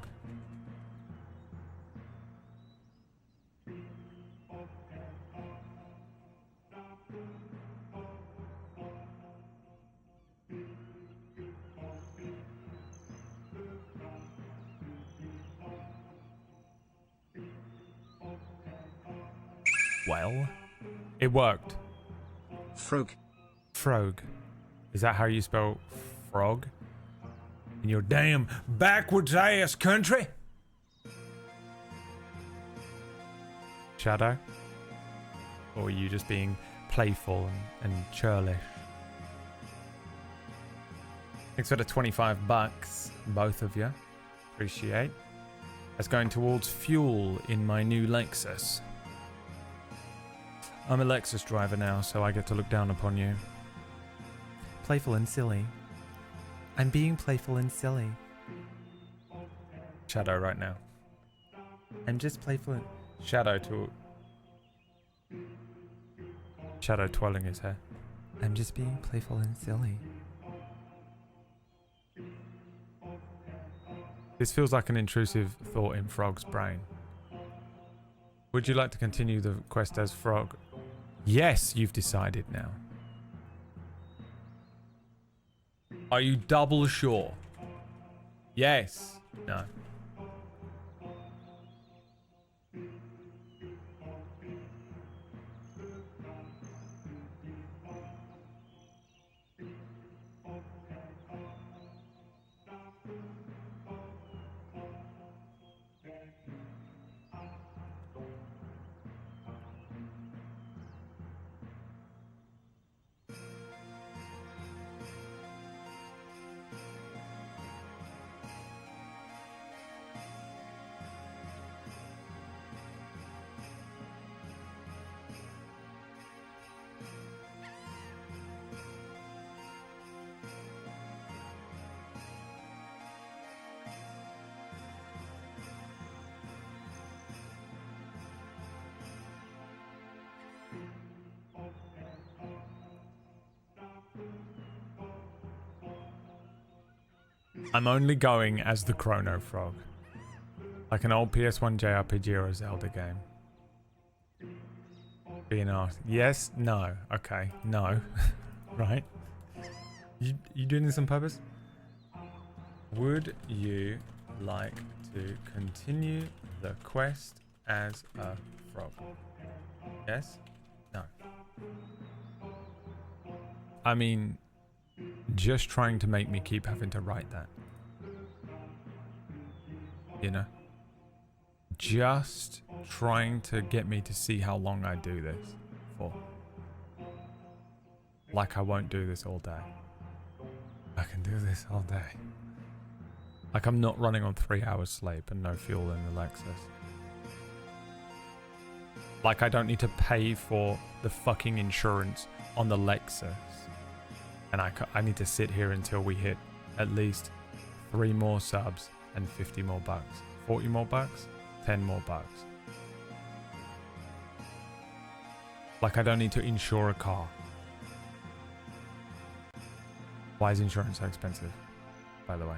Well, it worked. Frog. Frog. Is that how you spell frog? In your damn backwards ass country? Shadow? Or are you just being playful and churlish? Thanks for the $25, both of you. Appreciate. That's going towards fuel in my new Lexus. I'm a Lexus driver now, so I get to look down upon you. Playful and silly. I'm being playful and silly. Shadow right now. I'm just playful and... Shadow twirling his hair. I'm just being playful and silly. This feels like an intrusive thought in Frog's brain. Would you like to continue the quest as Frog? Yes, you've decided now. Are you double sure? Yes. No. I'm only going as the Chrono Frog. Like an old PS1 JRPG or a Zelda game. Being asked. Yes? No. Okay. No. Right? You doing this on purpose? Would you like to continue the quest as a frog? Yes? No. I mean, just trying to make me keep having to write that. You know? Just trying to get me to see how long I do this for. Like I won't do this all day. I can do this all day. Like I'm not running on 3 hours sleep and no fuel in the Lexus. Like I don't need to pay for the fucking insurance on the Lexus. And I need to sit here until we hit at least 3 more subs and 50 more bucks. 40 more bucks? 10 more bucks. Like I don't need to insure a car. Why is insurance so expensive, by the way?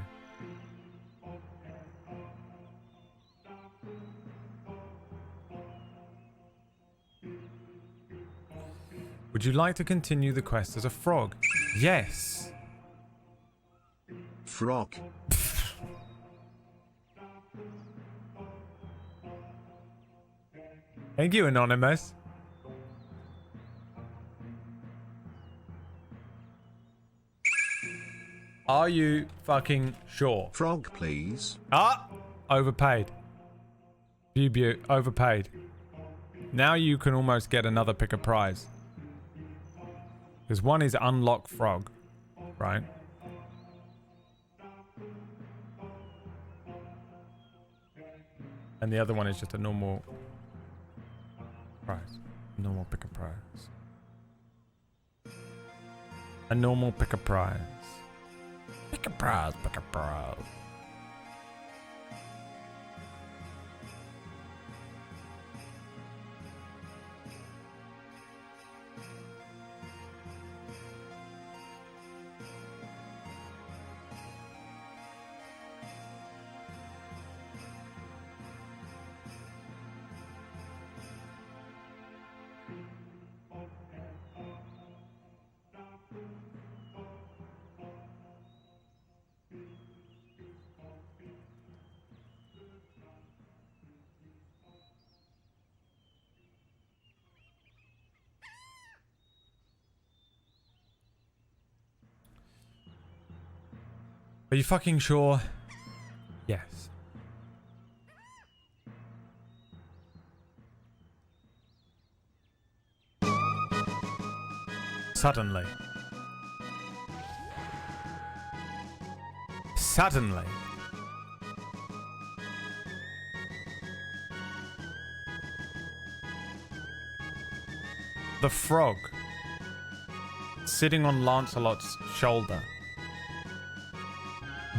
Would you like to continue the quest as a frog? Yes. Frog. Thank you, Anonymous. Are you fucking sure? Frog, please. Ah! Overpaid. Bubu, overpaid. Now you can almost get another pick a prize. Because one is unlock frog, right? And the other one is just a normal prize. Normal pick a prize. A normal pick a prize. Pick a prize, pick a prize. Are you fucking sure? Yes. Suddenly. Suddenly. The frog sitting on Lancelot's shoulder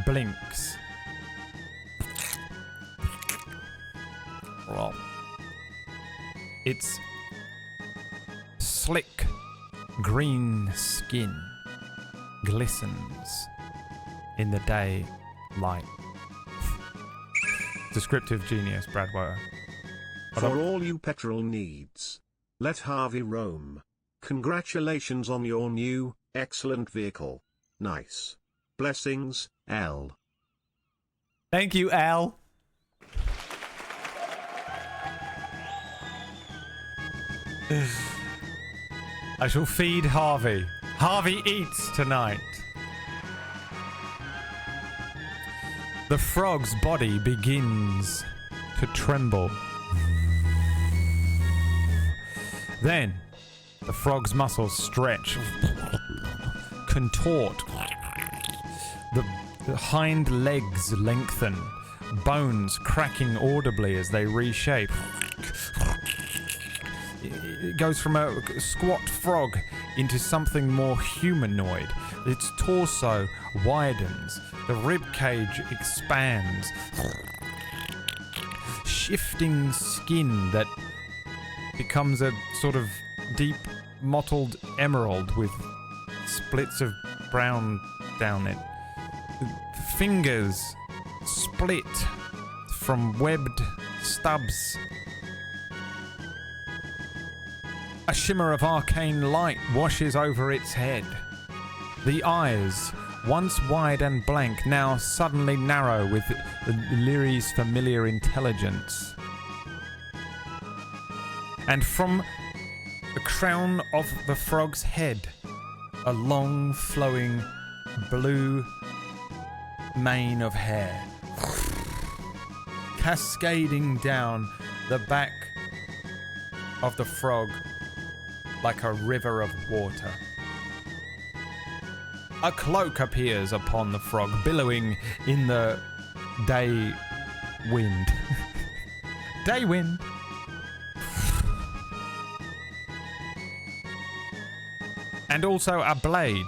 blinks. Well, its slick green skin glistens in the daylight. Descriptive genius, Brad Wower. For all you petrol needs, let Harvey roam. Congratulations on your new, excellent vehicle. Nice. Blessings, L. Thank you, Al. I shall feed Harvey. Harvey eats tonight. The frog's body begins to tremble. Then, the frog's muscles stretch, contort. The hind legs lengthen, bones cracking audibly as they reshape. It goes from a squat frog into something more humanoid. Its torso widens, the rib cage expands. Shifting skin that becomes a sort of deep mottled emerald with splits of brown down it. fingers split from webbed stubs. A shimmer of arcane light washes over its head. The eyes, once wide and blank, now suddenly narrow with Lyri's familiar intelligence. And from the crown of the frog's head, a long, flowing, blue mane of hair, cascading down the back of the frog like a river of water. A cloak appears upon the frog, billowing in the day wind. Day wind. And also a blade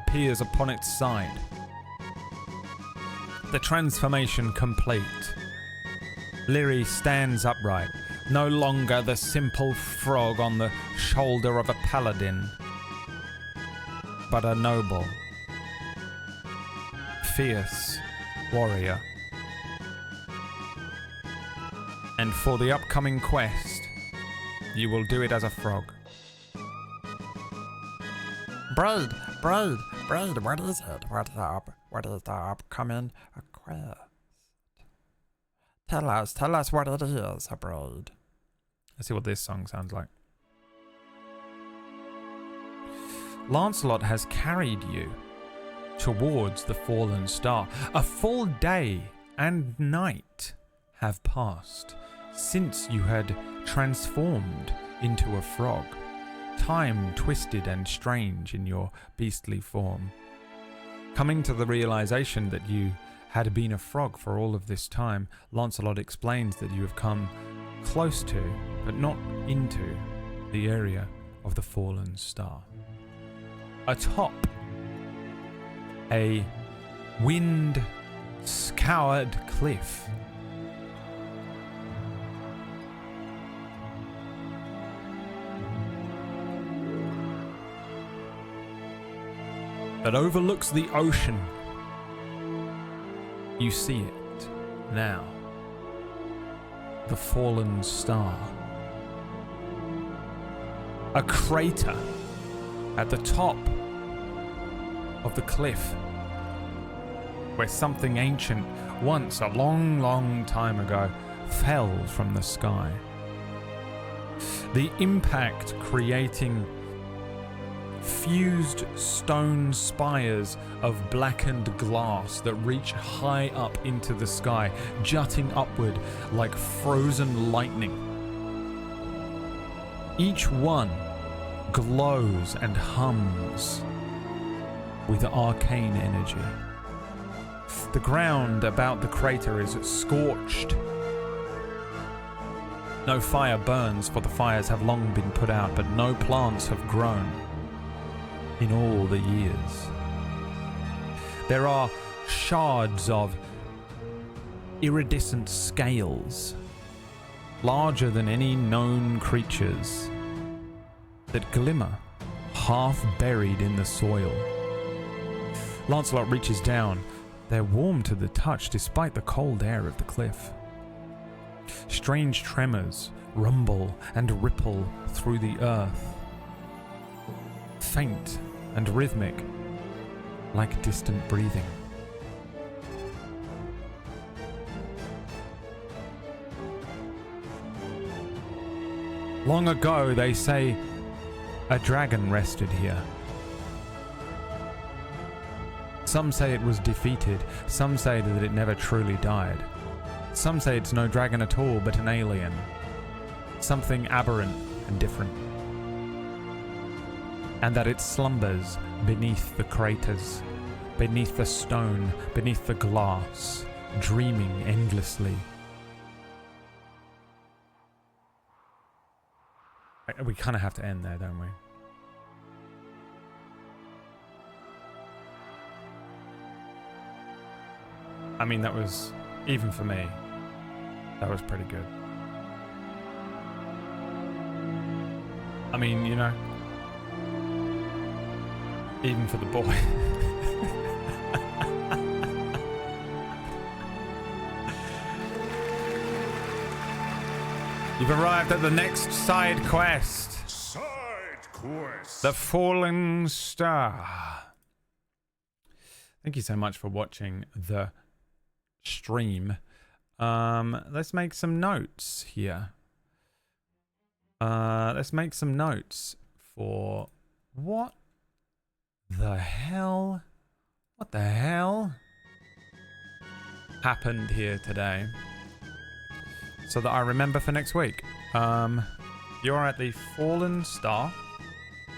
appears upon its side. The transformation complete. Lyri stands upright, no longer the simple frog on the shoulder of a paladin, but a noble, fierce warrior. And for the upcoming quest, you will do it as a frog. Braid, what is it? What is the upcoming quest? Tell us what it is, Braid. Let's see what this song sounds like. Lancelot has carried you towards the fallen star. A full day and night have passed since you had transformed into a frog. Time twisted and strange in your beastly form. Coming to the realization that you had been a frog for all of this time, Lancelot explains that you have come close to, but not into, the area of the fallen star. Atop a wind-scoured cliff, that overlooks the ocean. You see it now. The fallen star. A crater at the top of the cliff where something ancient once, a long, long time ago, fell from the sky. The impact creating fused stone spires of blackened glass that reach high up into the sky, jutting upward like frozen lightning. Each one glows and hums with arcane energy. The ground about the crater is scorched. No fire burns, for the fires have long been put out, but no plants have grown in all the years. There are shards of iridescent scales, larger than any known creatures, that glimmer, half buried in the soil. Lancelot reaches down. They're warm to the touch despite the cold air of the cliff. Strange tremors rumble and ripple through the earth, faint and rhythmic, like distant breathing. Long ago, they say, a dragon rested here. Some say it was defeated, some say that it never truly died. Some say it's no dragon at all, but an alien. Something aberrant and different. And that it slumbers beneath the craters, beneath the stone, beneath the glass, dreaming endlessly. We kind of have to end there, don't we? I mean, that was, even for me, that was pretty good. I mean, you know, Even for the boy. You've arrived at the next side quest. Side quest. The Fallen Star. Thank you so much for watching the stream. Let's make some notes here. Let's make some notes for what the hell happened here today, so that I remember for next week. You're at the Fallen Star.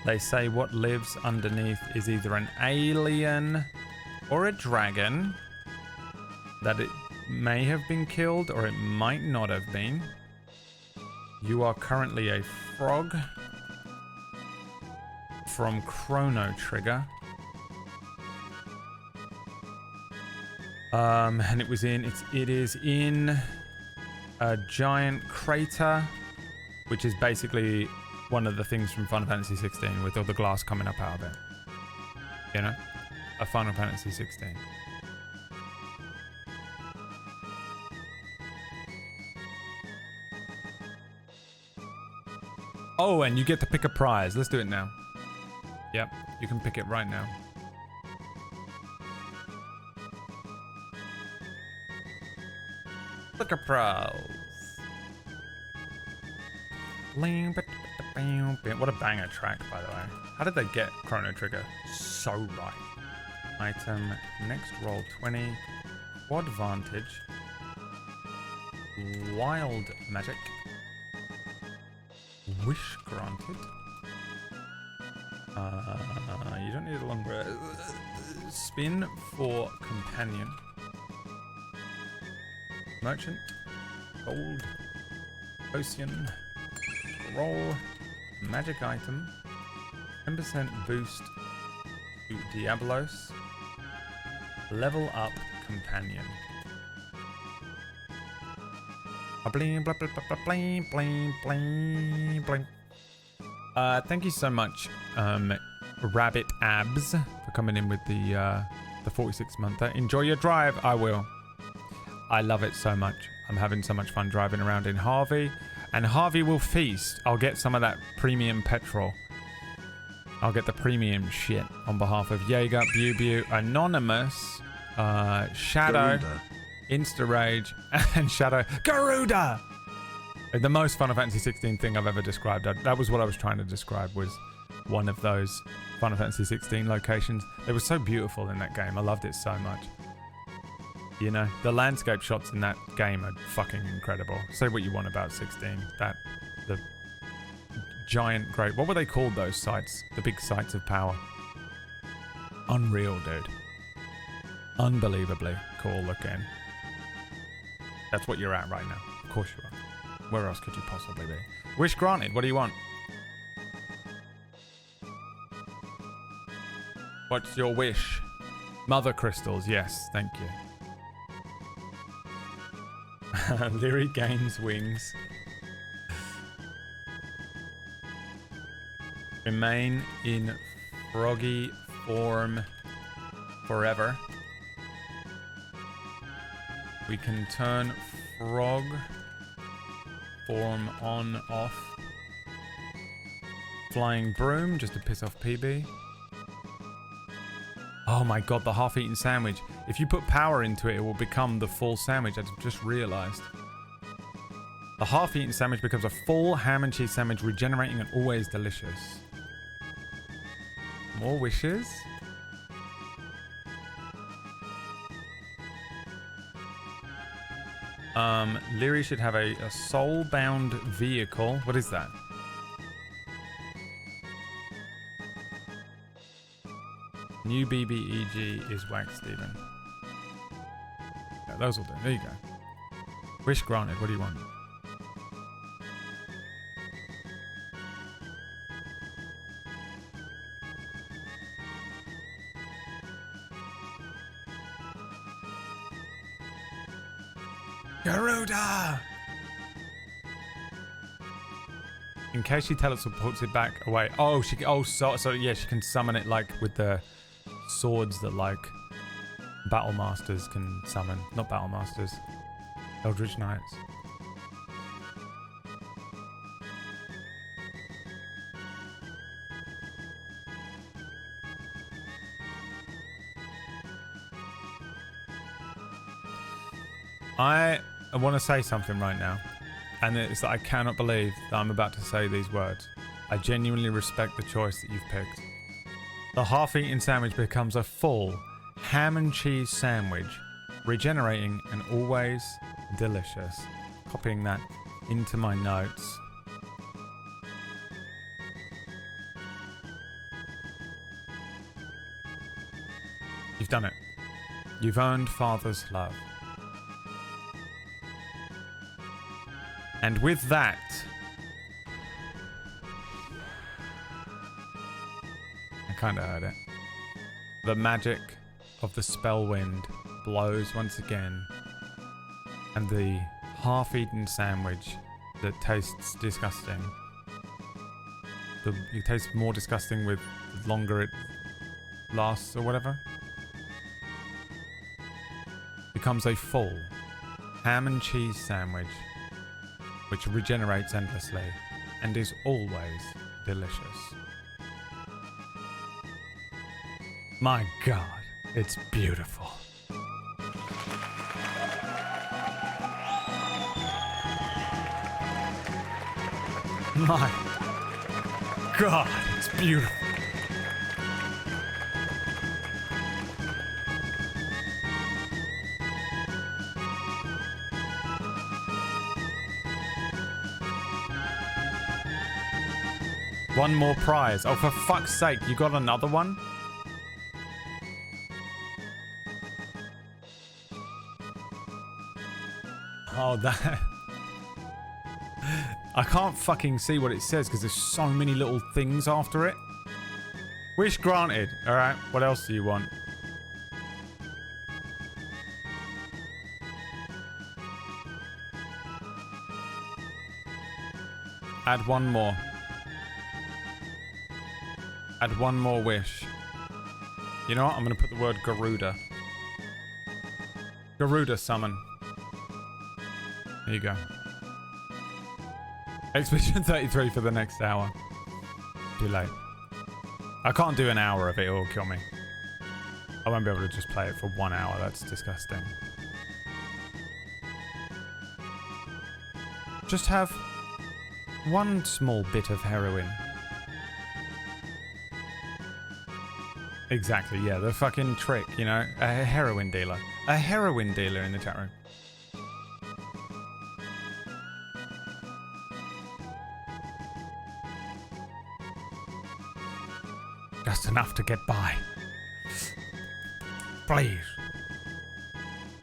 They say what lives underneath is either an alien or a dragon, that it may have been killed or it might not have been. You are currently a frog from Chrono Trigger. And it is in a giant crater, which is basically one of the things from Final Fantasy 16 with all the glass coming up out of it. You know? A Final Fantasy 16. Oh, and you get to pick a prize. Let's do it now. Yep, you can pick it right now. Pick a prize. What a banger track, by the way. How did they get Chrono Trigger so right? Item, next roll 20, quad vantage, wild magic, wish granted. You don't need a long spin for companion. Merchant, gold, potion, roll, magic item, 10% boost to Diablos, level up companion. Bling, bling, bling, bling, bling, bling, bling. Thank you so much, Rabbit Abs, for coming in with the 46-monther. Enjoy your drive. I will. I love it so much. I'm having so much fun driving around in Harvey, and Harvey will feast. I'll get some of that premium petrol. I'll get the premium shit on behalf of Jaeger, Bubu, Anonymous, Shadow, Garuda. Insta Rage, and Shadow Garuda. The most Final Fantasy 16 thing I've ever described. That was what I was trying to describe, was one of those Final Fantasy 16 locations. They were so beautiful in that game. I loved it so much. You know, the landscape shots in that game are fucking incredible. Say what you want about 16. The giant great... What were they called, those sites? The big sites of power. Unreal, dude. Unbelievably cool looking. That's what you're at right now. Of course you are. Where else could you possibly be? Wish granted. What do you want? What's your wish? Mother crystals. Yes, thank you. Lyri gains wings. Remain in froggy form forever. We can turn frog form on, off. Flying broom, just to piss off PB. Oh my god, the half-eaten sandwich. If you put power into it, it will become the full sandwich. I just realized. The half-eaten sandwich becomes a full ham and cheese sandwich, regenerating and always delicious. More wishes? Lyri should have a soul-bound vehicle. What is that? New BBEG is Wax Steven. Yeah, those will do. There you go. Wish granted. What do you want? Garuda! In case she teleports it back away. Oh, so yeah, she can summon it like with the swords that like Battle Masters can summon. Not Battle Masters. Eldritch Knights. I want to say something right now, and it's that I cannot believe that I'm about to say these words. I genuinely respect the choice that you've picked. The half-eaten sandwich becomes a full ham and cheese sandwich, regenerating and always delicious. Copying that into my notes. You've done it. You've earned Father's love. And with that, I kind of heard it. The magic of the spell wind blows once again, and the half-eaten sandwich that tastes disgusting. It tastes more disgusting with the longer it lasts or whatever. Becomes a full ham and cheese sandwich which regenerates endlessly and is always delicious. My God, it's beautiful. My God, it's beautiful. One more prize. Oh, for fuck's sake, you got another one? Oh, that... I can't fucking see what it says because there's so many little things after it. Wish granted. Alright, what else do you want? Add one more. Add one more wish. You know what? I'm going to put the word Garuda. Garuda summon. There you go. Expedition 33 for the next hour. Too late. I can't do an hour of it, it'll kill me. I won't be able to just play it for 1 hour, that's disgusting. Just have one small bit of heroin. Exactly, yeah, the fucking trick, you know? A heroin dealer. A heroin dealer in the chat room. Just enough to get by. Please.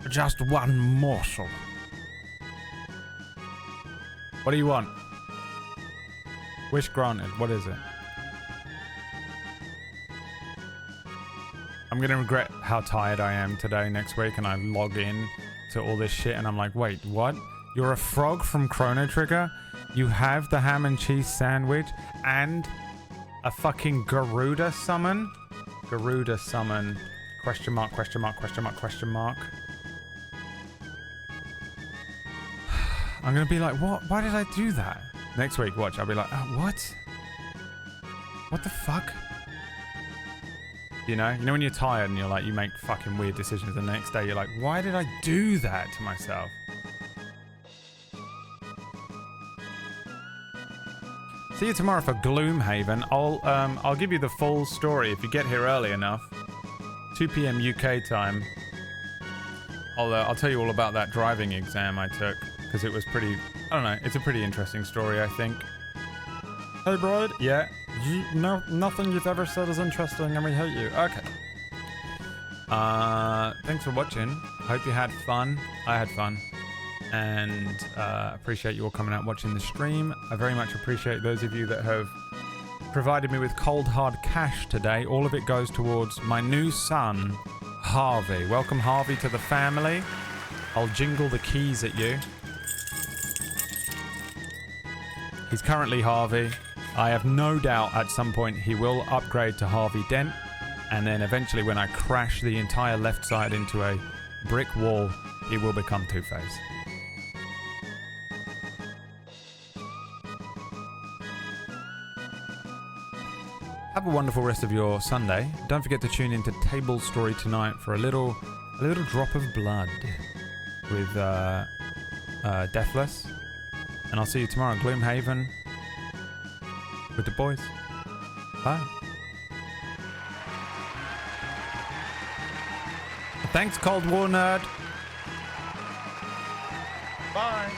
Just one morsel. What do you want? Wish granted. What is it? I'm gonna regret how tired I am today next week, and I log in to all this shit and I'm like, wait, what? You're a frog from Chrono Trigger? You have the ham and cheese sandwich and a fucking Garuda summon? Garuda summon. Question mark, question mark, question mark, question mark. I'm gonna be like, what? Why did I do that? Next week, watch, I'll be like, oh, what? What the fuck? You know when you're tired and you're like, you make fucking weird decisions the next day, you're like, why did I do that to myself? See you tomorrow for Gloomhaven. I'll give you the full story if you get here early enough. 2 p.m. UK time. I'll tell you all about that driving exam I took because it was pretty. I don't know. It's a pretty interesting story, I think. Hey, Broad. Yeah. Nothing you've ever said is interesting, and we hate you. Okay. Thanks for watching. Hope you had fun. I had fun. And appreciate you all coming out watching the stream. I very much appreciate those of you that have provided me with cold hard cash today. All of it goes towards my new son, Harvey. Welcome, Harvey, to the family. I'll jingle the keys at you. He's currently Harvey. I have no doubt at some point he will upgrade to Harvey Dent, and then eventually when I crash the entire left side into a brick wall, he will become Two-Face. Have a wonderful rest of your Sunday. Don't forget to tune into Table Story tonight for a little drop of blood with Deathless. And I'll see you tomorrow in Gloomhaven with the boys. Bye. Thanks, Cold War Nerd. Bye.